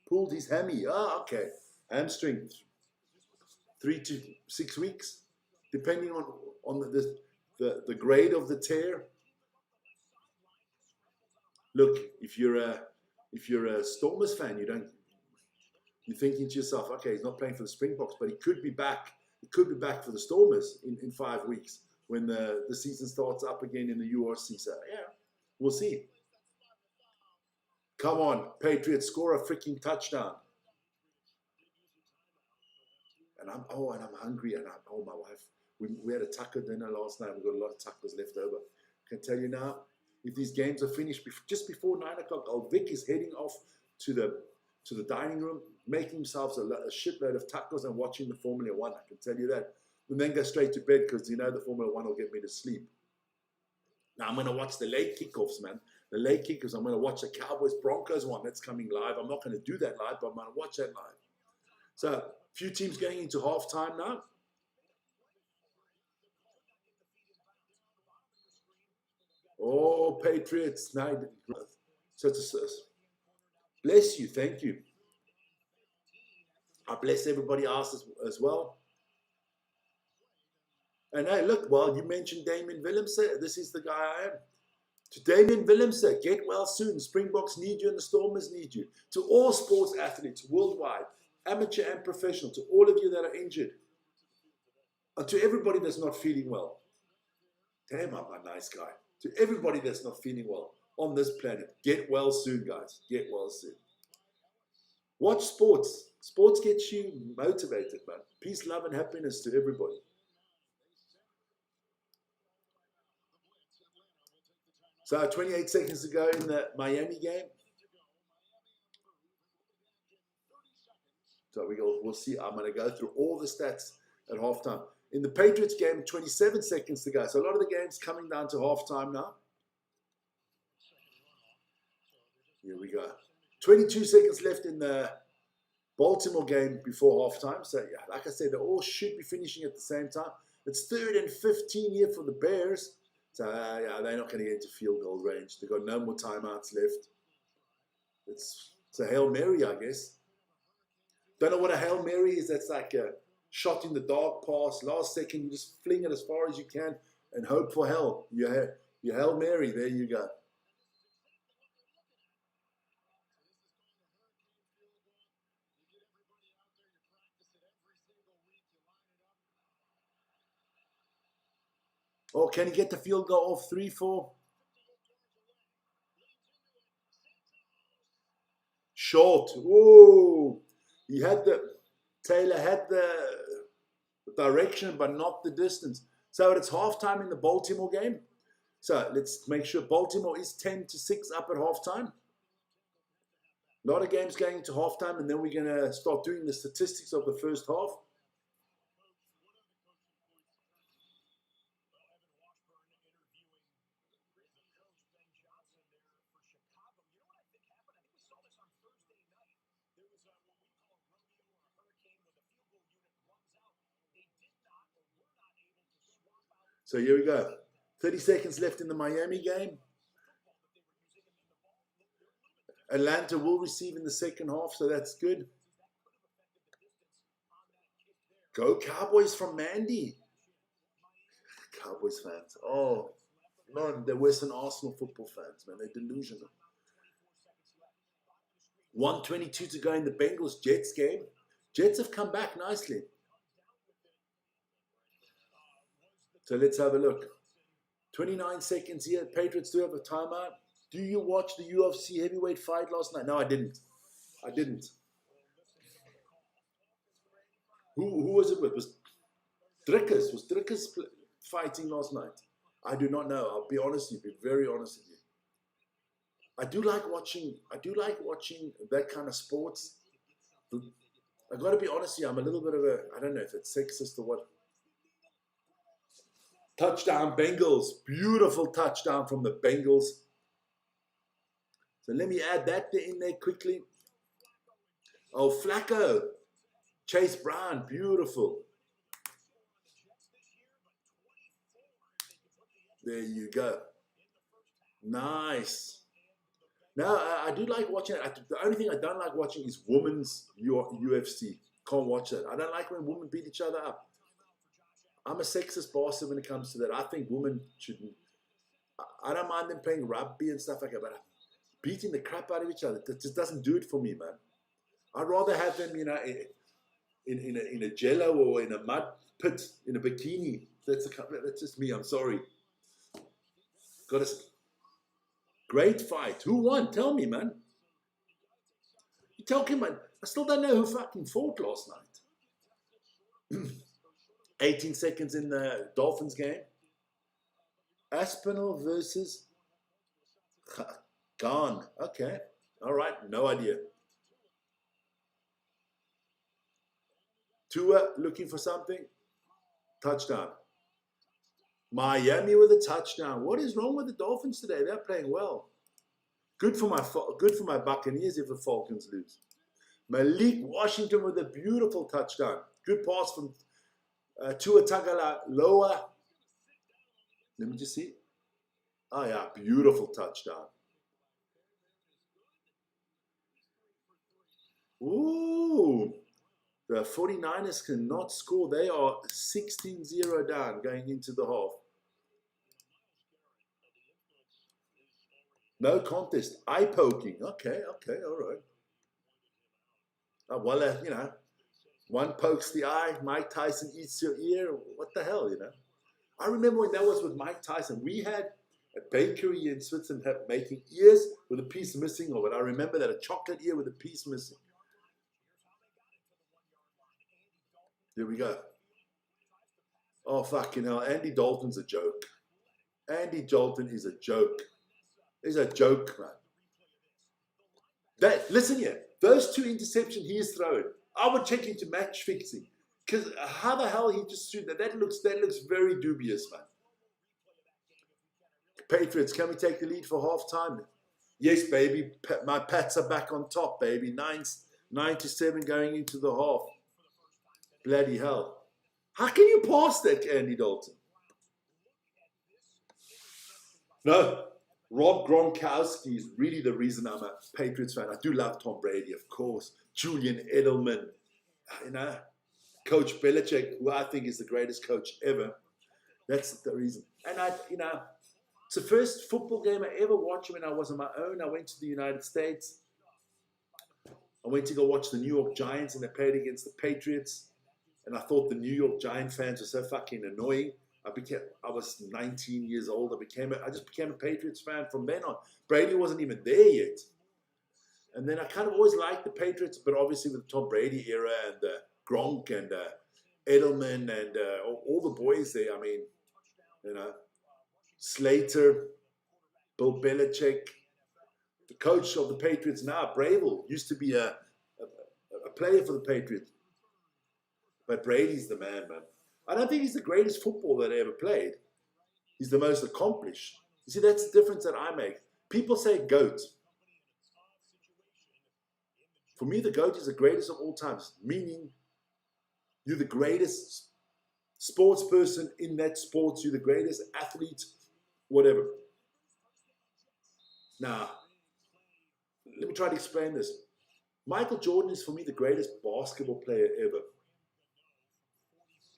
pulled his hammy. Okay. Hamstring. 3 to 6 weeks, depending on the grade of the tear. Look, if you're a Stormers fan, you're thinking to yourself, okay, he's not playing for the Springboks, but he could be back. He could be back for the Stormers in 5 weeks when the season starts up again in the URC. So we'll see. Come on, Patriots, score a freaking touchdown. And I'm hungry, and my wife, we had a taco dinner last night. We've got a lot of tacos left over. I can tell you now, if these games are finished just before 9 o'clock, Vic is heading off to the dining room, making himself a shitload of tacos and watching the Formula One. I can tell you that. And then go straight to bed, because the Formula One will get me to sleep. Now I'm going to watch the late kickoffs, man. The late kickoffs. I'm going to watch the Cowboys-Broncos one that's coming live. I'm not going to do that live, but I'm going to watch that live. So, a few teams going into halftime now. Oh, Patriots. So bless you. Thank you. I bless everybody else as well. And hey, look, you mentioned Damian Willems. This is the guy I am. To Damian Willems, get well soon. Springboks need you and the Stormers need you. To all sports athletes worldwide, amateur and professional, to all of you that are injured, and to everybody that's not feeling well. Damn, I'm a nice guy. To everybody that's not feeling well on this planet, get well soon, guys. Get well soon. Watch sports. Sports gets you motivated, man. Peace, love, and happiness to everybody. So 28 seconds to go in the Miami game. So we'll see. I'm going to go through all the stats at halftime. In the Patriots game, 27 seconds to go. So a lot of the game's coming down to halftime now. Here we go. 22 seconds left in the Baltimore game before halftime. So, yeah, like I said, they all should be finishing at the same time. It's 3rd and 15 here for the Bears. So, yeah, they're not going to get into field goal range. They've got no more timeouts left. It's a Hail Mary, I guess. Don't know what a Hail Mary is. That's like a shot in the dark pass. Last second, you just fling it as far as you can and hope for hell. Your Hail Mary, there you go. Oh, can he get the field goal off 3-4? Short. Whoa. Taylor had the direction, but not the distance. So it's halftime in the Baltimore game. So let's make sure Baltimore is 10-6 up at halftime. A lot of games going into halftime, and then we're going to start doing the statistics of the first half. So here we go. 30 seconds left in the Miami game. Atlanta will receive in the second half, so that's good. Go Cowboys from Mandy. Cowboys fans. Oh, no, they're Western Arsenal football fans, man. They're delusional. 1:22 to go in the Bengals-Jets game. Jets have come back nicely. So let's have a look. 29 seconds here. Patriots do have a timeout. Do you watch the UFC heavyweight fight last night? No, I didn't. Who was it with? Was Drickers fighting last night? I do not know. I'll be honest with you. Be very honest with you. I do like watching that kind of sports. I got to be honest with you. I'm a little bit of I don't know if it's sexist or what. Touchdown Bengals. Beautiful touchdown from the Bengals. So let me add that in there quickly. Oh, Flacco. Chase Brown. Beautiful. There you go. Nice. Now, I do like watching it. The only thing I don't like watching is women's UFC. Can't watch it. I don't like when women beat each other up. I'm a sexist bastard when it comes to that. I think women shouldn't. I don't mind them playing rugby and stuff like that, but beating the crap out of each other, that just doesn't do it for me, man. I'd rather have them, in a jello or in a mud pit in a bikini. That's just me. I'm sorry. Got a great fight. Who won? Tell me, man. You tell him, man. I still don't know who fucking fought last night. 18 seconds in the Dolphins game. Aspinall versus Khan. Okay. All right. No idea. Tua looking for something. Touchdown. Miami with a touchdown. What is wrong with the Dolphins today? They're playing well. Good for my Buccaneers if the Falcons lose. Malik Washington with a beautiful touchdown. Good pass from Tua Tagovailoa. Let me just see. Oh, yeah. Beautiful touchdown. Ooh. The 49ers cannot score. They are 16-0 down going into the half. No contest. Eye poking. Okay, all right. Well, one pokes the eye, Mike Tyson eats your ear. What the hell, I remember when that was with Mike Tyson. We had a bakery in Switzerland making ears with a piece missing of it. I remember that, a chocolate ear with a piece missing. Here we go. Oh, fucking hell. Andy Dalton's a joke. Andy Dalton is a joke. It's a joke, man. Listen here, those 2 interceptions he is throwing, I would check into match fixing. Because how the hell he just threw that? That looks very dubious, man. Patriots, can we take the lead for halftime? Yes, baby. My Pats are back on top, baby. 9-7 going into the half. Bloody hell. How can you pass that, Andy Dalton? No. Rob Gronkowski is really the reason I'm a Patriots fan. I do love Tom Brady, of course. Julian Edelman. Coach Belichick, who I think is the greatest coach ever. That's the reason. And it's the first football game I ever watched when I was on my own. I went to the United States. I went to go watch the New York Giants, and they played against the Patriots. And I thought the New York Giant fans were so fucking annoying. I was 19 years old. I just became a Patriots fan from then on. Brady wasn't even there yet. And then I kind of always liked the Patriots, but obviously with the Tom Brady era and Gronk and Edelman and all the boys there, Slater, Bill Belichick, the coach of the Patriots now, Bravel, used to be a player for the Patriots. But Brady's the man. I don't think he's the greatest footballer that ever played. He's the most accomplished. You see, that's the difference that I make. People say GOAT. For me, the GOAT is the greatest of all times, meaning you're the greatest sports person in that sport. You're the greatest athlete, whatever. Now, let me try to explain this. Michael Jordan is, for me, the greatest basketball player ever.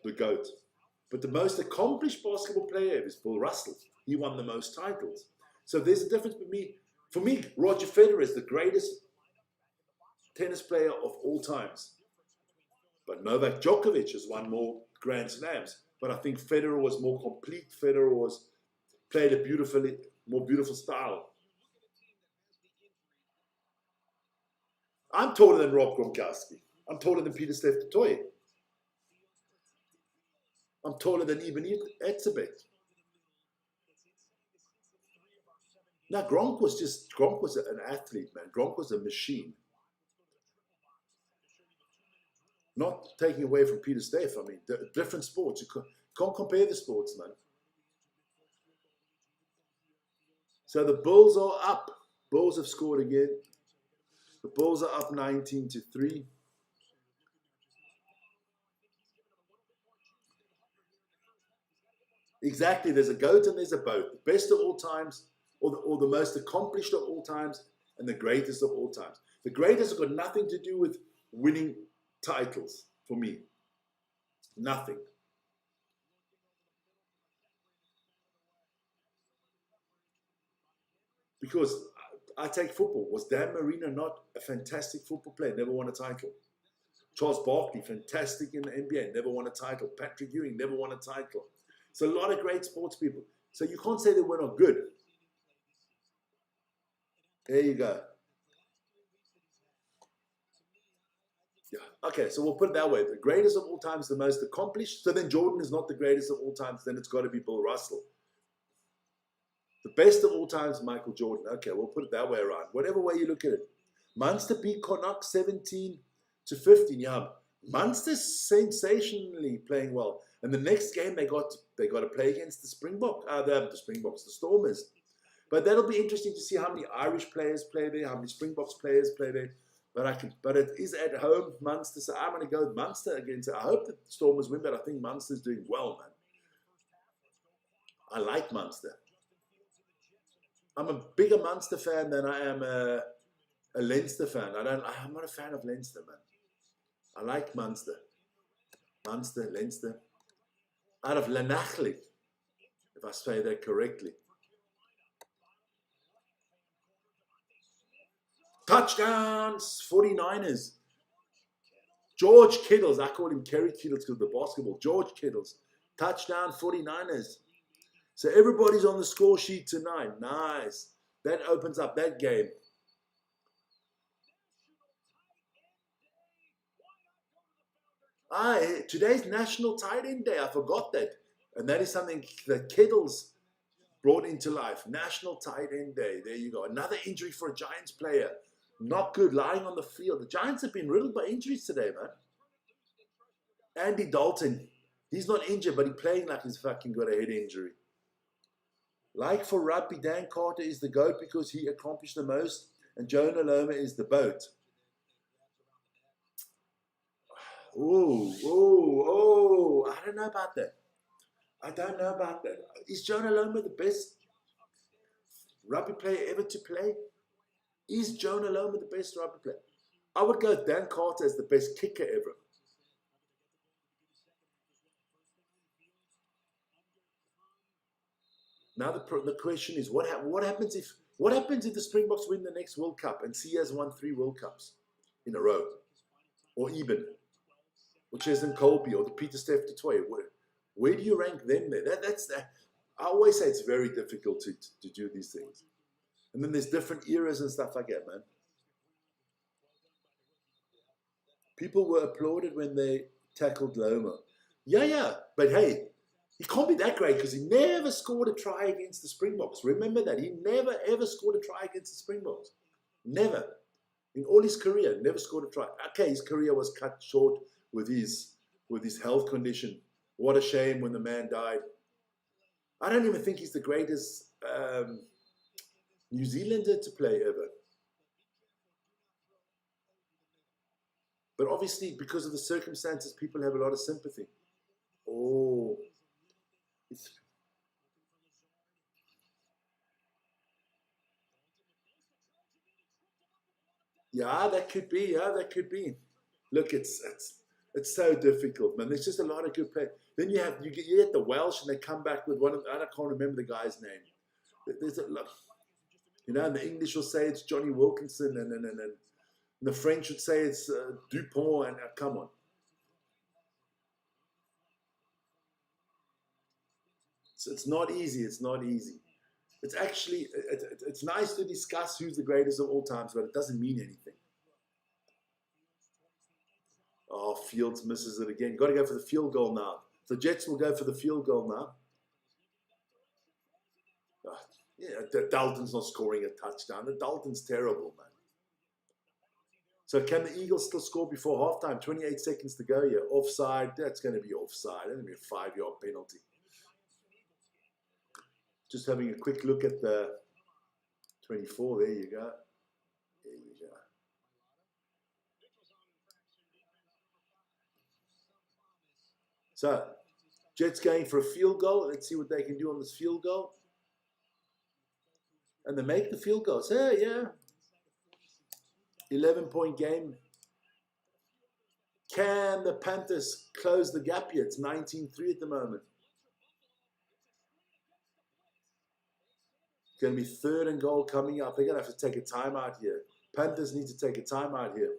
The GOAT. But the most accomplished basketball player ever is Bill Russell. He won the most titles. So there's a difference for me. For me, Roger Federer is the greatest tennis player of all times. But Novak Djokovic has won more Grand Slams. But I think Federer was more complete. Federer played a more beautiful style. I'm taller than Rob Gronkowski. I'm taller than Peter Steph Toye. I'm taller than Eben Etzebeth. Now, Gronk was an athlete, man. Gronk was a machine. Not taking away from Peter Steph. Different sports. You can't compare the sports, man. So the Bulls are up. Bulls have scored again. The Bulls are up 19-3. Exactly. There's a GOAT and there's a BOAT. The best of all times, or the most accomplished of all times, and the greatest of all times. The greatest have got nothing to do with winning titles for me. Nothing. Because I take football. Was Dan Marino not a fantastic football player? Never won a title. Charles Barkley, fantastic in the NBA, never won a title. Patrick Ewing, never won a title. So a lot of great sports people. So you can't say they were not good. There you go. Yeah. Okay, so we'll put it that way. The greatest of all times, the most accomplished. So then Jordan is not the greatest of all times. Then it's got to be Bill Russell. The best of all times, Michael Jordan. Okay, we'll put it that way around. Whatever way you look at it. Munster beat Connacht 17-15. Yeah, Munster's sensationally playing well. And the next game they got to play against the Springboks, the Stormers. But that'll be interesting to see how many Irish players play there, how many Springboks players play there. But it is at home, Munster. So I'm going to go with Munster against it. I hope the Stormers win, but I think Munster's doing well, man. I like Munster. I'm a bigger Munster fan than I am a Leinster fan. I'm not a fan of Leinster, man. I like Munster. Munster, Leinster. Out of Lanachli, if I say that correctly. Touchdowns, 49ers. George Kittles, I call him Kerry Kittles because of the basketball. George Kittles, touchdown, 49ers. So everybody's on the score sheet tonight. Nice. That opens up that game. Today's National Tight End Day. I forgot that. And that is something that Kittles brought into life. National Tight End Day. There you go. Another injury for a Giants player. Not good, lying on the field. The Giants have been riddled by injuries today, man. Andy Dalton. He's not injured, but he's playing like he's fucking got a head injury. Like for rugby, Dan Carter is the GOAT because he accomplished the most, and Jonah Loma is the boat. Oh, I don't know about that. Is Jonah Loma the best rugby player ever to play? Is Jonah Loma the best rugby player? I would go with Dan Carter as the best kicker ever. Now the question is, what happens if the Springboks win the next World Cup and Sia's won 3 World Cups in a row, or Eben, or Cheslin Colby, or the Peter Steph du Toit? Where do you rank them there? I always say it's very difficult to do these things. And then there's different eras and stuff like that, man. People were applauded when they tackled Loma. Yeah, but hey, he can't be that great because he never scored a try against the Springboks. Remember that. He never, ever scored a try against the Springboks. Never. In all his career, never scored a try. Okay, his career was cut short with his health condition. What a shame when the man died. I don't even think he's the greatest New Zealander to play ever. But obviously, because of the circumstances, people have a lot of sympathy. Oh. Yeah, that could be. Look, it's so difficult, man. There's just a lot of good players. Then you get the Welsh, and they come back with one. I can't remember the guy's name. There's a lot, and the English will say it's Johnny Wilkinson, and the French would say it's Dupont. And come on, it's not easy. It's not easy. It's actually it's nice to discuss who's the greatest of all times, but it doesn't mean anything. Oh, Fields misses it again. Got to go for the field goal now. The Jets will go for the field goal now. Dalton's not scoring a touchdown. The Dalton's terrible, man. So can the Eagles still score before halftime? 28 seconds to go here. Offside. That's going to be offside. That's going to be a 5-yard penalty. Just having a quick look at the 24. There you go. So, Jets going for a field goal. Let's see what they can do on this field goal. And they make the field goal. So, yeah. 11-point game. Can the Panthers close the gap here? It's 19-3 at the moment. It's going to be 3rd and goal coming up. They're going to have to take a timeout here. Panthers need to take a timeout here.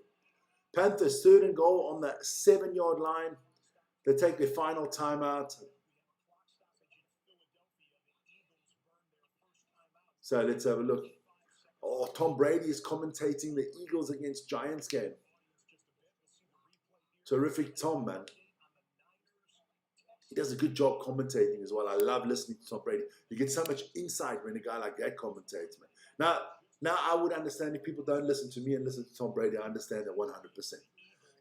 Panthers 3rd and goal on the 7-yard line. They take their final timeout. So let's have a look. Oh, Tom Brady is commentating the Eagles against Giants game. Terrific Tom, man. He does a good job commentating as well. I love listening to Tom Brady. You get so much insight when a guy like that commentates, man. Now I would understand if people don't listen to me and listen to Tom Brady. I understand that 100%.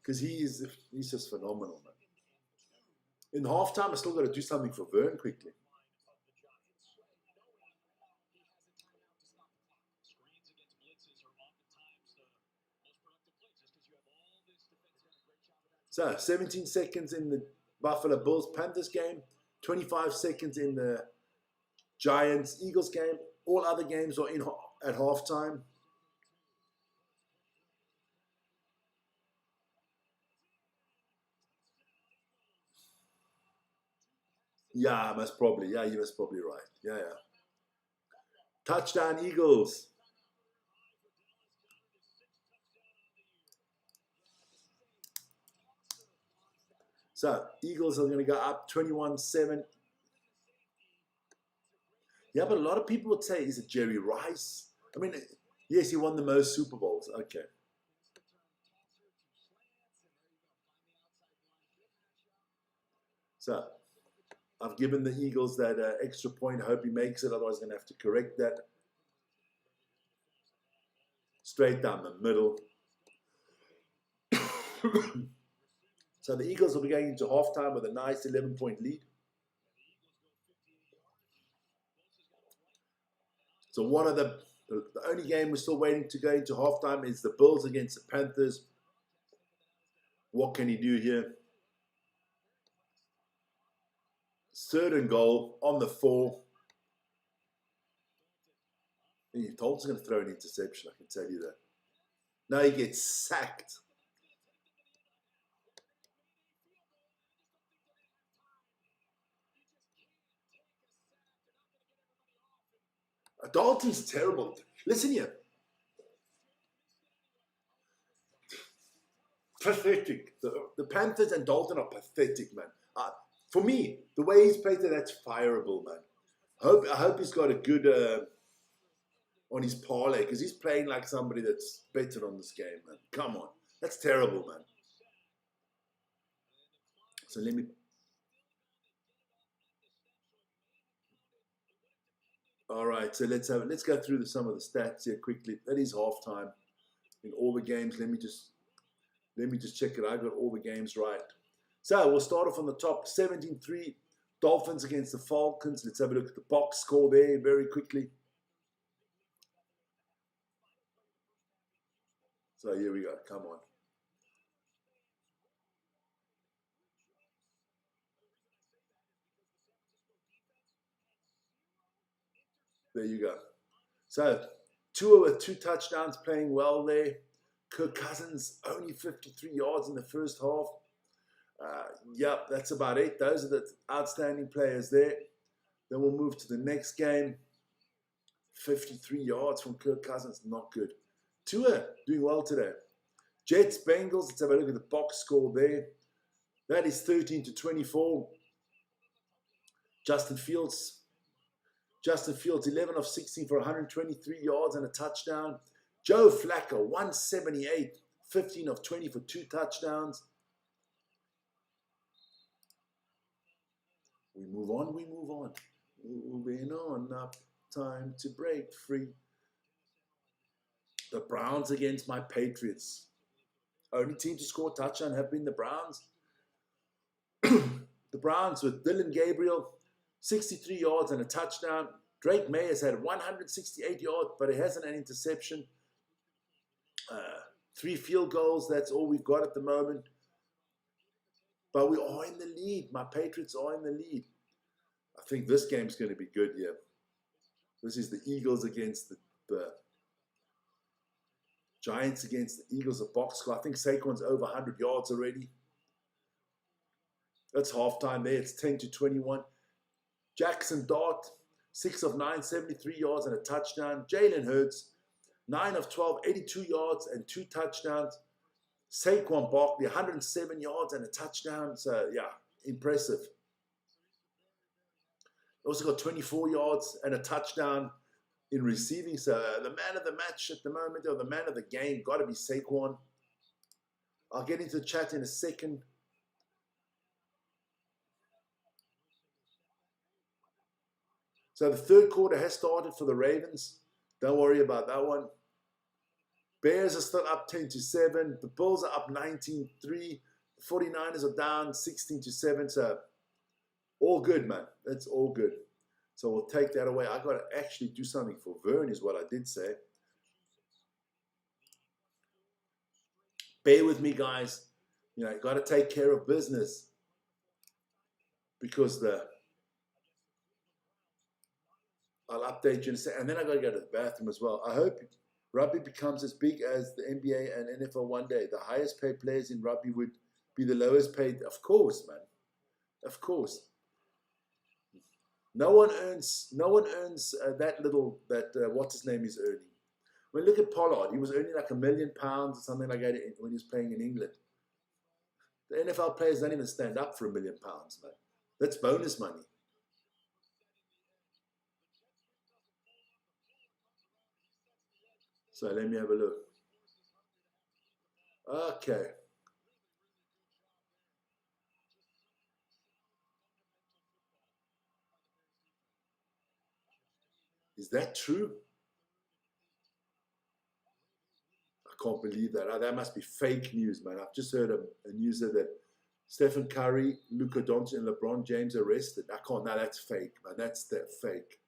Because he's just phenomenal, man. In halftime, I still got to do something for Vern quickly. So, 17 seconds in the Buffalo Bills-Panthers game, 25 seconds in the Giants-Eagles game. All other games are at halftime. Yeah, you must probably right. Yeah. Touchdown, Eagles. So, Eagles are going to go up 21-7. Yeah, but a lot of people would say, is it Jerry Rice? I mean, yes, he won the most Super Bowls. Okay. So, I've given the Eagles that extra point. I hope he makes it. Otherwise, I'm going to have to correct that. Straight down the middle. So the Eagles will be going into halftime with a nice 11-point lead. So one of the only game we're still waiting to go into halftime is the Bills against the Panthers. What can he do here? 3rd and goal on the 4. Dalton's going to throw an interception, I can tell you that. Now he gets sacked. Dalton's terrible. Listen here. Pathetic. The Panthers and Dalton are pathetic, man. For me, the way he's played there, that's fireable, man. I hope he's got a good on his parlay, because he's playing like somebody that's better on this game, man. Come on. That's terrible, man. So let me... All right, so let's go through some of the stats here quickly. That is halftime in all the games. Let me just check it. I got all the games right. So we'll start off on the top. 17-3 Dolphins against the Falcons. Let's have a look at the box score there very quickly. So here we go. Come on. There you go. So Tua with 2 touchdowns, playing well there. Kirk Cousins only 53 yards in the first half. Yep, that's about it. Those are the outstanding players there. Then we'll move to the next game. 53 yards from Kirk Cousins, not good. Tua doing well today. Jets, Bengals, let's have a look at the box score there. That is 13-24. Justin Fields, 11 of 16 for 123 yards and a touchdown. Joe Flacco, 178, 15 of 20 for 2 touchdowns. We move on. Moving on up. Time to break free. The Browns against my Patriots. Only team to score a touchdown have been the Browns. The Browns with Dylan Gabriel, 63 yards and a touchdown. Drake May has had 168 yards, but it hasn't an interception. 3 field goals, that's all we've got at the moment. But we are in the lead. My Patriots are in the lead. I think this game's going to be good, yeah. This is the Eagles against the Giants against the Eagles of box score. I think Saquon's over 100 yards already. That's halftime there. It's 10-21. Jackson Dart, 6 of 9, 73 yards and a touchdown. Jalen Hurts, 9 of 12, 82 yards and 2 touchdowns. Saquon Barkley, 107 yards and a touchdown. So, yeah, impressive. Also got 24 yards and a touchdown in receiving. So the man of the match at the moment, or the man of the game, got to be Saquon. I'll get into the chat in a second. So the third quarter has started for the Ravens. Don't worry about that one. Bears are still up 10-7. The Bills are up 19-3. The 49ers are down 16-7. So all good, man. That's all good. So we'll take that away. I got to actually do something for Vern is what I did say. Bear with me, guys. You know, got to take care of business. Because I'll update you in a second. And then I got to go to the bathroom as well. I hope rugby becomes as big as the NBA and NFL one day. The highest paid players in rugby would be the lowest paid. Of course, man. Of course. No one earns that little that what's his name is earning. When look at Pollard, he was earning like £1 million or something like that when he was playing in England. The NFL players don't even stand up for £1 million, man. That's bonus money. So let me have a look. Okay. Is that true? I can't believe that. That must be fake news, man. I've just heard a news that Stephen Curry, Luka Doncic, and LeBron James arrested. I can't. No, that's fake, man. That's that fake.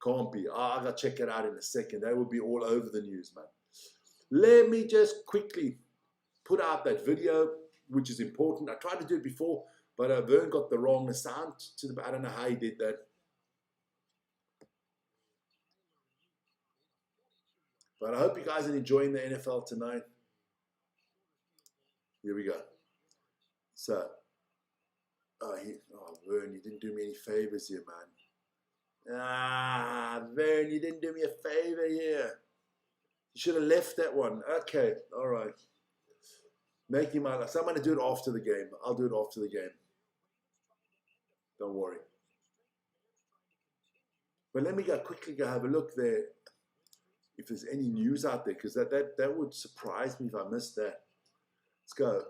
Can't be. I gotta check it out in a second. That will be all over the news, man. Let me just quickly put out that video, which is important. I tried to do it before, but Vern got the wrong sound to the. I don't know how he did that. But I hope you guys are enjoying the NFL tonight. Here we go. So, Vern, you didn't do me any favors here, man. Vern, you didn't do me a favor here. You should have left that one. Okay, all right. Making my life. So I'm going to do it after the game. I'll do it after the game. Don't worry. But let me quickly go have a look there if there's any news out there, because that would surprise me if I missed that. Let's go.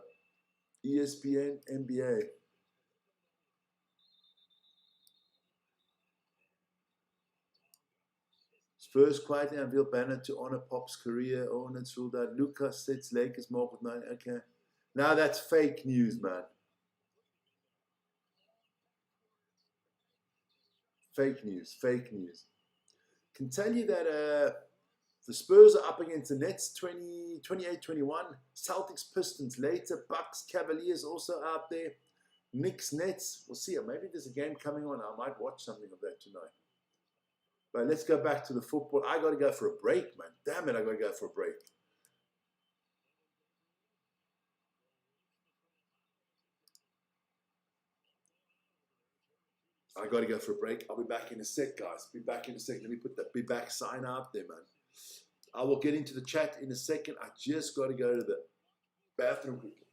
ESPN, NBA. Spurs quietly unveil banner to honor Pop's career. Oh, it's ruled out. Lucas sets Lakers mark with 9. Okay. Now that's fake news, man. Fake news. Fake news. Can tell you that the Spurs are up against the Nets 28-21. Celtics, Pistons later. Bucks, Cavaliers also out there. Knicks, Nets. We'll see. Maybe there's a game coming on. I might watch something of that tonight. But let's go back to the football. I got to go for a break, man. Damn it, I got to go for a break. I got to go for a break. I'll be back in a sec, guys. Be back in a sec. Let me put that be back sign out there, man. I will get into the chat in a second. I just got to go to the bathroom quickly.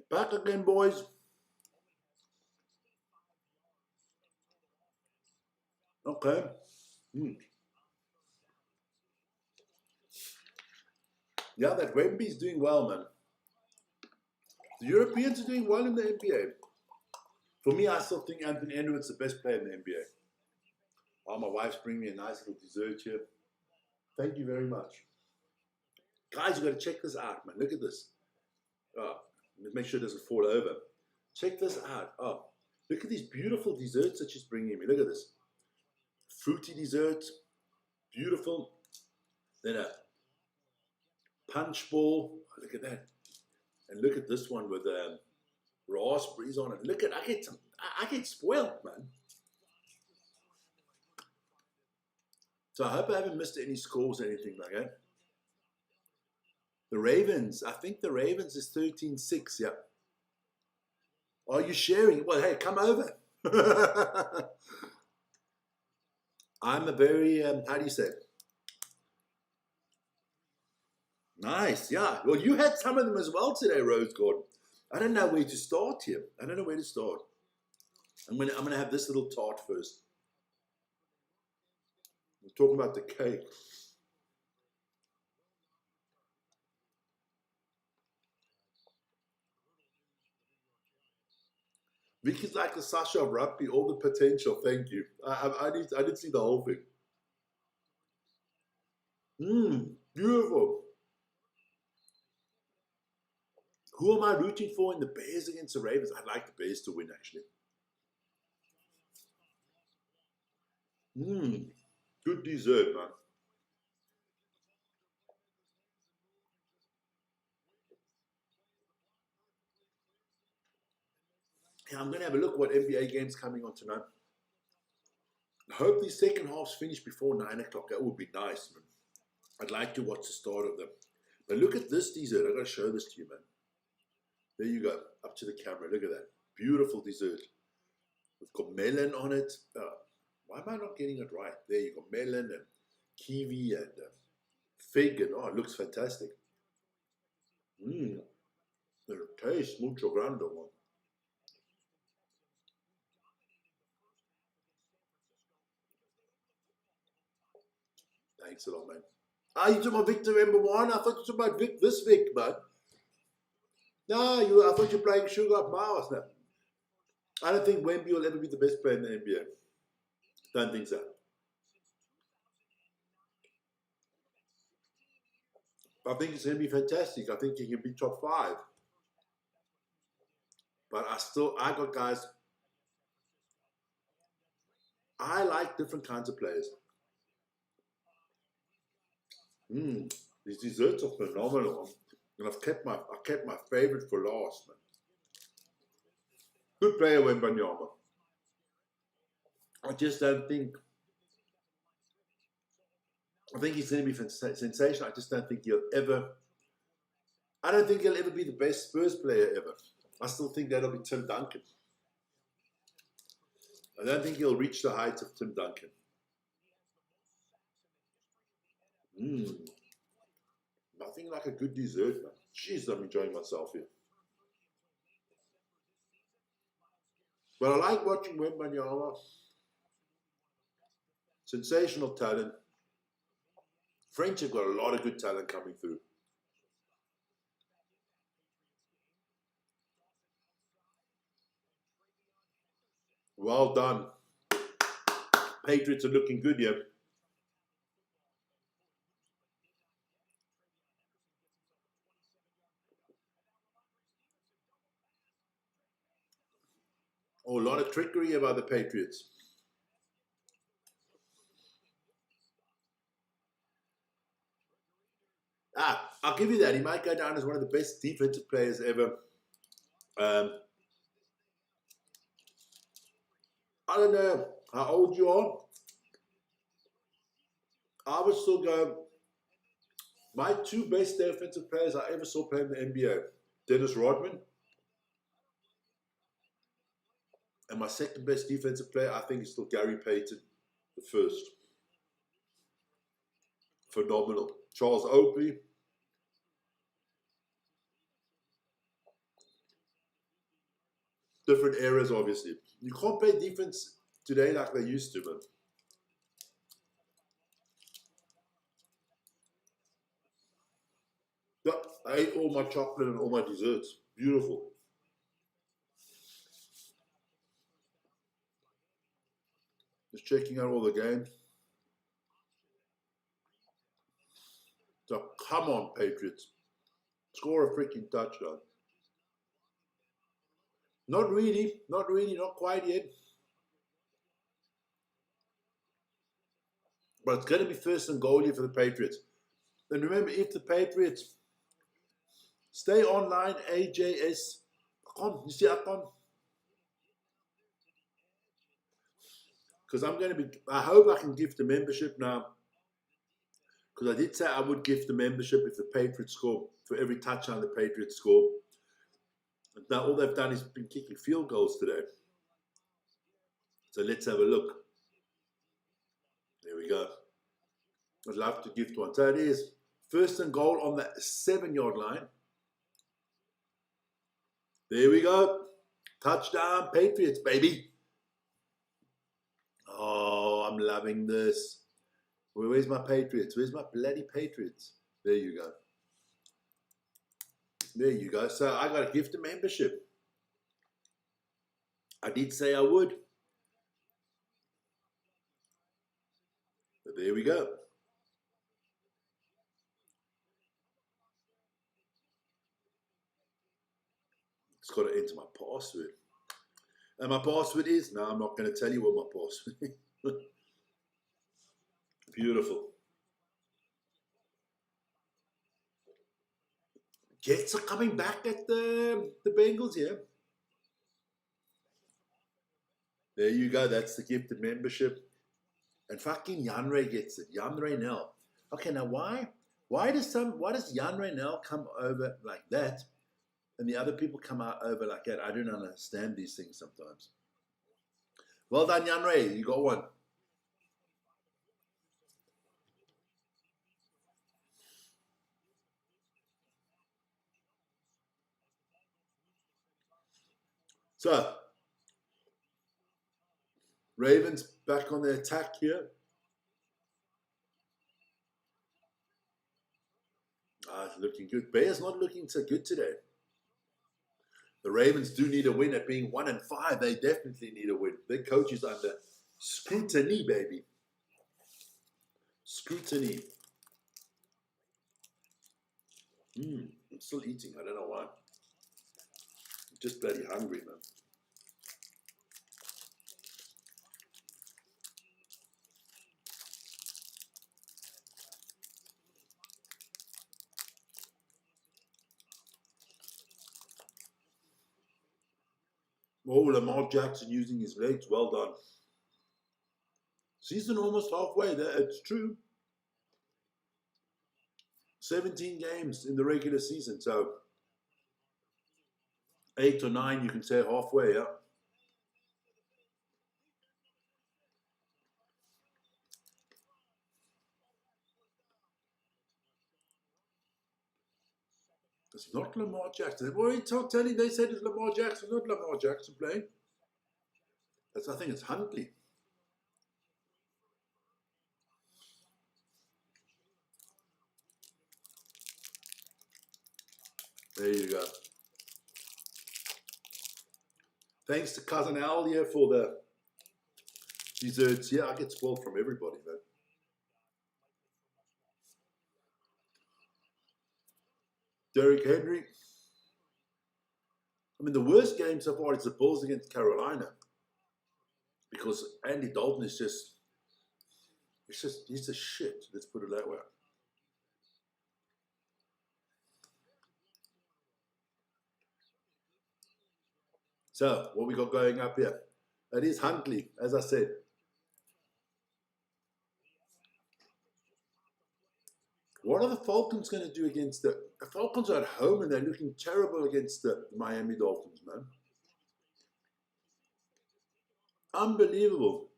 Back again, boys. Okay. Yeah, that Wemby's doing well, man. The Europeans are doing well in the NBA. For me, I still think Anthony Edwards is the best player in the NBA. Oh, my wife's bringing me a nice little dessert here. Thank you very much. Guys, you got to check this out, man. Look at this. Oh, let's make sure it doesn't fall over. Check this out. Oh, look at these beautiful desserts that she's bringing me. Look at this. Fruity dessert. Beautiful. Then a punch bowl. Oh, look at that. And look at this one with raspberries on it. Look at, I get spoiled, man. So I hope I haven't missed any scores or anything like that. The Ravens, I think the Ravens is 13-6, yeah. Are you sharing? Well, hey, come over. I'm a very, how do you say? Nice, yeah. Well, you had some of them as well today, Rose Gordon. I don't know where to start here. I don't know where to start. I'm gonna have this little tart first. I'm talking about the cake. Vicky's like the Sasha of rugby, all the potential. Thank you. I didn't see the whole thing. Beautiful. Who am I rooting for in the Bears against the Ravens? I'd like the Bears to win, actually. Good dessert, man. Yeah, I'm going to have a look at what NBA games coming on tonight. I hope these second halves finish before 9 o'clock. That would be nice, man. I'd like to watch the start of them. But look at this dessert. I've got to show this to you, man. There you go. Up to the camera. Look at that. Beautiful dessert. We've got melon on it. Why am I not getting it right? There you go. Melon and kiwi and fig. And it looks fantastic. The taste mucho grande, man. Thanks a lot, man. You talking about Victor #1? I thought you were talking about this Vic, man. No, I thought you were playing Sugar Up Mars now. I don't think Wemby will ever be the best player in the NBA. Don't think so. I think it's going to be fantastic. I think he can be top 5. But I got guys. I like different kinds of players. These desserts are phenomenal. And I've kept my favorite for last, man. Good player, Wembanyama. I just don't think. I think he's going to be sensational. I just don't think he'll ever. I don't think he'll ever be the best Spurs player ever. I still think that'll be Tim Duncan. I don't think he'll reach the heights of Tim Duncan. Nothing like a good dessert, man. Jeez, I'm enjoying myself here. But I like watching Wembanyama. Sensational talent. French have got a lot of good talent coming through. Well done. Patriots are looking good here. Oh, a lot of trickery about the Patriots. I'll give you that. He might go down as one of the best defensive players ever. I don't know how old you are. I would still go. My 2 best defensive players I ever saw play in the NBA, Dennis Rodman. And my second best defensive player, I think, is still Gary Payton, the first. Phenomenal. Charles Oakley. Different eras, obviously. You can't play defense today like they used to, man. I ate all my chocolate and all my desserts. Beautiful. Just checking out all the games. So come on, Patriots. Score a freaking touchdown. Not really, not quite yet. But it's going to be first and goal here for the Patriots. And remember, if the Patriots stay online, AJS, come, you see, I come. Because I hope I can gift the membership now. Because I did say I would gift the membership if the Patriots score, for every touchdown the Patriots score. And now all they've done is been kicking field goals today. So let's have a look. There we go. I'd love to gift one. So it is first and goal on the 7-yard line. There we go. Touchdown, Patriots, baby. I'm loving this. Where's my Patriots? Where's my bloody Patriots? There you go. There you go. So I got a gift of membership. I did say I would. But there we go. It's got to enter my password. And my password is, no, I'm not going to tell you what my password is. Beautiful. Jets are coming back at the Bengals here. There you go. That's the gift of membership. And fucking Jan Ray gets it. Jan Raynell. Okay, now why does Jan Raynell come over like that and the other people come out over like that? I don't understand these things sometimes. Well done, Jan Ray. You got one. So, Ravens back on the attack here. Looking good. Bears not looking so good today. The Ravens do need a win at being 1-5. They definitely need a win. Their coach is under scrutiny, baby. Scrutiny. I'm still eating. I don't know why. I'm just bloody hungry, man. Oh, Lamar Jackson using his legs. Well done. Season almost halfway. It's true. 17 games in the regular season. So 8 or 9, you can say halfway, yeah. It's not Lamar Jackson. What are you telling? They said it's Lamar Jackson, not Lamar Jackson playing. I think it's Huntley. There you go. Thanks to Cousin Al here for the desserts. Yeah, I get spoiled from everybody, man. Derrick Henry. I mean, the worst game so far is the Bulls against Carolina. Because Andy Dalton is he's a shit. Let's put it that way. So, what we got going up here? It is Huntley, as I said. What are the Falcons going to do against the Falcons are at home and they're looking terrible against the Miami Dolphins, man. Unbelievable.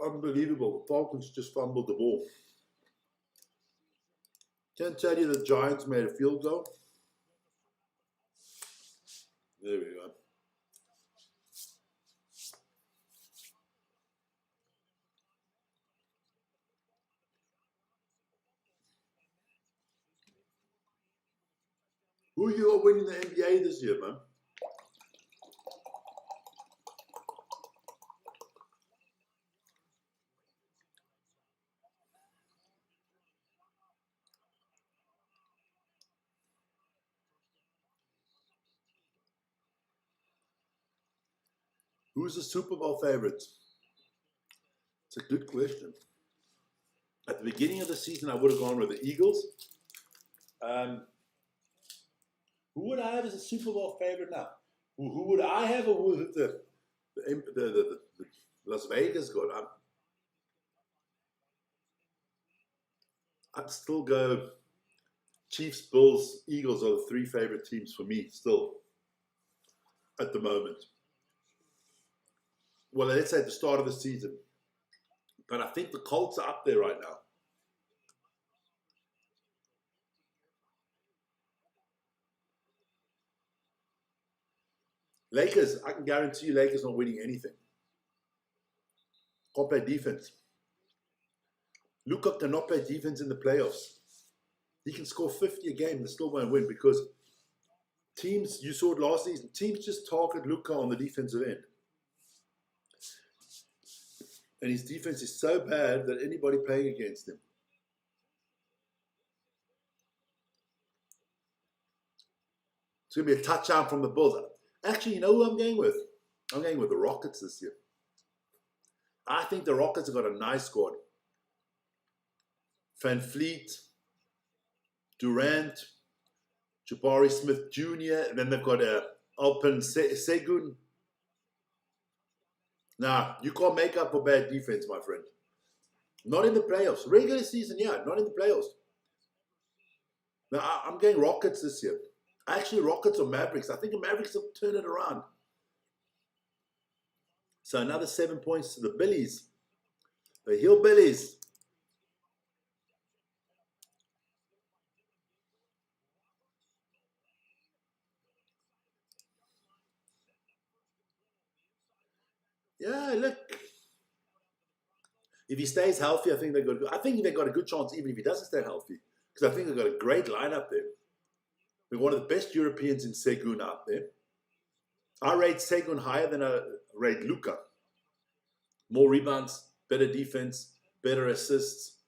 Unbelievable. The Falcons just fumbled the ball. Can't tell you the Giants made a field goal. There we go. Who you are winning the NBA this year, man? Who's the Super Bowl favorite? It's a good question. At the beginning of the season, I would have gone with the Eagles. Who would I have as a Super Bowl favorite now? Who would I have, or would the Las Vegas got? I'd still go Chiefs, Bulls, Eagles are the 3 favorite teams for me still. at the moment. Well, let's say at the start of the season. But I think the Colts are up there right now. Lakers, I can guarantee you Lakers not winning anything. Can't play defense. Luka cannot play defense in the playoffs. He can score 50 a game and still won't win because teams, you saw it last season, teams just target Luka on the defensive end. And his defense is so bad that anybody playing against him. It's going to be a touchdown from the Bulls. Actually, you know who I'm going with? I'm going with the Rockets this year. I think the Rockets have got a nice squad. Van Fleet, Durant, Jabari Smith Jr., and then they've got Alpen Segun. Nah, you can't make up for bad defense, my friend. Not in the playoffs. Regular season, yeah, not in the playoffs. Now, I'm going Rockets this year. Actually, Rockets or Mavericks. I think the Mavericks will turn it around. So another 7 points to the Billies. The Hillbillies. Yeah, look. If he stays healthy, I think they've got a good chance even if he doesn't stay healthy. Because I think they've got a great lineup there. We're one of the best Europeans in Segun out there. I rate Segun higher than I rate Luka. More rebounds, better defense, better assists.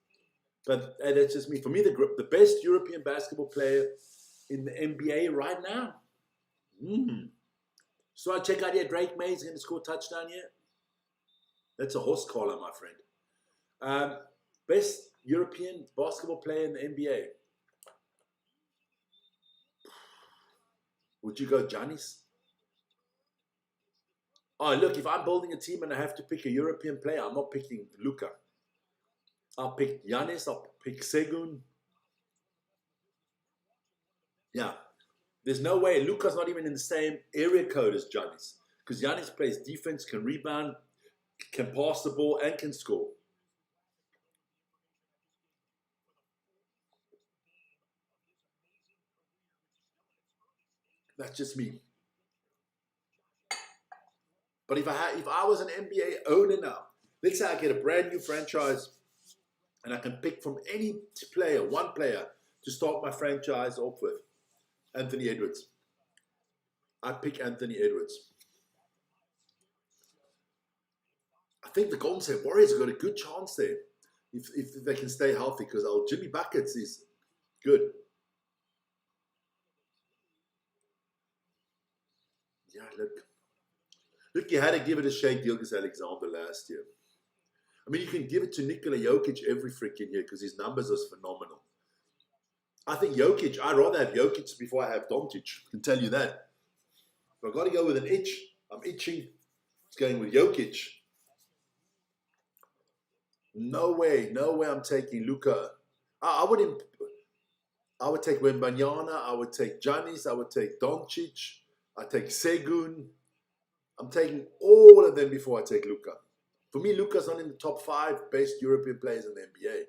But that's just me. For me, the best European basketball player in the NBA right now. So I check out here, Drake May's going to score a touchdown here. That's a horse collar, my friend. Best European basketball player in the NBA. Would you go Giannis? Oh, look, if I'm building a team and I have to pick a European player, I'm not picking Luka. I'll pick Giannis, I'll pick Segun. Yeah. There's no way. Luka's not even in the same area code as Giannis. Because Giannis plays defense, can rebound, can pass the ball, and can score. That's just me. But if I was an NBA owner now, let's say I get a brand new franchise and I can pick from any player, one player, to start my franchise off with. Anthony Edwards. I pick Anthony Edwards. I think the Golden State Warriors have got a good chance there if they can stay healthy because Jimmy Buckets is good. Yeah, look, you had to give it a Shea Gilgeous-Alexander last year. I mean, you can give it to Nikola Jokic every freaking year because his numbers are phenomenal. I think Jokic, I'd rather have Jokic before I have Doncic. I can tell you that. But I've got to go with an itch. I'm itching. It's going with Jokic. No way I'm taking Luka. I would take Wembanyama. I would take Giannis. I would take Doncic. I'd take Segun. I'm taking all of them before I take Luka. For me, Luka's not in the top 5 best European players in the NBA.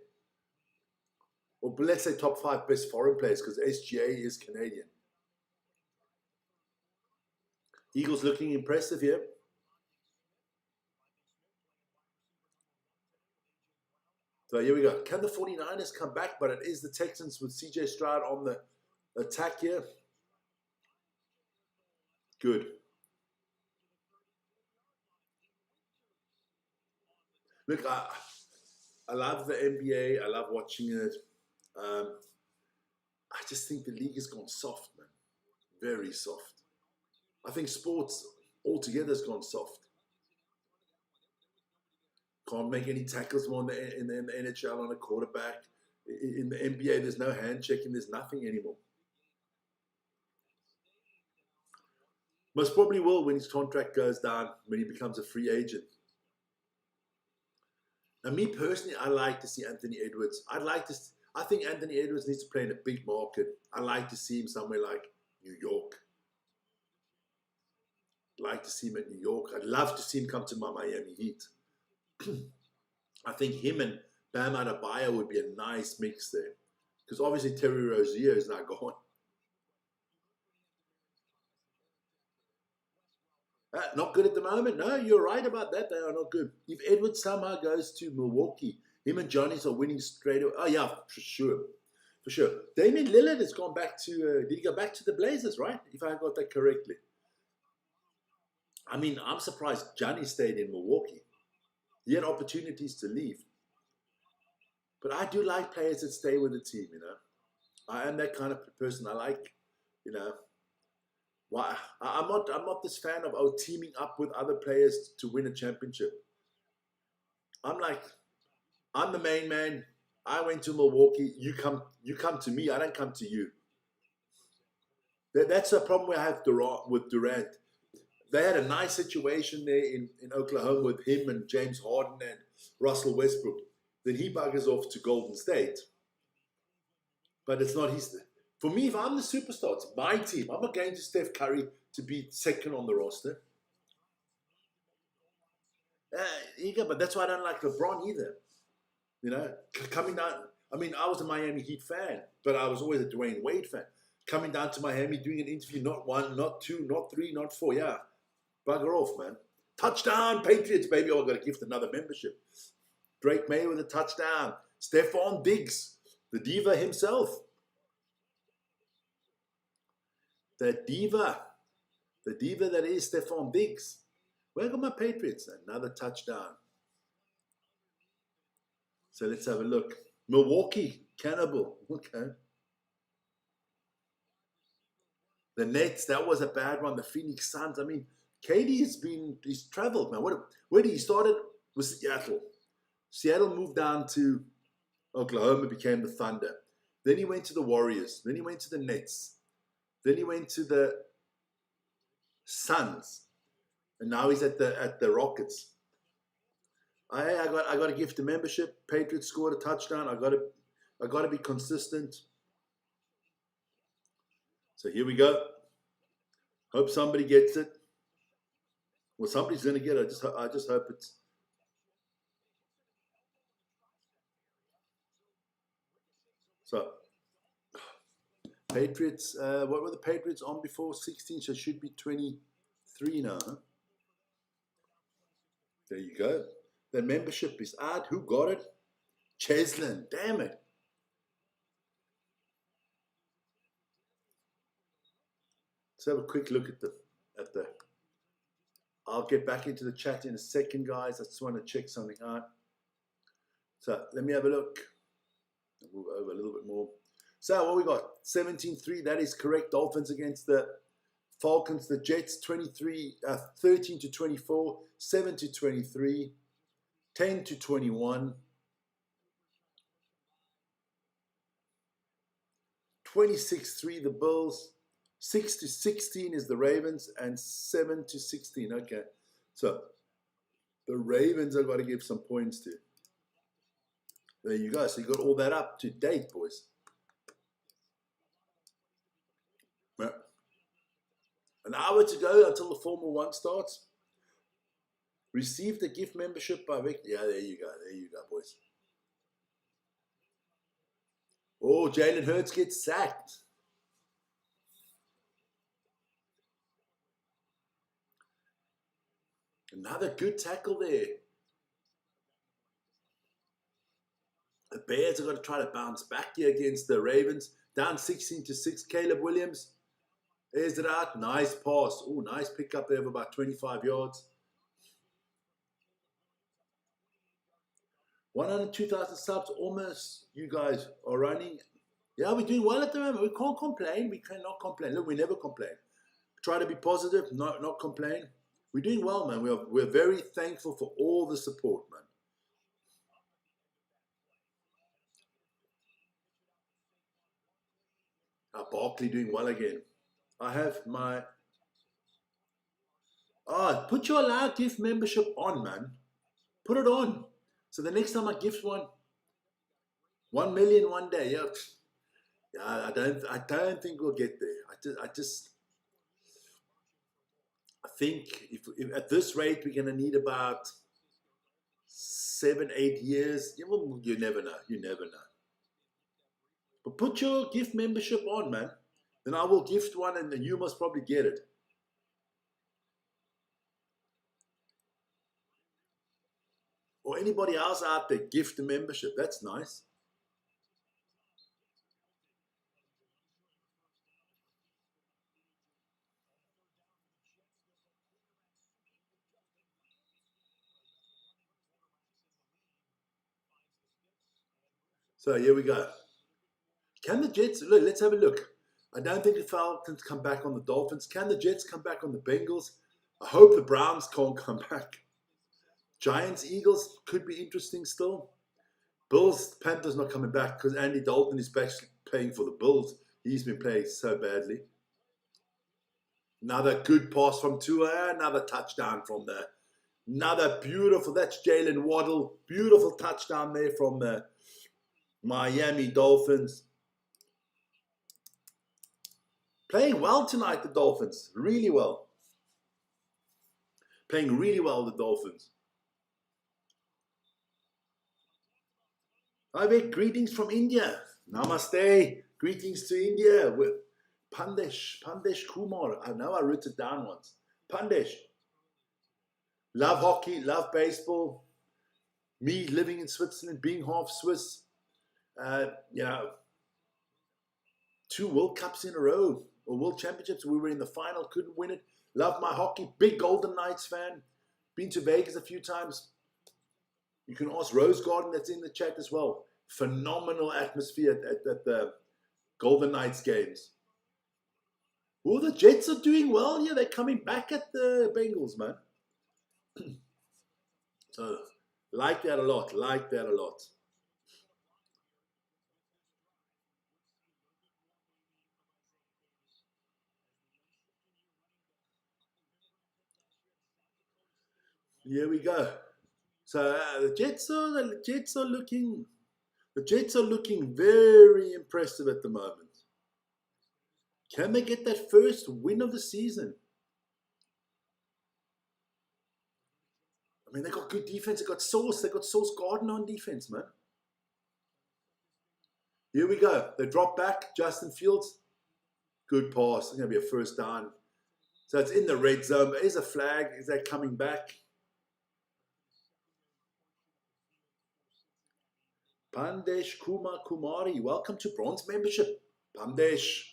Or let's say top 5 best foreign players because SGA is Canadian. Eagles looking impressive here. So here we go. Can the 49ers come back? But it is the Texans with CJ Stroud on the attack here. Good. Look, I love the NBA. I love watching it. I just think the league has gone soft, man. Very soft. I think sports altogether has gone soft. Can't make any tackles more in the NHL on a quarterback. In the NBA, there's no hand checking. There's nothing anymore. Most probably will when his contract goes down, when he becomes a free agent. Now, me personally, I like to see Anthony Edwards. I think Anthony Edwards needs to play in a big market. I like to see him somewhere like New York. like to see him at New York. I'd love to see him come to my Miami Heat. I think him and Bam Adebayo would be a nice mix there. Because obviously Terry Rozier is now gone. Not good at the moment. No, you're right about that. They are not good. If Edward somehow goes to Milwaukee, him and Johnny's are winning straight away. Oh, yeah, for sure. For sure. Damian Lillard has gone back to, did he go back to the Blazers, right? If I got that correctly. I mean, I'm surprised Johnny stayed in Milwaukee. He had opportunities to leave. But I do like players that stay with the team, you know. I am that kind of person. I like, you know, why I'm not this fan of teaming up with other players to win a championship. I'm like, I'm the main man. I went to Milwaukee. You come to me. I don't come to you. That's a problem we have with Durant. They had a nice situation there in Oklahoma with him and James Harden and Russell Westbrook. Then he buggers off to Golden State. But it's not his. For me, if I'm the superstar, it's my team. I'm not going to Steph Curry to be second on the roster. But that's why I don't like LeBron either. You know, coming down. I mean, I was a Miami Heat fan, but I was always a Dwayne Wade fan. Coming down to Miami, doing an interview, not one, not two, not three, not four. Yeah, bugger off, man. Touchdown, Patriots, baby. Oh, I've got to gift another membership. Drake May with a touchdown. Stephon Diggs, the diva himself. The diva that is Stephon Diggs. Where got my Patriots? Another touchdown. So let's have a look. Milwaukee, Cannibal. Okay. The Nets, that was a bad one. The Phoenix Suns. I mean, he's traveled, man. Where did he started? Was Seattle. Seattle moved down to Oklahoma, became the Thunder. Then he went to the Warriors. Then he went to the Nets. Then he went to the Suns. And now he's at the Rockets. I got to gift a membership. Patriots scored a touchdown. I got to be consistent. So here we go. Hope somebody gets it. Well, somebody's going to get it. I just hope it's. So, Patriots. What were the Patriots on before? 16, so it should be 23 now. Huh? There you go. The membership is out. Who got it? Cheslin. Damn it. Let's have a quick look at the. I'll get back into the chat in a second, guys. I just want to check something out. So let me have a look. I'll move over a little bit more. So what we got? 17-3. That is correct. Dolphins against the Falcons. The Jets 13-24, 7-23, 10-21, 26-3 the Bills. 6-16 is the Ravens, and 7-16. Okay, so the Ravens I've got to give some points to. There you go. So you got all that up to date, boys. Yeah. An hour to go until the Formula 1 starts. Received a gift membership by Vic. Yeah, there you go. There you go, boys. Oh, Jalen Hurts gets sacked. Another good tackle there. The Bears are going to try to bounce back here against the Ravens. Down 16-6. Caleb Williams. There's it out. Nice pass. Oh, nice pickup there of about 25 yards. 102,000 subs. Almost you guys are running. Yeah, we're doing well at the moment. We can't complain. We cannot complain. Look, we never complain. Try to be positive, not complain. We're doing well, man. We're very thankful for all the support, man. Barkley doing well again. I have my... put your Allow Gift membership on, man. Put it on. So the next time I gift 1 million one day, yeah, I don't think we'll get there. I think if at this rate we're going to need about 7, 8 years. Yeah, well, you never know. You never know. But put your gift membership on, man. Then I will gift one, and then you must probably get it. Or anybody else out there, gift a membership. That's nice. So here we go. Can the Jets, look, let's have a look. I don't think the Falcons come back on the Dolphins. Can the Jets come back on the Bengals? I hope the Browns can't come back. Giants, Eagles could be interesting still. Bills, Panthers not coming back because Andy Dalton is back playing for the Bills. He's been playing so badly. Another good pass from Tua. Another touchdown from there. Another beautiful, that's Jalen Waddle. Beautiful touchdown there from the Miami Dolphins. Playing well tonight, the Dolphins. Really well. Playing really well, the Dolphins. I make greetings from India. Namaste. Greetings to India with Pandesh Kumar. I know I wrote it down once. Pandesh. Love hockey, love baseball. Me living in Switzerland, being half Swiss. Yeah, 2 World Cups in a row, or World Championships. We were in the final, couldn't win it. Love my hockey. Big Golden Knights fan. Been to Vegas a few times. You can ask Rose Garden, that's in the chat as well. Phenomenal atmosphere at the Golden Knights games. Well, the Jets are doing well. Yeah, they're coming back at the Bengals, man. So, like that a lot. Like that a lot. Here we go. So the Jets are looking very impressive at the moment. Can they get that first win of the season? I mean, they got good defense. They got Sauce Gardner on defense, man. Here we go. They drop back. Justin Fields. Good pass. It's going to be a first down. So it's in the red zone. But is a flag. Is that coming back? Pandesh Kumari. Welcome to bronze membership. Pandesh.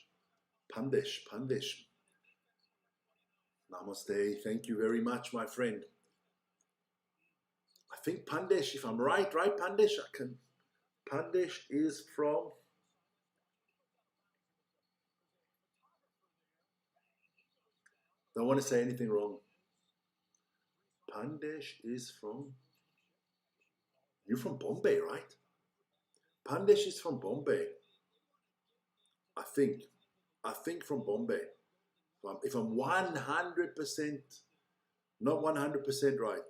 Namaste. Thank you very much, my friend. I think Pandesh, if I'm right, Pandesh? Pandesh is from... Don't want to say anything wrong. Pandesh is from... You're from Bombay, right? Pandesh is from Bombay. I think from Bombay. If I'm 100%, not 100% right,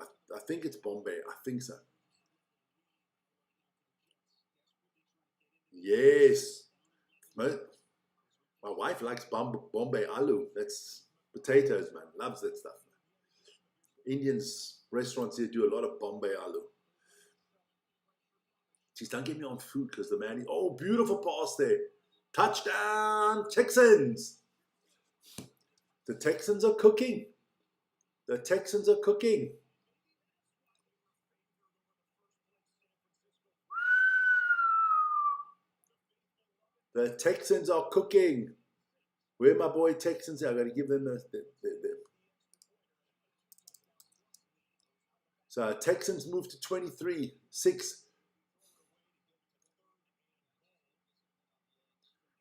I think it's Bombay. I think so. Yes. My wife likes Bombay aloo. That's potatoes, man. Loves that stuff. Indians restaurants here do a lot of Bombay aloo. Jeez, don't get me on food because the man. Oh, beautiful pass there. Touchdown, Texans. The Texans are cooking. The Texans are cooking. The Texans are cooking. Where my boy Texans are? I got to give them the. So Texans move to 23-6.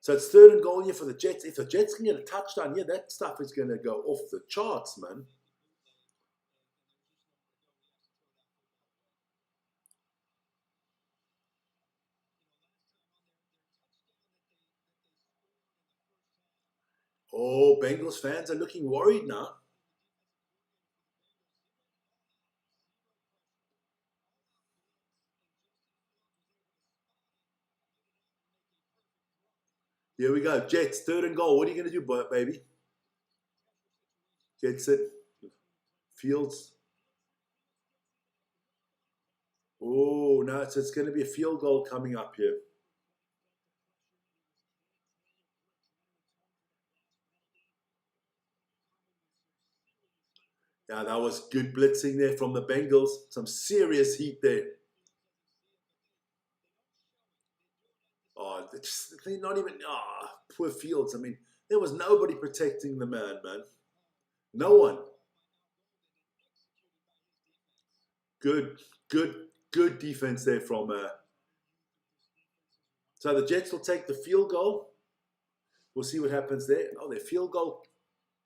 So it's 3rd and goal here for the Jets. If the Jets can get a touchdown here, that stuff is going to go off the charts, man. Oh, Bengals fans are looking worried now. Here we go. Jets, 3rd and goal. What are you going to do, baby? Gets it. Fields. Oh, no, so it's going to be a field goal coming up here. Yeah, that was good blitzing there from the Bengals. Some serious heat there. Oh, they're not even. Poor Fields. I mean, there was nobody protecting the man. No one. Good, good, good defense there from. So the Jets will take the field goal. We'll see what happens there. Oh, their field goal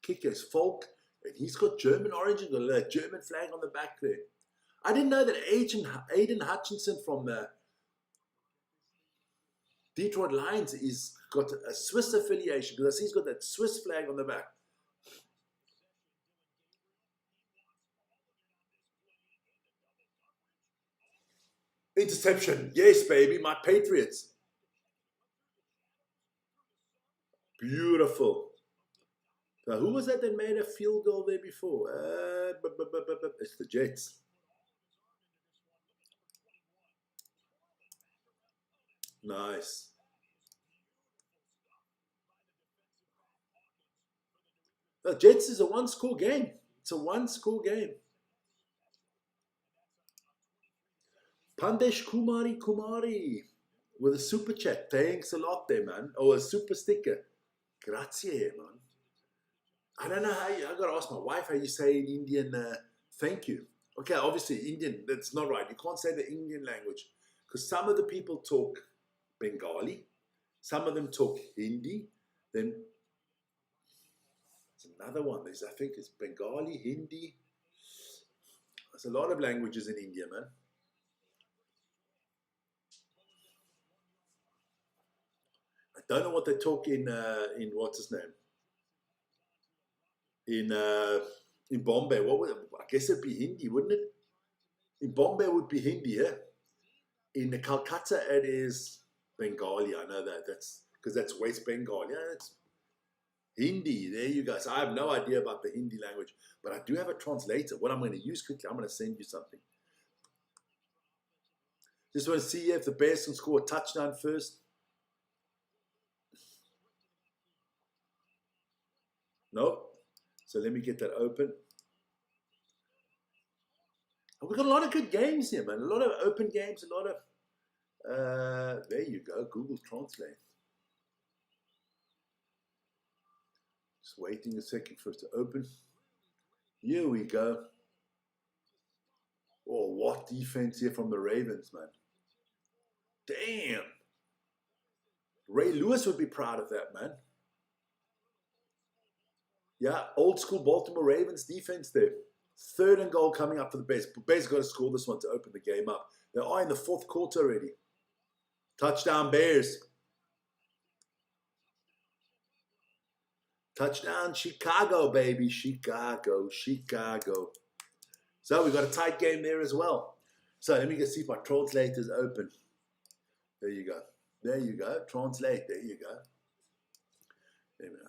kicker is Folk, and he's got German origin, got a German flag on the back there. I didn't know that Aiden Hutchinson from the Detroit Lions is got a Swiss affiliation because I see he's got that Swiss flag on the back. Interception. Yes, baby. My Patriots. Beautiful. Now, who was that made a field goal there before? It's the Jets. Nice. The Jets is a one-score game. It's a one-score game. Pandesh Kumari with a super chat. Thanks a lot there, man. Oh, a super sticker. Grazie, man. I don't know I got to ask my wife how you say in Indian thank you. Okay, obviously Indian, that's not right. You can't say the Indian language because some of the people talk Bengali, some of them talk Hindi, then there's another one. I think it's Bengali, Hindi. There's a lot of languages in India, man. I don't know what they talk in what's his name in Bombay. What would I guess it'd be Hindi, wouldn't it? In Bombay would be Hindi, yeah. In Calcutta it is Bengali. I know that. That's because that's West Bengal. Yeah, it's Hindi. There you go. So I have no idea about the Hindi language, but I do have a translator. What I'm going to use quickly, I'm going to send you something. Just want to see if the Bears can score a touchdown first. Nope. So let me get that open. We've got a lot of good games here, man. A lot of open games, a lot of. There you go, Google Translate. Just waiting a second for it to open. Here we go. Oh, what defense here from the Ravens, man. Damn. Ray Lewis would be proud of that, man. Yeah, old school Baltimore Ravens defense there. 3rd and goal coming up for the Bears. Bears got to score this one to open the game up. They are in the 4th quarter already. Touchdown Bears. Touchdown Chicago, baby. Chicago. So we got a tight game there as well. So let me go see if my translator's open. There you go. Translate. There you go. There we go.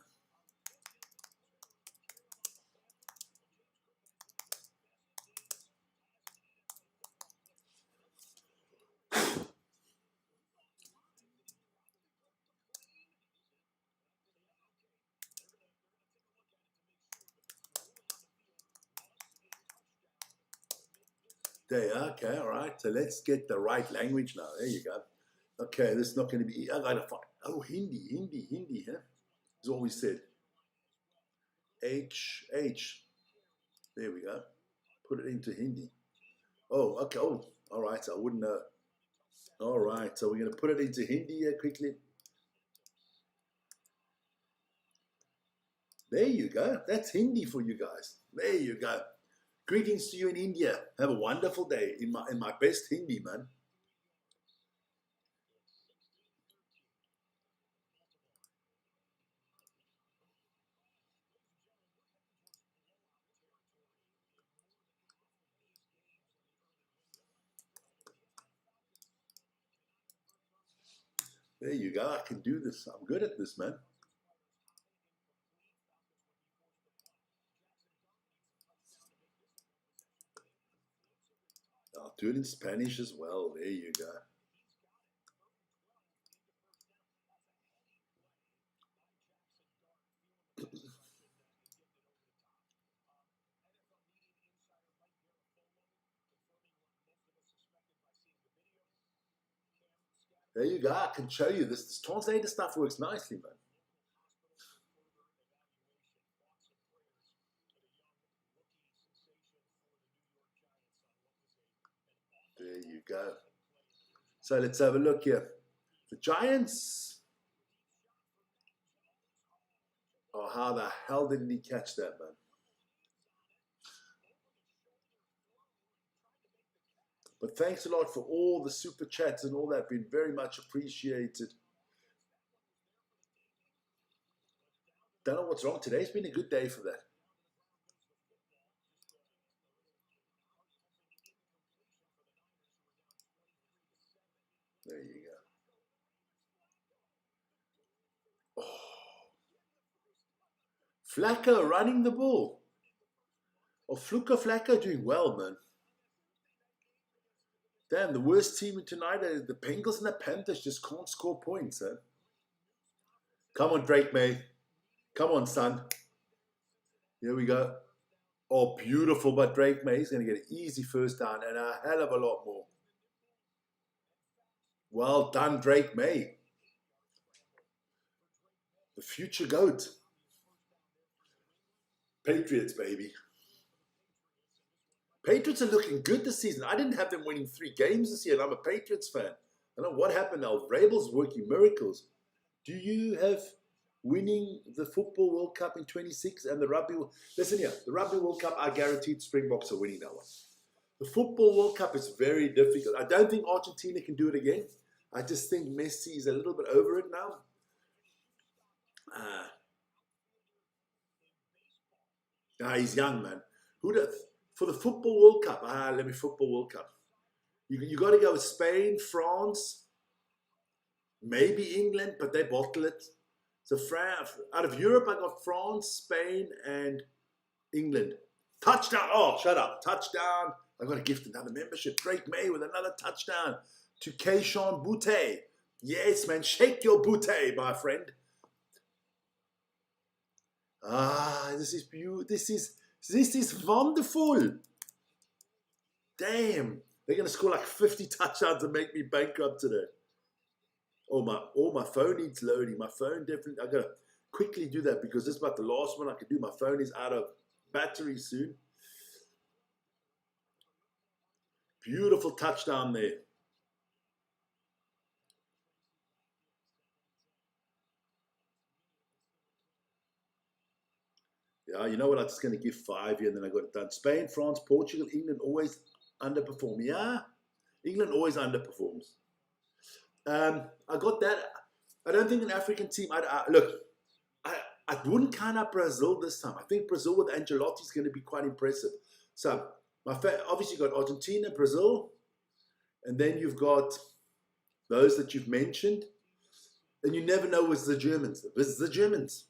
There, okay, all right. So let's get the right language now. There you go. Okay, this is not going to be. I gotta find. Oh, Hindi. Huh? Is what we said. H. There we go. Put it into Hindi. Oh, okay. Oh, all right. So I wouldn't know. All right. So we're going to put it into Hindi here quickly. There you go. That's Hindi for you guys. There you go. Greetings to you in India. Have a wonderful day in my best Hindi, man. There you go. I can do this. I'm good at this, man. do it in Spanish as well. There you go. There you go. I can show you this. This translator stuff works nicely, man. There you go. So let's have a look here. The Giants. Oh, how the hell didn't he catch that, man? But thanks a lot for all the super chats and all that. Been very much appreciated. Don't know what's wrong. Today's been a good day for that. There you go. Oh. Flacco running the ball. Oh, Flacco doing well, man. Damn, the worst team tonight are the Bengals and the Panthers just can't score points, eh? Come on, Drake May. Come on, son. Here we go. Oh, beautiful, but Drake May is going to get an easy first down and a hell of a lot more. Well done, Drake May. The future GOAT. Patriots, baby. Patriots are looking good this season. I didn't have them winning 3 games this year, and I'm a Patriots fan. I don't know what happened now. Vrabel's working miracles. Do you have winning the Football World Cup in 26 and the Rugby? Listen here, the Rugby World Cup, I guaranteed Springboks are winning that one. The Football World Cup is very difficult. I don't think Argentina can do it again. I just think Messi is a little bit over it now. He's young, man. For the Football World Cup, Football World Cup. You got to go with Spain, France, maybe England, but they bottle it. So out of Europe, I got France, Spain, and England. Touchdown. Oh, shut up. Touchdown. I got to gift another membership. Drake May with another touchdown to Keishon Butte. Yes, man. Shake your Butte, my friend. This is beautiful. This is wonderful. Damn. They're going to score like 50 touchdowns and make me bankrupt today. Oh, my phone needs loading. My phone definitely, I got to quickly do that because this is about the last one I can do. My phone is out of battery soon. Beautiful touchdown there. Yeah, you know what? I'm just going to give 5 here and then I got it done. Spain, France, Portugal, England always underperform. Yeah, England always underperforms. I got that. I don't think an African team. I wouldn't count out Brazil this time. I think Brazil with Ancelotti is going to be quite impressive. So obviously you've got Argentina, Brazil, and then you've got those that you've mentioned, and you never know with the Germans. It's the Germans.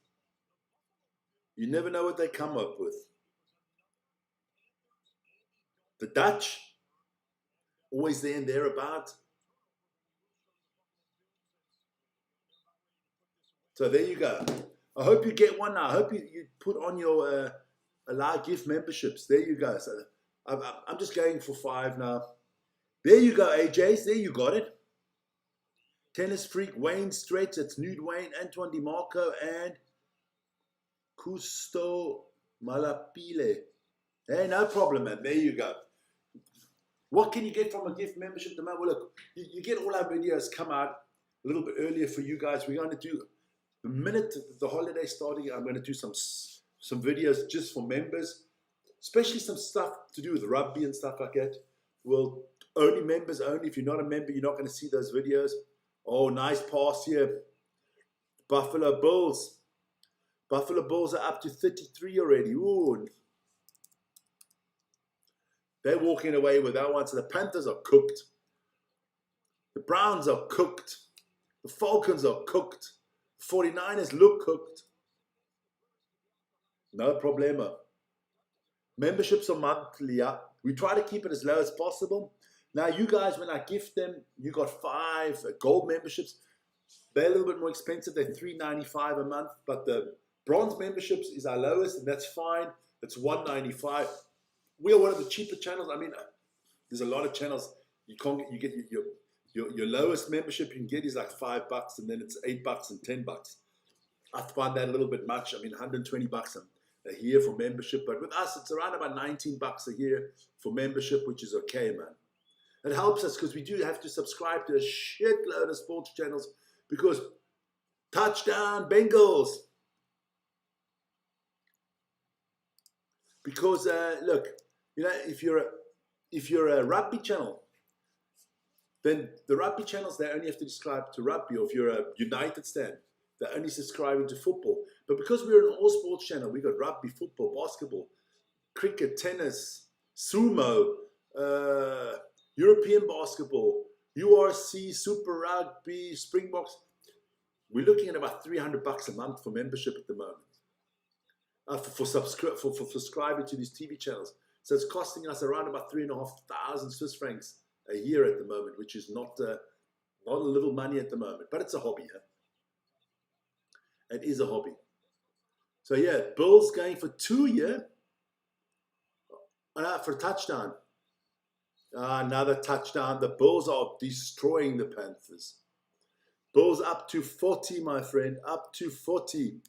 You never know what they come up with. The Dutch, always there and thereabout. So there you go. I hope you get one now. I hope you put on your allow gift memberships. There you go. So I'm just going for 5 now. There you go, AJs. There you got it. Tennis Freak, Wayne Stretch. It's Nude Wayne, Antoine DiMarco, and Custo Malapile. Hey, no problem, man. There you go. What can you get from a gift membership? Well, look, you get all our videos come out a little bit earlier for you guys. We're going to do, the minute the holiday starting, I'm going to do some videos just for members, especially some stuff to do with rugby and stuff like that. Well, only members only. If you're not a member, you're not going to see those videos. Oh, nice pass here. Buffalo Bills. Buffalo Bills are up to 33 already. Ooh. They're walking away with that one. So the Panthers are cooked. The Browns are cooked. The Falcons are cooked. The 49ers look cooked. No problema. Memberships are monthly. Yeah. We try to keep it as low as possible. Now, you guys, when I gift them, you got 5 gold memberships. They're a little bit more expensive. They're $3.95 a month, but the bronze memberships is our lowest, and that's fine. It's $1.95. We are one of the cheaper channels. I mean, there's a lot of channels you can't get. You get your lowest membership you can get is like $5, and then it's $8 and $10. I find that a little bit much. I mean, $120 a year for membership, but with us, it's around about $19 a year for membership, which is okay, man. It helps us because we do have to subscribe to a shitload of sports channels because touchdown Bengals. Because look, you know, if you're a rugby channel, then the rugby channels, they only have to subscribe to rugby. Or if you're a United stand, they're only subscribing to football. But because we're an all sports channel, we got rugby, football, basketball, cricket, tennis, sumo, European basketball, URC, Super Rugby, Springboks. We're looking at about $300 a month for membership at the moment, for subscribing to these TV channels. So it's costing us around about 3,500 Swiss francs a year at the moment, which is not a little money at the moment, but it's a hobby. Huh? It is a hobby. So yeah, Bills going for 2 year for a touchdown. Another touchdown. The Bills are destroying the Panthers. Bills up to 40, my friend. Up to 40.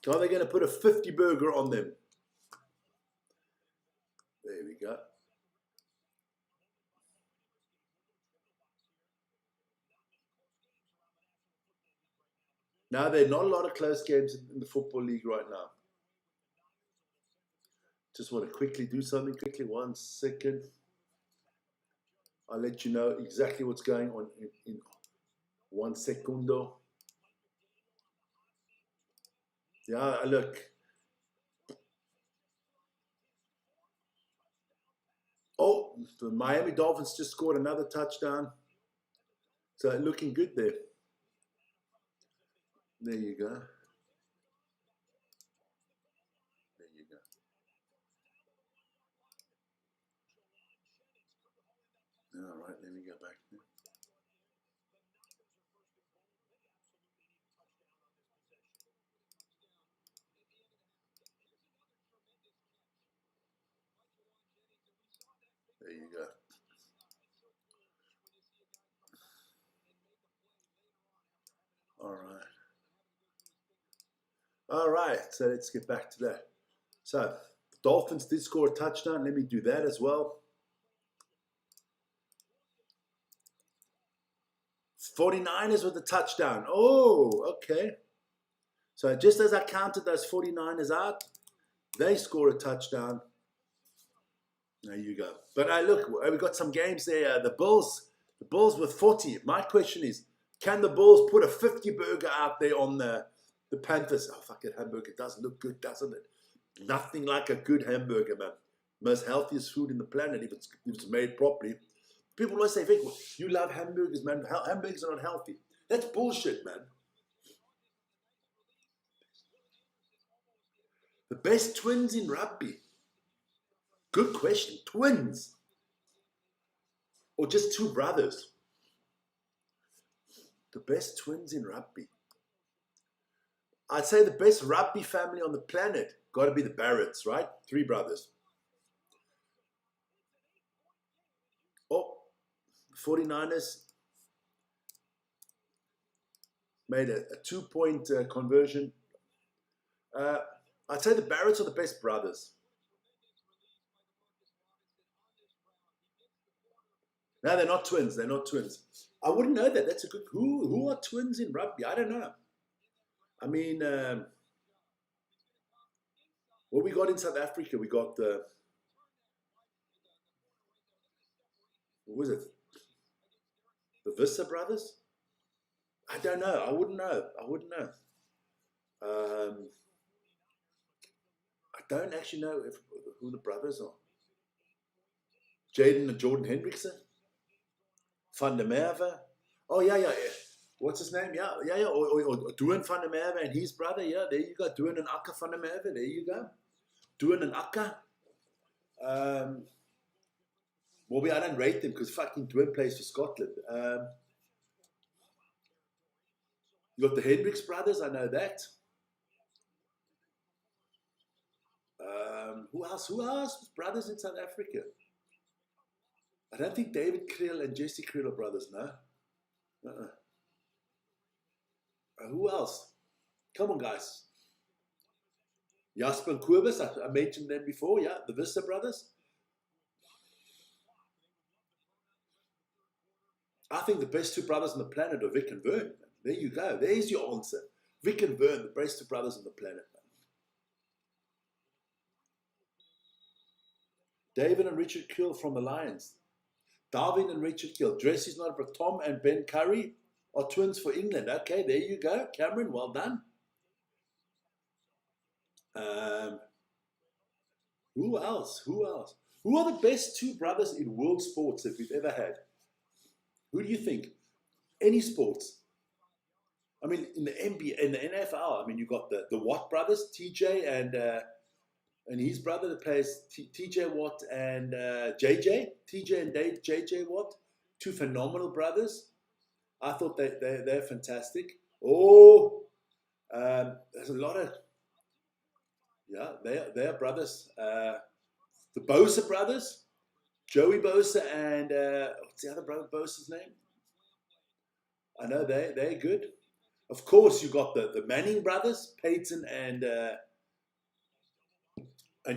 Are they going to put a 50 burger on them? There we go. Now, there are not a lot of close games in the Football League right now. Just want to quickly do something quickly. 1 second. I'll let you know exactly what's going on in 1 secundo. Yeah, look. Oh, the Miami Dolphins just scored another touchdown. So looking good there. There you go. There you go. All right, let me go back there. There you go. All right. All right, so let's get back to that. So, the Dolphins did score a touchdown. Let me do that as well. 49ers with the touchdown. Oh, okay. So just as I counted those 49ers out, they score a touchdown. There you go. But look, we got some games there. The Bulls with 40. My question is, can the Bulls put a 50 burger out there on the Panthers? Oh, fucking hamburger does look good, doesn't it? Nothing like a good hamburger, man. Most healthiest food in the planet if it's made properly. People always say, Vic, you love hamburgers, man. Hamburgers are not healthy. That's bullshit, man. The best twins in rugby. Good question. Twins. Or just 2 brothers. The best twins in rugby. I'd say the best rugby family on the planet got to be the Barretts, right? 3 brothers. Oh, 49ers made a 2-point conversion. I'd say the Barretts are the best brothers. No, they're not twins. They're not twins. I wouldn't know that. That's a good. Who are twins in rugby? I don't know. I mean, what we got in South Africa, we got the. What was it? The Visser brothers? I don't know. I wouldn't know. I don't actually know who the brothers are. Jaden and Jordan Hendrickson? Van der Merwe? Oh, yeah. What's his name? Yeah. Or Duan van der Merwe and his brother. Yeah, there you go. Duan and Akka van der Merwe. There you go. Duan and Akka. Well, I don't rate them because fucking Dwin plays for Scotland. You got the Hendricks brothers, I know that. Who else? Who else? Brothers in South Africa. I don't think David Kriel and Jesse Kriel are brothers, no. Who else? Come on, guys. Jasper and Kobus, I mentioned them before, yeah, the Vista brothers. I think the best two brothers on the planet are Vic and Vern. There you go. There's your answer. Vic and Vern, the best two brothers on the planet. David and Richard Kriel from the Lions. Darwin and Richard Kriel. Dressy's not, but Tom and Ben Curry are twins for England. Okay, there you go. Cameron, well done. Who else? Who else? Who are the best two brothers in world sports that we've ever had? Who do you think? Any sports? I mean, in the NBA, in the NFL, I mean, you got the Watt brothers, TJ and his brother that plays TJ Watt and JJ. TJ and JJ Watt, two phenomenal brothers. I thought they're fantastic. Oh, there's a lot of, yeah, they're brothers. The Bosa brothers, Joey Bosa and what's the other brother Bosa's name? I know they're good. Of course, you got the Manning brothers, Peyton and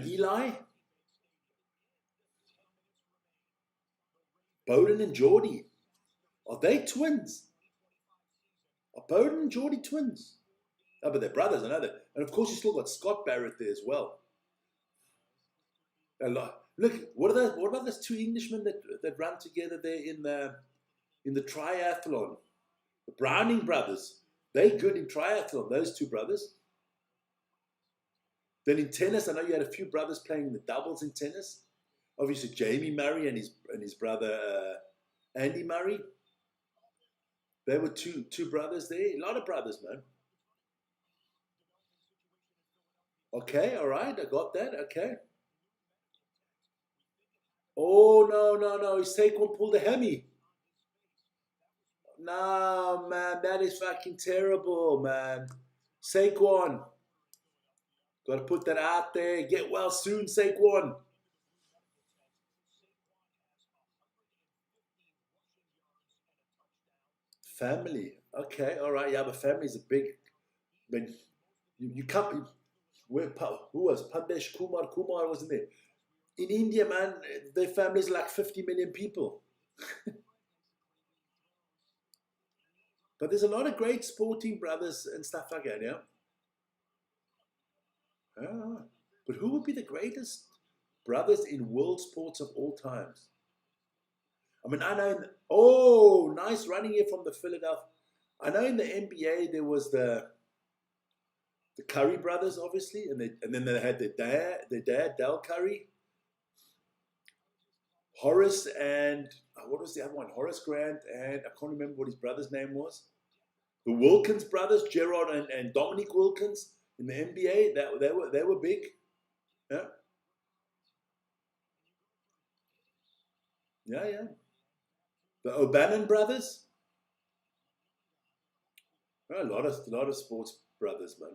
Eli. Bowden and Geordie. Are they twins? Are Bowden and Geordie twins? Oh, but they're brothers, I know that. And of course, you still got Scott Barrett there as well. Look, what about those two Englishmen that run together there in the triathlon? The Browning brothers. They're good in triathlon, those two brothers. Then in tennis, I know you had a few brothers playing the doubles in tennis. Obviously, Jamie Murray and his brother Andy Murray. They were two brothers there. A lot of brothers, man. Okay, all right, I got that. Okay. Oh, no. He's Saquon pulled a Hemi. No, man, that is fucking terrible, man. Saquon. Got to put that out there. Get well soon, Saquon. Family. Okay, all right. Yeah, but family's a big. I mean, you can't. Who was Pandesh Kumar? Kumar wasn't there. In India, man, their family's like 50 million people. But there's a lot of great sporting brothers and stuff like that, yeah? But who would be the greatest brothers in world sports of all times? I mean, I know, nice running here from the Philadelphia. I know in the NBA there was the Curry brothers, obviously, and then they had their dad, Del Curry. Horace and, what was the other one? Horace Grant, and I can't remember what his brother's name was. The Wilkins brothers, Gerard and Dominic Wilkins in the NBA, they were big. Yeah. Yeah. The O'Bannon brothers. A lot of sports brothers, man.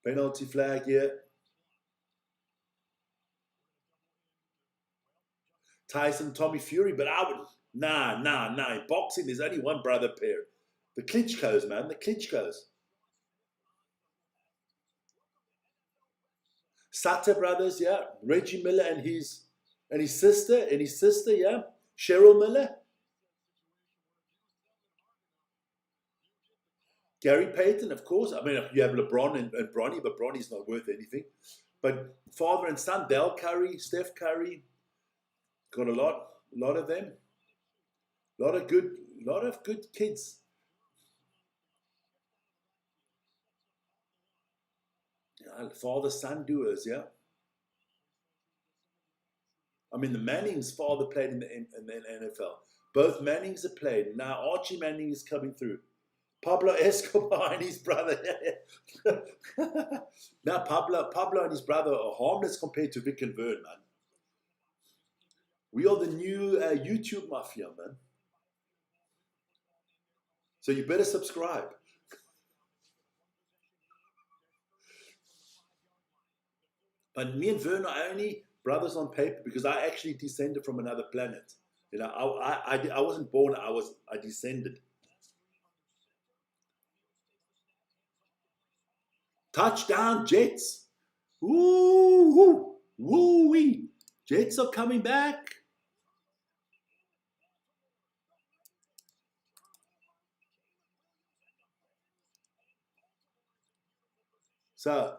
Penalty flag here. Tyson, Tommy Fury, but I would, nah. In boxing, there's only one brother pair. The Klitschko's, man, the Klitschko's. Sutter brothers, yeah. Reggie Miller and his sister, yeah. Cheryl Miller. Gary Payton, of course. I mean, you have LeBron and Bronny, but Bronny's not worth anything. But father and son, Del Curry, Steph Curry, got a lot of them. A lot of good kids. Yeah, father-son duos, yeah. I mean, the Mannings' father played in the NFL. Both Mannings have played. Now Archie Manning is coming through. Pablo Escobar and his brother. Now Pablo and his brother are harmless compared to Vic and Vern, man. We are the new YouTube mafia, man. So you better subscribe. But me and Vern are only brothers on paper because I actually descended from another planet. You know, I wasn't born. I descended. Touchdown, Jets. Woo, woo, woo wee. Jets are coming back. So,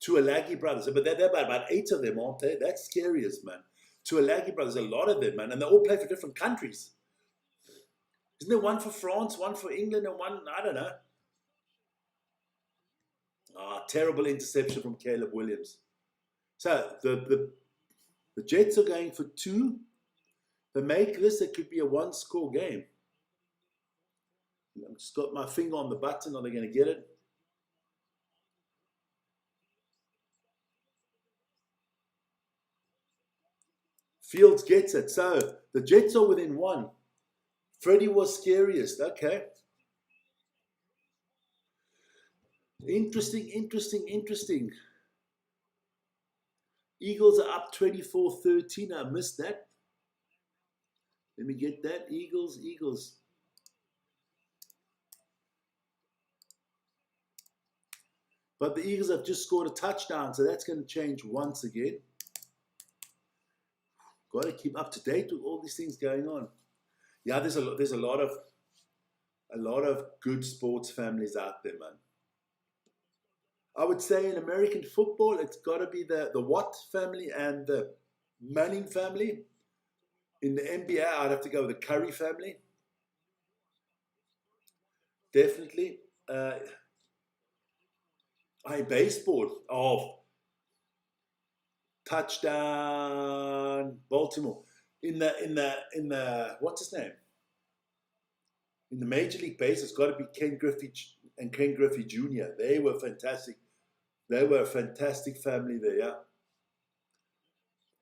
Tuolagi brothers, but they're about 8 of them, aren't they? That's scariest, man. Tuolagi brothers, a lot of them, man, and they all play for different countries. Isn't there one for France, one for England, and one, I don't know. Ah, terrible interception from Caleb Williams. So the Jets are going for 2. They make this, it could be a 1-score game. I've just got my finger on the button. Are they going to get it? Fields gets it. So the Jets are within 1. Freddie was scariest. Okay. Interesting. Eagles are up 24-13. I missed that. Let me get that. Eagles. But the Eagles have just scored a touchdown, so that's going to change once again. Got to keep up to date with all these things going on. Yeah, there's a lot of good sports families out there, man. I would say in American football, it's got to be the Watt family and the Manning family. In the NBA, I'd have to go with the Curry family. Definitely. Baseball. Oh, touchdown, Baltimore. In the what's his name? In the Major League Base, it's got to be Ken Griffey and Ken Griffey Jr. They were fantastic. They were a fantastic family there, yeah.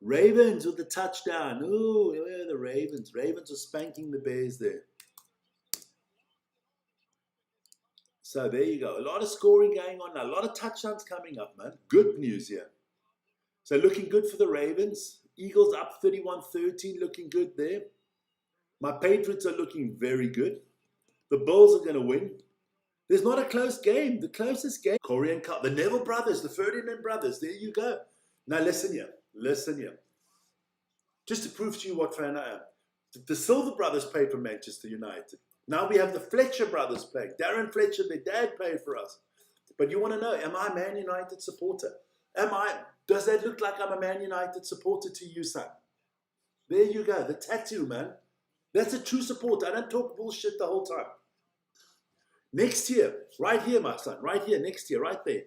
Ravens with the touchdown. Ooh, where are the Ravens? Ravens are spanking the Bears there. So there you go. A lot of scoring going on now. A lot of touchdowns coming up, man. Good news here. So looking good for the Ravens. Eagles up 31-13, looking good there. My Patriots are looking very good. The Bills are going to win. There's not a close game. The closest game, Korean Cup, the Neville brothers, the Ferdinand brothers. There you go. Now listen here. Just to prove to you what fan I am. The Silver brothers played for Manchester United. Now we have the Fletcher brothers playing. Darren Fletcher, their dad, played for us. But you want to know, am I a Man United supporter? Does that look like I'm a Man United supporter to you, son? There you go. The tattoo, man. That's a true supporter. I don't talk bullshit the whole time. Next year, right here, my son, right here, next year, right there.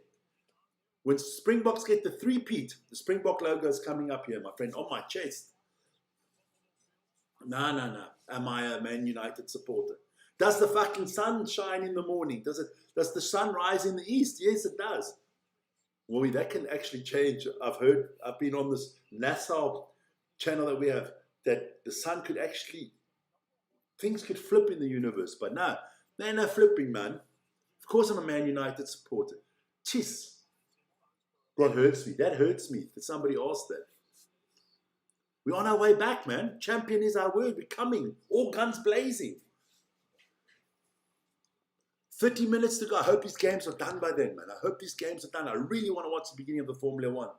When Springboks get the 3-peat, the Springbok logo is coming up here, my friend, on my chest. No. Am I a Man United supporter? Does the fucking sun shine in the morning? Does the sun rise in the east? Yes, it does. Well, that can actually change. I've been on this NASA channel that we have, that the sun could actually, things could flip in the universe. But no, they're no flipping, man. Of course I'm a Man United supporter. Jeez. What hurts me? That hurts me that somebody asked that. We're on our way back, man. Champion is our word. We're coming. All guns blazing. 30 minutes to go. I hope these games are done by then, man. I hope these games are done. I really want to watch the beginning of the Formula One.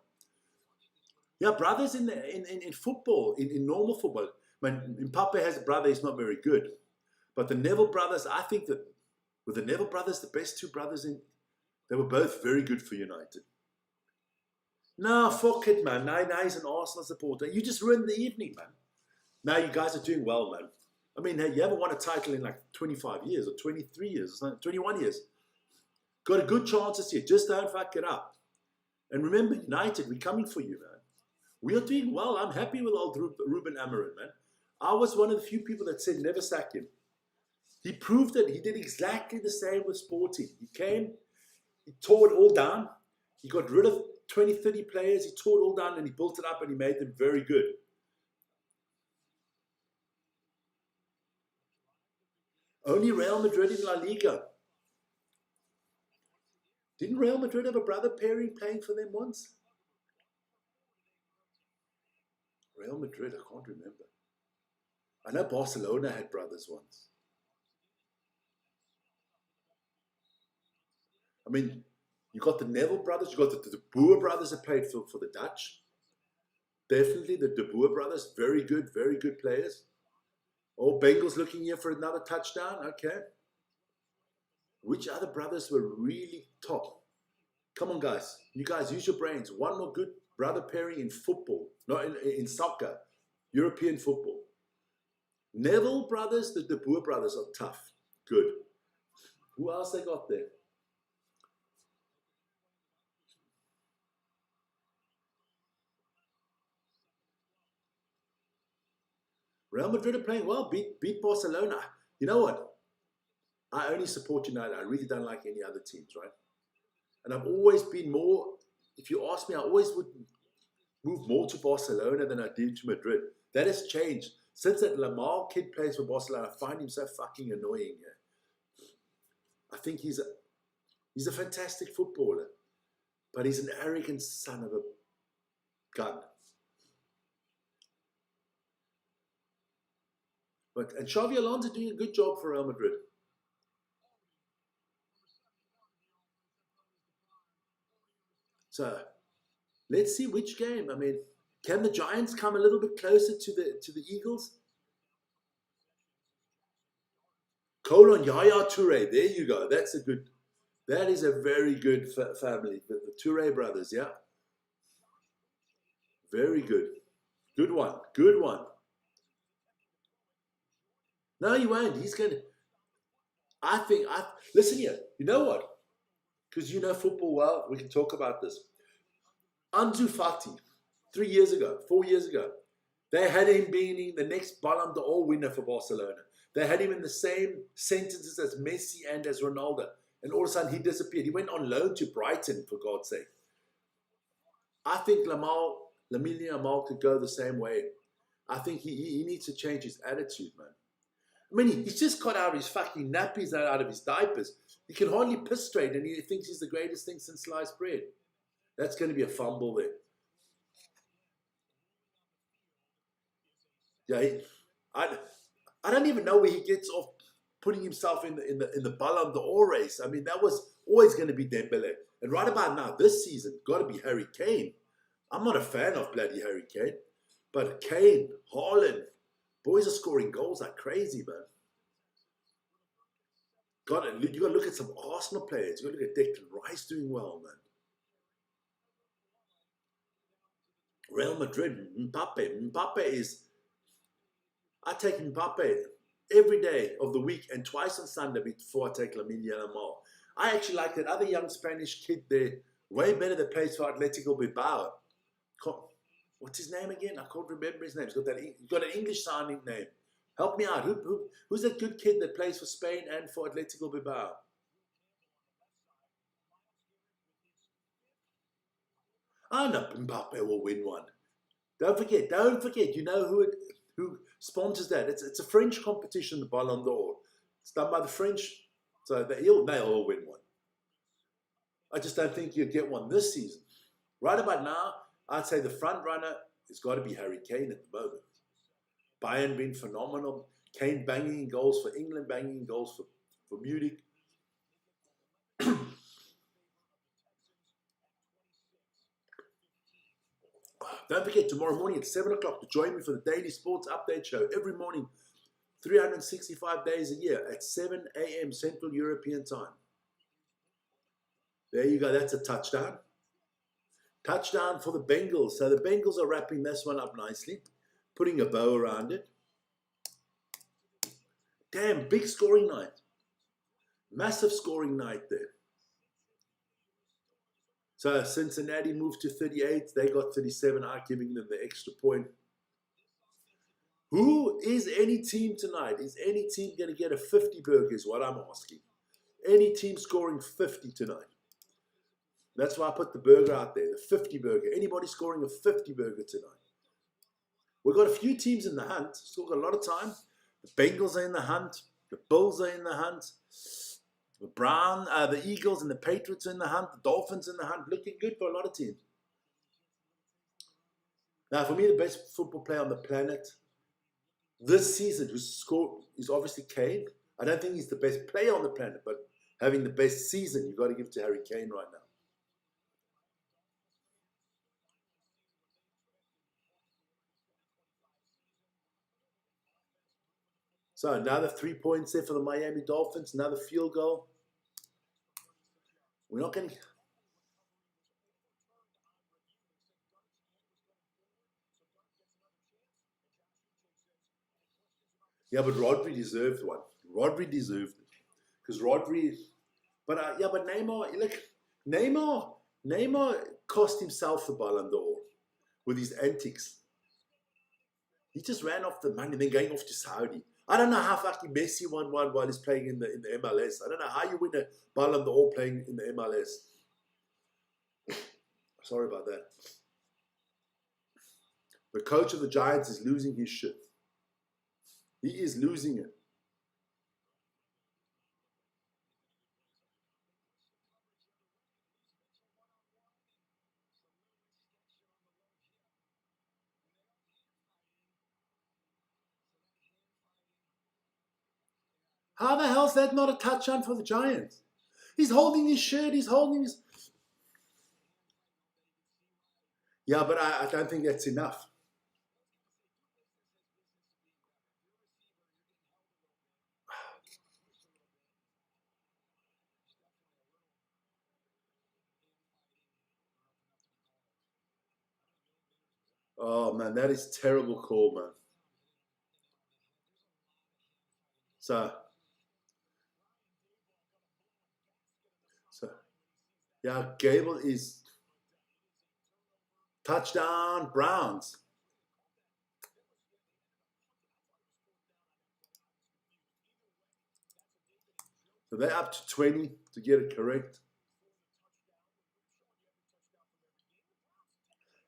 Yeah, brothers in football, in normal football. When Mbappe has a brother, he's not very good. But the Neville brothers, I think that with the Neville brothers, the best 2 brothers they were both very good for United. No, fuck it, man. Now he's an Arsenal supporter. You just ruined the evening, man. Now you guys are doing well, man. I mean, hey, you haven't won a title in like 25 years or 23 years or 21 years. Got a good chance this year. Just don't fuck it up. And remember, United, we're coming for you, man. We are doing well. I'm happy with old Ruben Amorim, man. I was one of the few people that said never sack him. He proved that he did exactly the same with Sporting. He came, he tore it all down. He got rid of 20, 30 players. He tore it all down and he built it up and he made them very good. Only Real Madrid in La Liga. Didn't Real Madrid have a brother pairing playing for them once? Real Madrid, I can't remember. I know Barcelona had brothers once. I mean, you got the Neville brothers, you got the De Boer brothers that played for the Dutch. Definitely the De Boer brothers, very good players. Oh, Bengals looking here for another touchdown. Okay. Which other brothers were really top? Come on, guys. You guys use your brains. One more good brother pairing in football, not in soccer, European football. Neville brothers, the De Boer brothers are tough. Good. Who else they got there? Real Madrid are playing well. Beat Barcelona. You know what? I only support United. I really don't like any other teams, right? And I've always been more, if you ask me, I always would move more to Barcelona than I did to Madrid. That has changed. Since that Lamar kid plays for Barcelona, I find him so fucking annoying. Yeah? I think he's a fantastic footballer, but he's an arrogant son of a gun. And Xavi Alonso doing a good job for Real Madrid. So let's see which game. I mean, can the Giants come a little bit closer to the Eagles? Colon Yaya Toure. There you go. That is a very good family. The Toure brothers, yeah. Very good. Good one. Good one. No, he won't. He's going to. Listen here. You know what? Because you know football well, we can talk about this. Ansu Fati, 4 years ago, they had him being the next Ballon d'Or winner for Barcelona. They had him in the same sentences as Messi and as Ronaldo. And all of a sudden, he disappeared. He went on loan to Brighton, for God's sake. I think Lamine Yamal could go the same way. I think he needs to change his attitude, man. I mean, he's just got out his fucking nappies out of his diapers. He can hardly piss straight, and he thinks he's the greatest thing since sliced bread. That's going to be a fumble there. Yeah, I don't even know where he gets off putting himself in the Ballon d'Or race. I mean, that was always going to be Dembele. And right about now, this season, got to be Harry Kane. I'm not a fan of bloody Harry Kane. But Kane, Haaland, boys are scoring goals like crazy, man. You got to look at some Arsenal players. You got to look at Declan Rice doing well, man. Real Madrid, Mbappe is... I take Mbappe every day of the week and twice on Sunday before I take Lamine Yamal. I actually like that other young Spanish kid there, way better that plays for Atletico Bilbao. What's his name again? I can't remember his name. He's got an English sounding name. Help me out. Who's that good kid that plays for Spain and for Atletico Bilbao? I know Mbappe will win one. Don't forget. You know who sponsors that? It's a French competition, the Ballon d'Or. It's done by the French, so they'll all win one. I just don't think you'll get one this season. Right about now, I'd say the front runner has got to be Harry Kane at the moment. Bayern been phenomenal. Kane banging in goals for England, banging in goals for Munich. Don't forget, tomorrow morning at 7 o'clock to join me for the Daily Sports Update Show. Every morning, 365 days a year at 7 a.m. Central European Time. There you go. That's a touchdown. Touchdown for the Bengals. So the Bengals are wrapping this one up nicely, putting a bow around it. Damn, big scoring night. Massive scoring night there. So Cincinnati moved to 38. They got 37. I'm giving them the extra point. Who is any team tonight? Is any team going to get a 50 burger is what I'm asking. Any team scoring 50 tonight? That's why I put the burger out there, the 50 burger. Anybody scoring a 50 burger tonight? We've got a few teams in the hunt. Still got a lot of time. The Bengals are in the hunt. The Bills are in the hunt. The Eagles and the Patriots are in the hunt. The Dolphins in the hunt. Looking good for a lot of teams. Now, for me, the best football player on the planet this season who's scored is obviously Kane. I don't think he's the best player on the planet, but having the best season, you've got to give it to Harry Kane right now. So another 3 points there for the Miami Dolphins, another field goal. We're not going to... Yeah, but Rodri deserved one. Rodri deserved it. Because Rodri... But Neymar... Look, Neymar cost himself the Ballon d'Or with his antics. He just ran off the money, then going off to Saudi. I don't know how fucking Messi won one while he's playing in the MLS. I don't know how you win a Ballon d'Or playing in the MLS. Sorry about that. The coach of the Giants is losing his shit. He is losing it. How the hell is that not a touchdown for the Giants? He's holding his shirt. He's holding his... Yeah, but I don't think that's enough. Oh, man, that is terrible call, man. So yeah, Gable is touchdown Browns. So they're up to 20 to get it correct.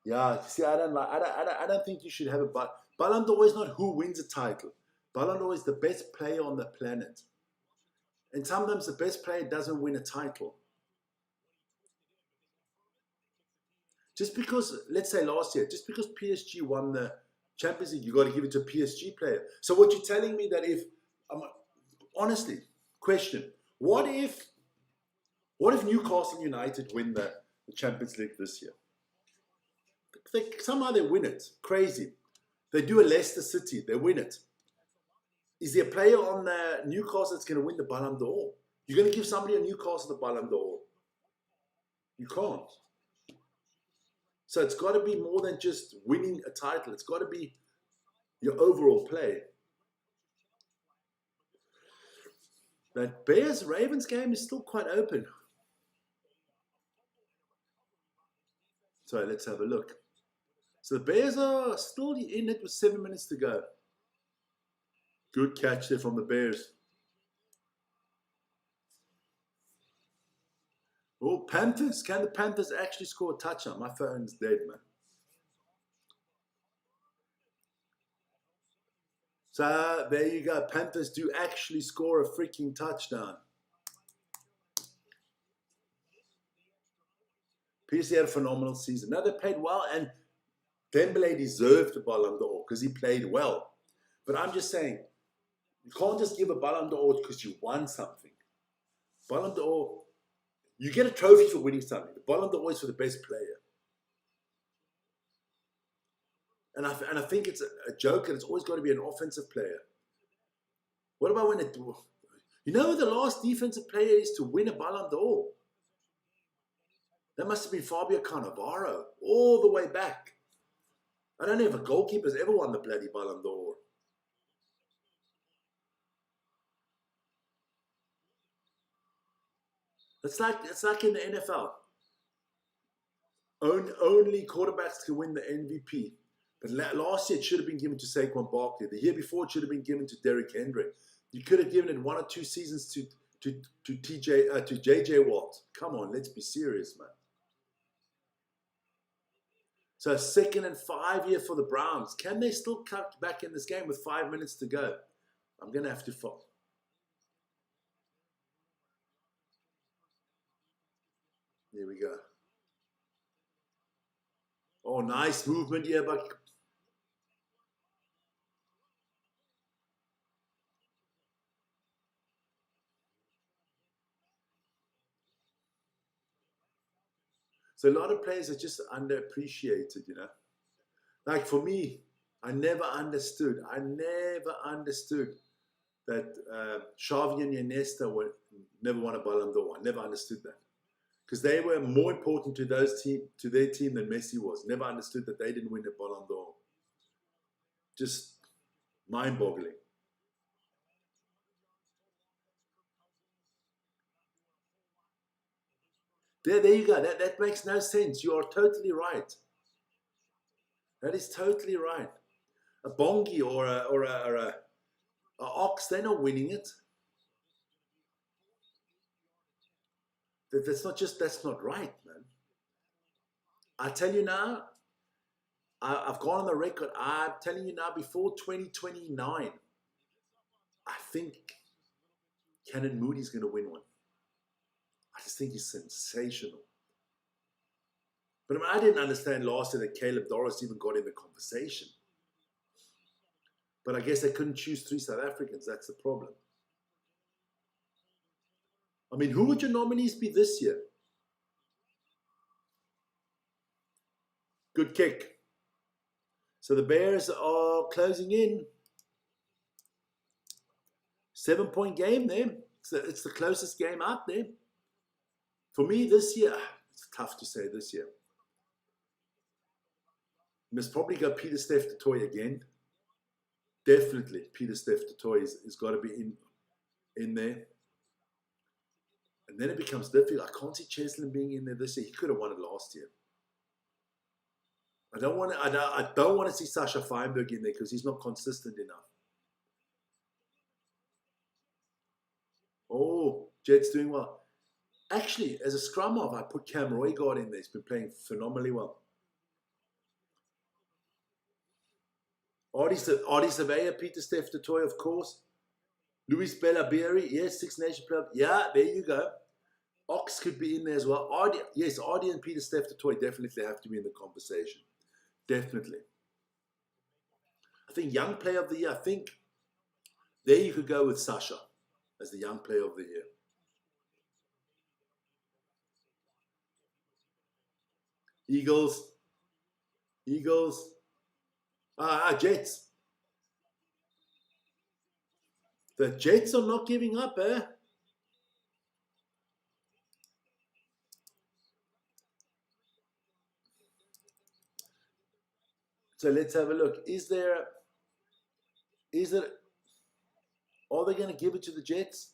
Yeah, see, I don't think you should have a Ballon d'Or is not who wins a title. Ballon d'Or is the best player on the planet. And sometimes the best player doesn't win a title. Just because, let's say last year, just because PSG won the Champions League, you got to give it to a PSG player. So what you're telling me that if, honestly, question, what if Newcastle United win the Champions League this year? Somehow they win it. Crazy. They do a Leicester City. They win it. Is there a player on Newcastle that's going to win the Ballon d'Or? You're going to give somebody on Newcastle the Ballon d'Or? You can't. So it's got to be more than just winning a title. It's got to be your overall play. That Bears-Ravens game is still quite open. So let's have a look. So the Bears are still in it with 7 minutes to go. Good catch there from the Bears. Oh, Panthers. Can the Panthers actually score a touchdown? My phone's dead, man. So there you go. Panthers do actually score a freaking touchdown. PSG had a phenomenal season. Now they played well, and Dembele deserved the Ballon d'Or because he played well. But I'm just saying, you can't just give a Ballon d'Or because you won something. Ballon d'Or, you get a trophy for winning something. The Ballon d'Or is for the best player. And I think it's a joke, and it's always got to be an offensive player. What about when it... You know who the last defensive player is to win a Ballon d'Or? That must have been Fabio Cannavaro, all the way back. I don't know if a goalkeeper's ever won the bloody Ballon d'Or. It's like in the NFL. Only quarterbacks can win the MVP. But last year it should have been given to Saquon Barkley. The year before it should have been given to Derrick Henry. You could have given it 1 or 2 seasons to JJ Watt. Come on, let's be serious, man. So 2nd and 5 here for the Browns. Can they still cut back in this game with 5 minutes to go? I'm going to have to fall. There we go. Oh, nice movement here, but so a lot of players are just underappreciated, you know. Like for me, I never understood that Xavi and Iniesta never won a Ballon d'Or. I never understood that. Because they were more important to their team than Messi was. Never understood that they didn't win a Ballon d'Or. Just mind-boggling. There you go. That makes no sense. You are totally right. That is totally right. A Bongi or a Ox, they're not winning it. That's not right, man. I tell you now, I've gone on the record. I'm telling you now, before 2029, I think Cannon Moody's going to win one. I just think he's sensational. But I didn't understand last year that Caleb Doris even got in the conversation. But I guess they couldn't choose 3 South Africans. That's the problem. I mean, who would your nominees be this year? Good kick. So the Bears are closing in. 7-point game there. It's the closest game out there. For me this year, it's tough to say this year. Must probably go Peter Steph Toy again. Definitely Peter Steph Toy has got to be in there. And then it becomes difficult. I can't see Cheslin being in there this year. He could have won it last year. I don't want to see Sasha Feinberg in there because he's not consistent enough. Oh, Jet's doing well. Actually, as a scrum half, I put Cam Roygaard in there. He's been playing phenomenally well. Artie Surveyor, Peter Steph Toy, of course. Luis Bellaberry, yes, Six Nation Club. Yeah, there you go. Ox could be in there as well. Artie and Peter Steph Toy definitely have to be in the conversation. Definitely. I think Young Player of the Year, I think there you could go with Sasha as the Young Player of the Year. Eagles. Jets. The Jets are not giving up, eh? So let's have a look. Are they going to give it to the Jets?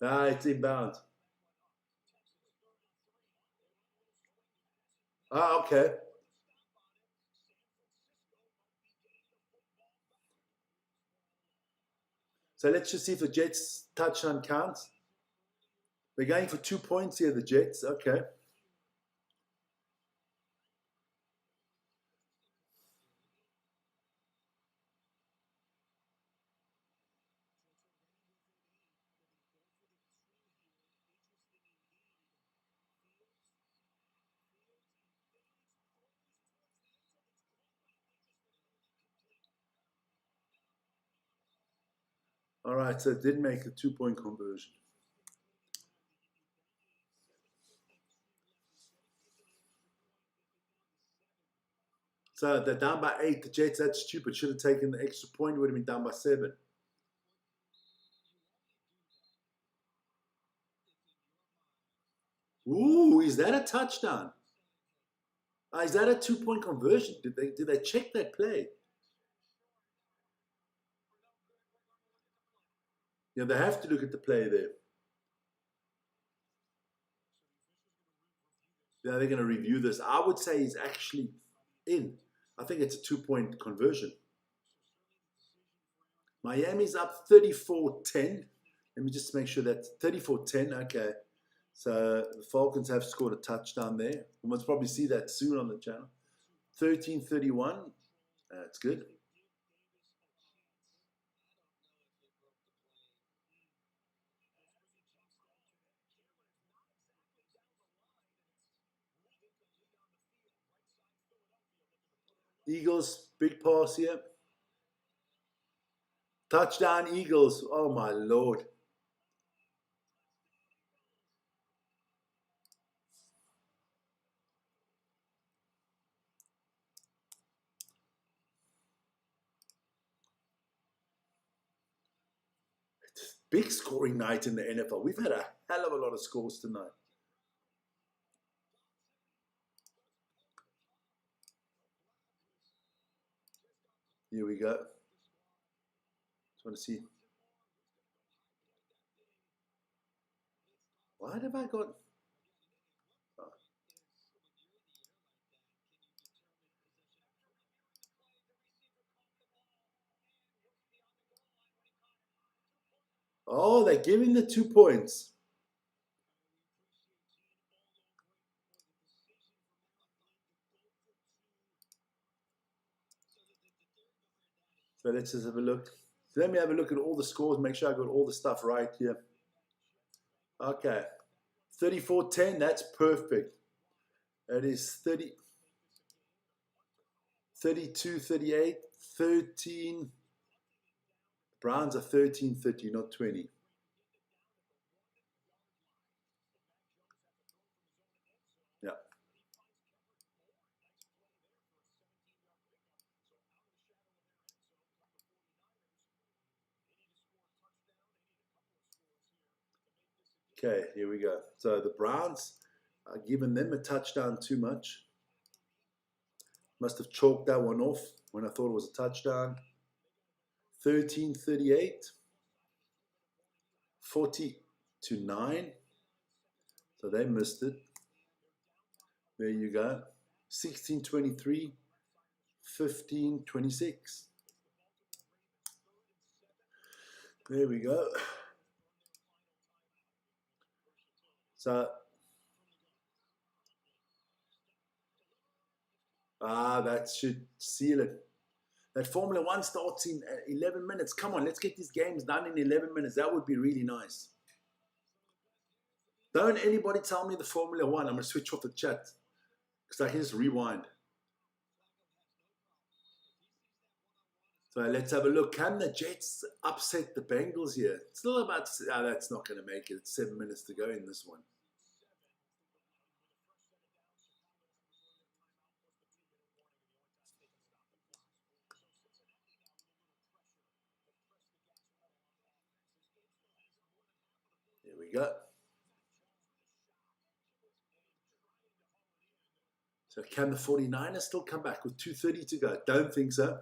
It's inbound. Okay. So let's just see if the Jets touchdown counts. They're going for 2 points here, the Jets. Okay. All right, so it did make a 2-point conversion. So they're down by 8. The Jets, that's stupid. Should have taken the extra point. Would have been down by 7. Ooh, is that a touchdown? Is that a 2-point conversion? Did they check that play? Yeah, they have to look at the play there. Yeah, they're going to review this. I would say he's actually in. I think it's a 2-point conversion. Miami's up 34-10. Let me just make sure that's 34-10. Okay. So the Falcons have scored a touchdown there. We must probably see that soon on the channel. 13-31. That's good. Eagles, big pass here. Touchdown, Eagles. Oh, my Lord. Big scoring night in the NFL. We've had a hell of a lot of scores tonight. Here we go. Just want to see. Why have I got... Oh, they're giving the 2 points. So let's just have a look. So let me have a look at all the scores, make sure I got all the stuff right here. Okay. 34-10, that's perfect. That is 30, 32-38, 13. Browns are 13-30, not 20. Yeah. Okay, here we go. So the Browns are giving them a touchdown too much. Must have chalked that one off when I thought it was a touchdown. 13-38, 40-9. So they missed it. There you go. 16-23, 15-26. There we go. So, that should seal it. That Formula One starts in 11 minutes. Come on, let's get these games done in 11 minutes. That would be really nice. Don't anybody tell me the Formula One. I'm going to switch off the chat because I can just rewind. So let's have a look. Can the Jets upset the Bengals here? It's still about... that's not going to make it. It's 7 minutes to go in this one. Here we go. So can the 49ers still come back with 2:30 to go? Don't think so.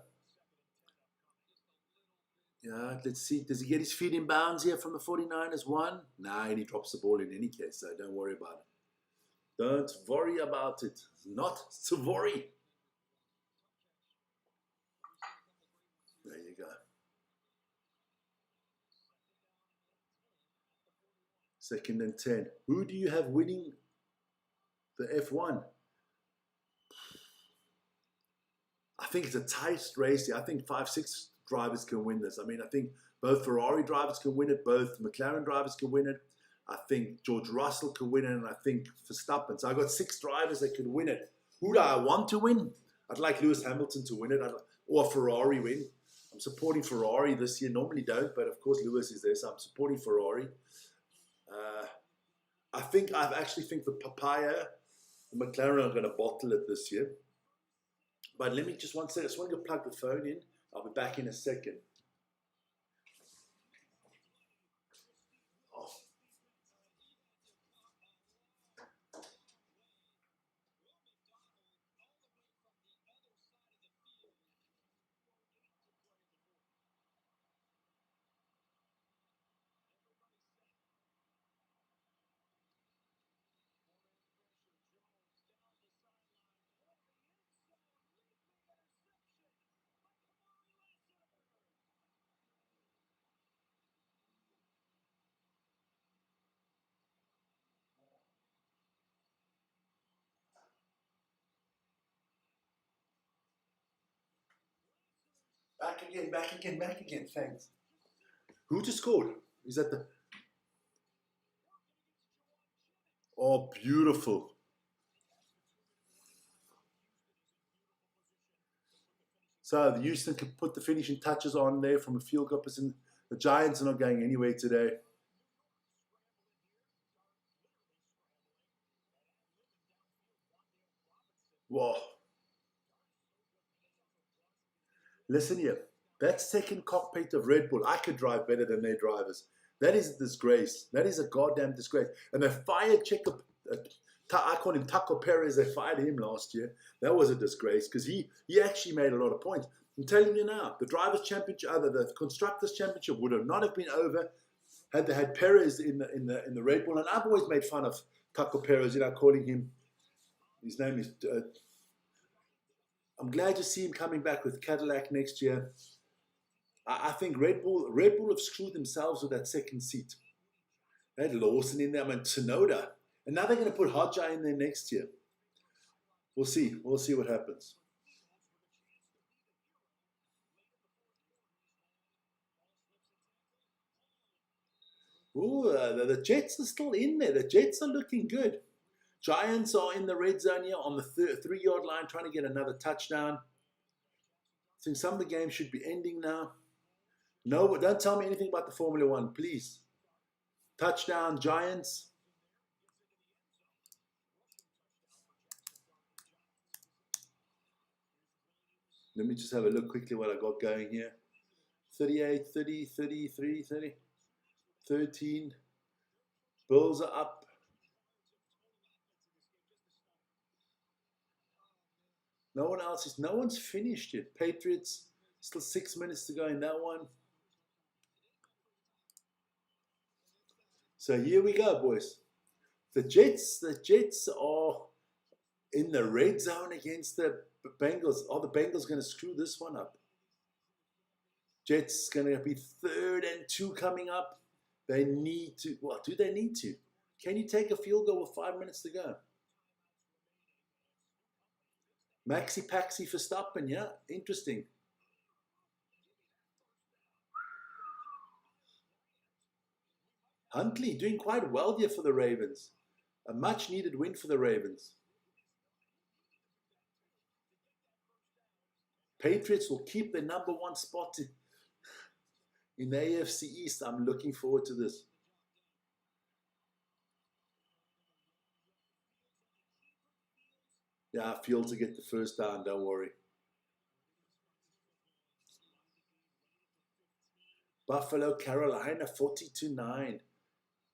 Yeah, let's see. Does he get his feet in bounds here from the 49ers? One? Nah, and he drops the ball in any case, so don't worry about it. Don't worry about it. Not to worry. There you go. Second and 10. Who do you have winning the F1? I think it's a tight race here. I think 5-6 drivers can win this. I mean, I think both Ferrari drivers can win it. Both McLaren drivers can win it. I think George Russell can win it. And I think Verstappen. So I got 6 drivers that can win it. Who do I want to win? I'd like Lewis Hamilton to win it. Or Ferrari win. I'm supporting Ferrari this year. Normally don't. But of course Lewis is there. So I'm supporting Ferrari. I actually think the Papaya and McLaren are going to bottle it this year. But let me just one second. I just want to go plug the phone in. I'll be back in a second. Oh. Back again, back again, back again. Thanks. Who just scored? Is that the... Oh, beautiful. So the Houston could put the finishing touches on there from a field goal position. The Giants are not going anywhere today. Whoa. Listen here. That second cockpit of Red Bull, I could drive better than their drivers. That is a disgrace. That is a goddamn disgrace. And they fired Checo. I call him Taco Perez. They fired him last year. That was a disgrace because he actually made a lot of points. I'm telling you now, the Drivers' Championship, the Constructors' Championship would have not have been over had they had Perez in the Red Bull. And I've always made fun of Taco Perez, calling him. His name is. I'm glad to see him coming back with Cadillac next year. I think Red Bull have screwed themselves with that second seat. They had Lawson in there, Tsunoda. And now they're going to put Hodja in there next year. We'll see. We'll see what happens. Ooh, the Jets are still in there. The Jets are looking good. Giants are in the red zone here on the 3-yard line trying to get another touchdown. I think some of the games should be ending now. No, but don't tell me anything about the Formula One, please. Touchdown, Giants. Let me just have a look quickly what I got going here. 38, 30, 33, 30, 13. Bills are up. No one's finished yet. Patriots, still 6 minutes to go in that one. So here we go, boys. The Jets are in the red zone against the Bengals. Are the Bengals going to screw this one up? Jets going to be 3rd and 2 coming up. They need to. What do they need to? Can you take a field goal with 5 minutes to go? Maxi Paxi Verstappen, yeah, interesting. Huntley doing quite well here for the Ravens. A much needed win for the Ravens. Patriots will keep their number 1 spot in the AFC East. I'm looking forward to this. Yeah, Fields to get the first down, don't worry. Buffalo, Carolina, 40-9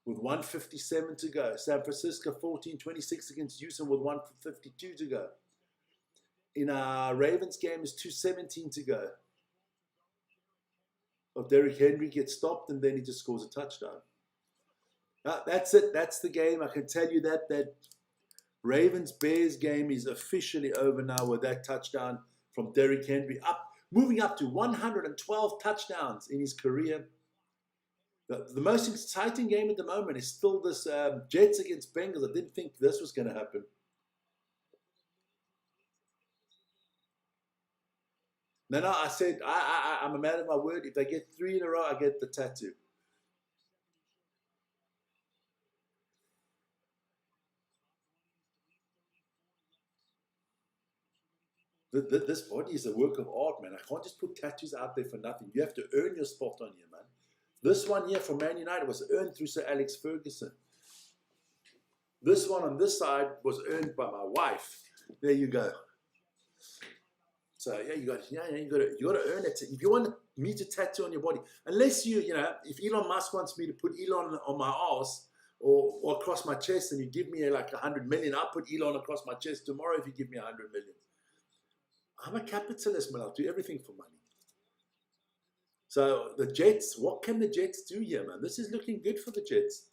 with 1:57 to go. San Francisco, 14-26 against Houston with 1:52 to go. In our Ravens game is 2:17 to go. Derrick Henry gets stopped and then he just scores a touchdown. That's it. That's the game. I can tell you that Ravens-Bears game is officially over now with that touchdown from Derrick Henry. Moving up to 112 touchdowns in his career. The most exciting game at the moment is still this Jets against Bengals. I didn't think this was going to happen. No, I said I'm a man of my word. If they get 3 in a row, I get the tattoo. This body is a work of art, man. I can't just put tattoos out there for nothing. You have to earn your spot on here, man. This one here from Man United was earned through Sir Alex Ferguson. This one on this side was earned by my wife. There you go. So yeah, you got to earn it. If you want me to tattoo on your body, unless if Elon Musk wants me to put Elon on my ass or across my chest, and you give me like 100 million, I'll put Elon across my chest tomorrow if you give me 100 million. I'm a capitalist, man. I'll do everything for money. So the Jets, what can the Jets do here, man? This is looking good for the Jets.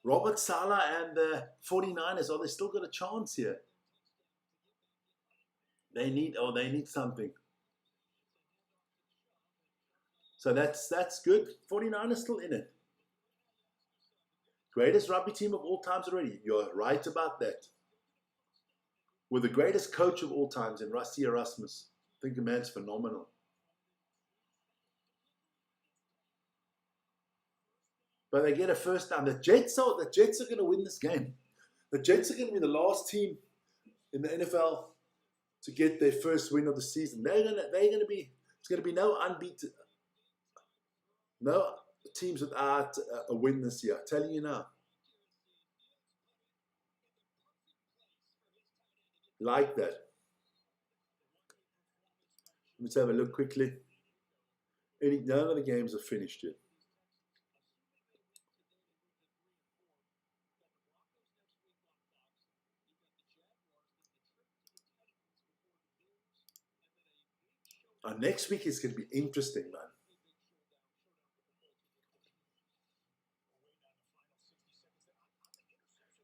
Robert Saleh and the 49ers, they still got a chance here? They need something. So that's good. 49ers still in it. Greatest rugby team of all times already. You're right about that. With the greatest coach of all times in Rusty Erasmus. I think the man's phenomenal. But they get a first down. The Jets are going to win this game. The Jets are going to be the last team in the NFL to get their first win of the season. They're going to be. It's going to be no unbeaten, no teams without a win this year. I'm telling you now. Like that. Let's have a look quickly. None of the games are finished yet. Next week is going to be interesting, man.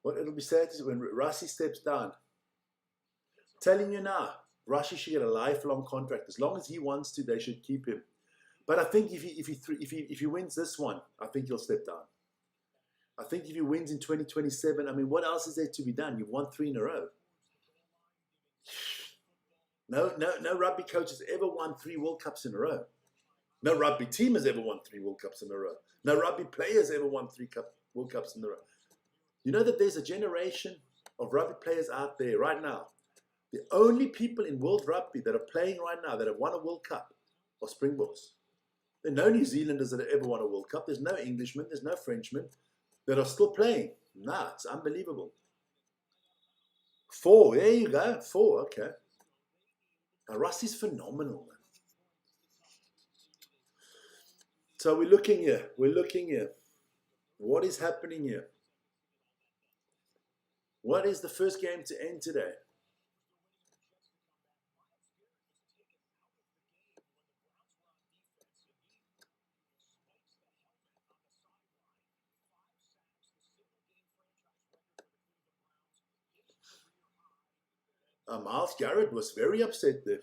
What it'll be sad is when Rassi steps down. I'm telling you now, Rassi should get a lifelong contract. As long as he wants to, they should keep him. But I think if he wins this one, I think he'll step down. I think if he wins in 2027, I mean, what else is there to be done? You've won 3 in a row. No rugby coach has ever won 3 World Cups in a row. No rugby team has ever won 3 World Cups in a row. No rugby players ever won 3 World Cups in a row. You know that there's a generation of rugby players out there right now. The only people in world rugby that are playing right now that have won a World Cup are Springboks. There are no New Zealanders that have ever won a World Cup. There's no Englishmen. There's no Frenchmen that are still playing. Nah, it's unbelievable. 4, there you go. 4, okay. Now, Rusty's phenomenal, man. So we're looking here. What is happening here? What is the first game to end today? Miles Garrett was very upset there.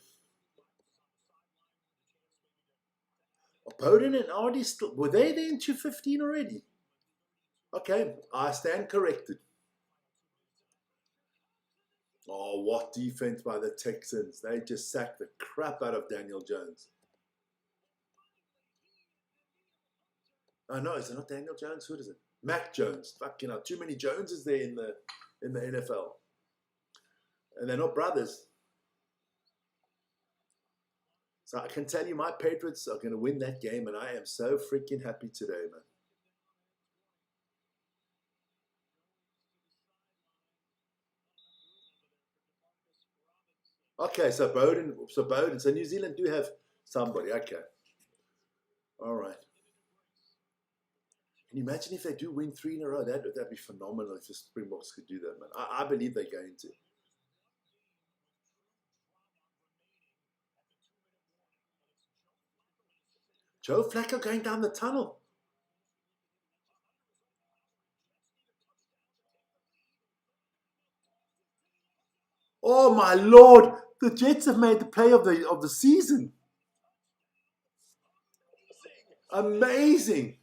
Bowden and Artie still, were they there in 2:15 already? Okay, I stand corrected. Oh, what defense by the Texans. They just sacked the crap out of Daniel Jones. Oh, no, is it not Daniel Jones? Who is it? Mac Jones. Fucking hell, too many Joneses there in the NFL. And they're not brothers. So I can tell you my Patriots are going to win that game, and I am so freaking happy today, man. Okay, so Bowden. So New Zealand do have somebody. Okay. All right. Can you imagine if they do win 3 in a row? That'd be phenomenal if the Springboks could do that, man. I believe they're going to. Joe Flacco going down the tunnel. Oh my Lord! The Jets have made the play of the season. Amazing.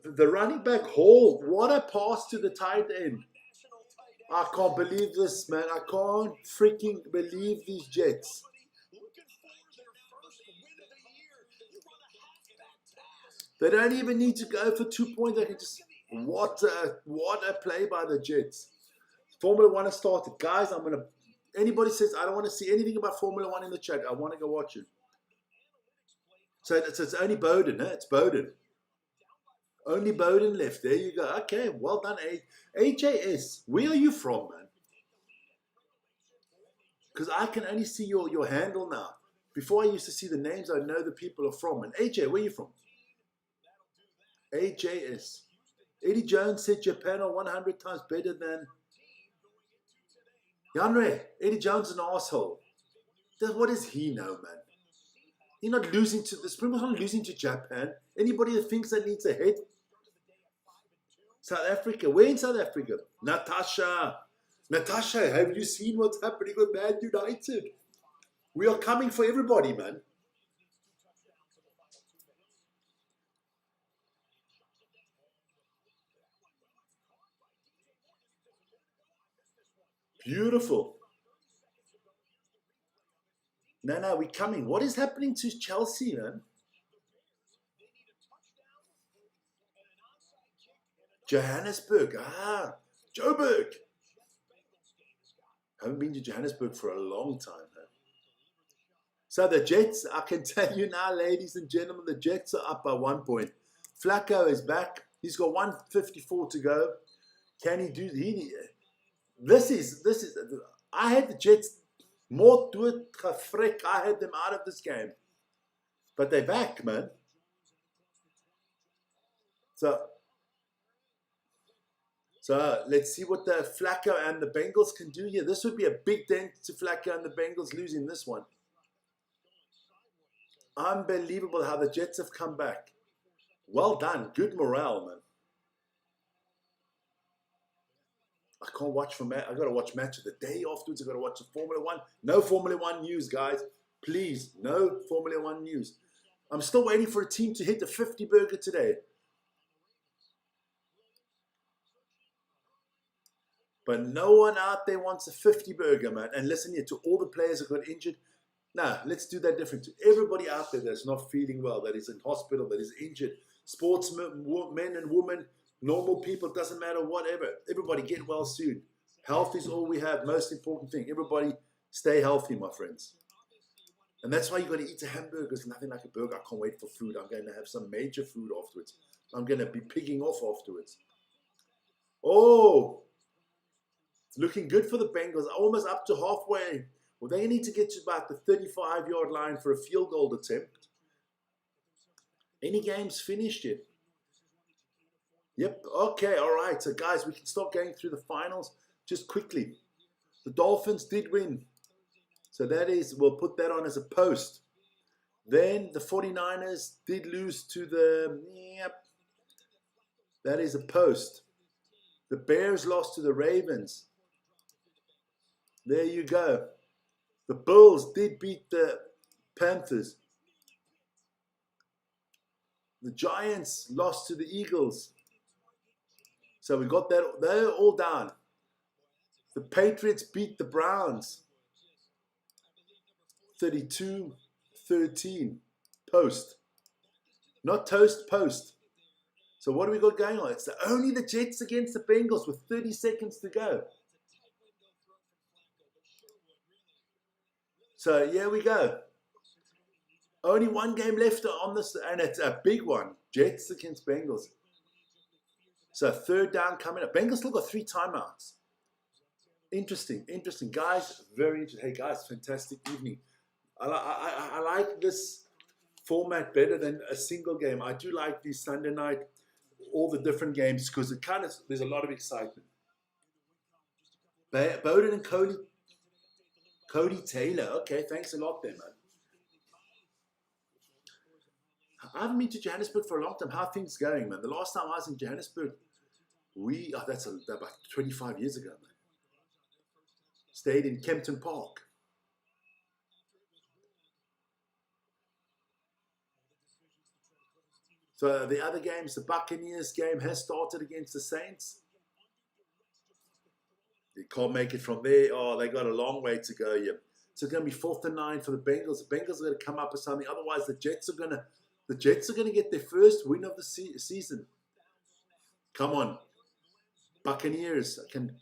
The running back Hall, what a pass to the tight end. I can't believe this, man. I can't freaking believe these Jets. They don't even need to go for 2 points. They can just what a play by the Jets. Formula One has started, guys. Anybody says I don't want to see anything about Formula One in the chat, I want to go watch it. So it's only Bowden, huh? It's Bowden. Only Bowden left. There you go. Okay, well done, AJS. Where are you from, man? Because I can only see your handle now. Before I used to see the names, I know the people are from. And AJ, where are you from? AJS. Eddie Jones said Japan are 100 times better than Yanre. Eddie Jones is an asshole. What does he know, man? You're not losing to the Springboks, not losing to Japan. Anybody that thinks that needs a head. South Africa. Where in South Africa? Natasha, have you seen what's happening with Man United? We are coming for everybody, man. Beautiful. No, we're coming. What is happening to Chelsea, man? Johannesburg. Joburg. Haven't been to Johannesburg for a long time, man. So the Jets, I can tell you now, ladies and gentlemen, the Jets are up by 1 point. Flacco is back. He's got 154 to go. Can he do? This is. I had the Jets more to it. I had them out of this game, but they're back, man. So let's see what the Flacco and the Bengals can do here. This would be a big dent to Flacco and the Bengals losing this one. Unbelievable how the Jets have come back. Well done. Good morale, man. I can't watch for match. I got to watch match of the day afterwards. I got to watch the Formula One. No Formula One news, guys. Please, no Formula One news. I'm still waiting for a team to hit the 50 burger today. But no one out there wants a 50 burger, man. And listen here, to all the players that got injured, nah, let's do that different. To everybody out there that's not feeling well, that is in hospital, that is injured, sportsmen, men and women, normal people, doesn't matter, whatever. Everybody get well soon. Health is all we have, most important thing. Everybody stay healthy, my friends. And that's why you got to eat a hamburger. There's nothing like a burger. I can't wait for food. I'm going to have some major food afterwards. I'm going to be pigging off afterwards. Oh, it's looking good for the Bengals. Almost up to halfway. Well, they need to get to about the 35-yard line for a field goal attempt. Any games finished yet? Yep. Okay. All right. So, guys, we can start going through the finals just quickly. The Dolphins did win. So that is, we'll put that on as a post. Then the 49ers did lose to that is a post. The Bears lost to the Ravens. There you go. The Bills did beat the Panthers. The Giants lost to the Eagles. So we got that. They're all down. The Patriots beat the Browns. 32-13. Post. Not toast, post. So what do we got going on? It's only the Jets against the Bengals with 30 seconds to go. So here we go. Only one game left on this, and it's a big one. Jets against Bengals. So third down coming up. Bengals still got 3 timeouts. Interesting. Guys, very interesting. Hey, guys, fantastic evening. I like this format better than a single game. I do like these Sunday night, all the different games, because it kind of, there's a lot of excitement. Bowden and Cody Taylor. Okay, thanks a lot there, man. I haven't been to Johannesburg for a long time. How are things going, man? The last time I was in Johannesburg, that's about 25 years ago, man. Stayed in Kempton Park. So the other games, the Buccaneers game has started against the Saints. They can't make it from there. Oh, they got a long way to go here. So it's going to be 4th and 9 for the Bengals. The Bengals are going to come up with something. Otherwise, the Jets are going to get their first win of the season. Come on, Buccaneers can.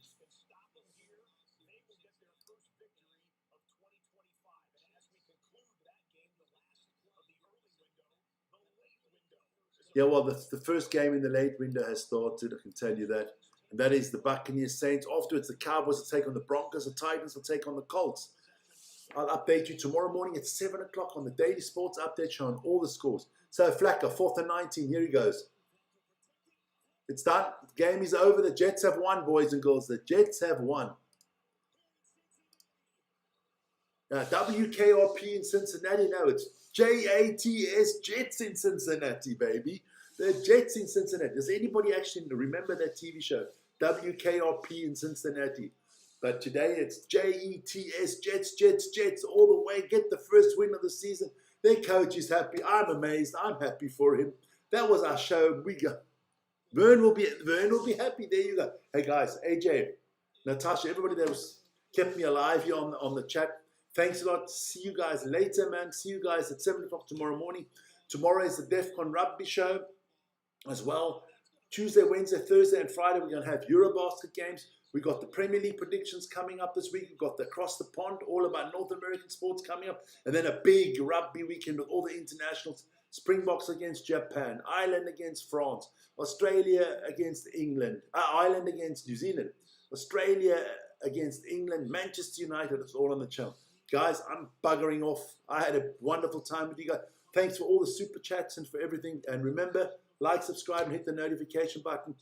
Yeah, well, the first game in the late window has started. I can tell you that. And that is the Buccaneers Saints. Afterwards, the Cowboys will take on the Broncos. The Titans will take on the Colts. I'll update you tomorrow morning at 7 o'clock on the Daily Sports Update showing all the scores. So Flacco, 4th and 19. Here he goes. It's done. The game is over. The Jets have won, boys and girls. The Jets have won. WKRP in Cincinnati. No, it's JATS, Jets in Cincinnati, baby. The Jets in Cincinnati. Does anybody actually remember that TV show? WKRP in Cincinnati. But today it's JETS, Jets, all the way. Get the first win of the season. Their coach is happy. I'm amazed. I'm happy for him. That was our show. We go. Vern will be happy. There you go. Hey guys, AJ, Natasha, everybody that was kept me alive here on the chat. Thanks a lot. See you guys later, man. See you guys at 7 o'clock tomorrow morning. Tomorrow is the DEFCON Rugby show as well. Tuesday, Wednesday, Thursday, and Friday, we're going to have Eurobasket games. We've got the Premier League predictions coming up this week. We've got the Across the Pond, all about North American sports coming up. And then a big rugby weekend with all the internationals. Springboks against Japan, Ireland against France, Australia against England, Ireland against New Zealand, Australia against England, Manchester United. It's all on the channel. Guys, I'm buggering off. I had a wonderful time with you guys. Thanks for all the super chats and for everything. And remember, like, subscribe, and hit the notification button.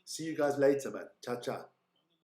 See you guys later, man. Ciao, ciao.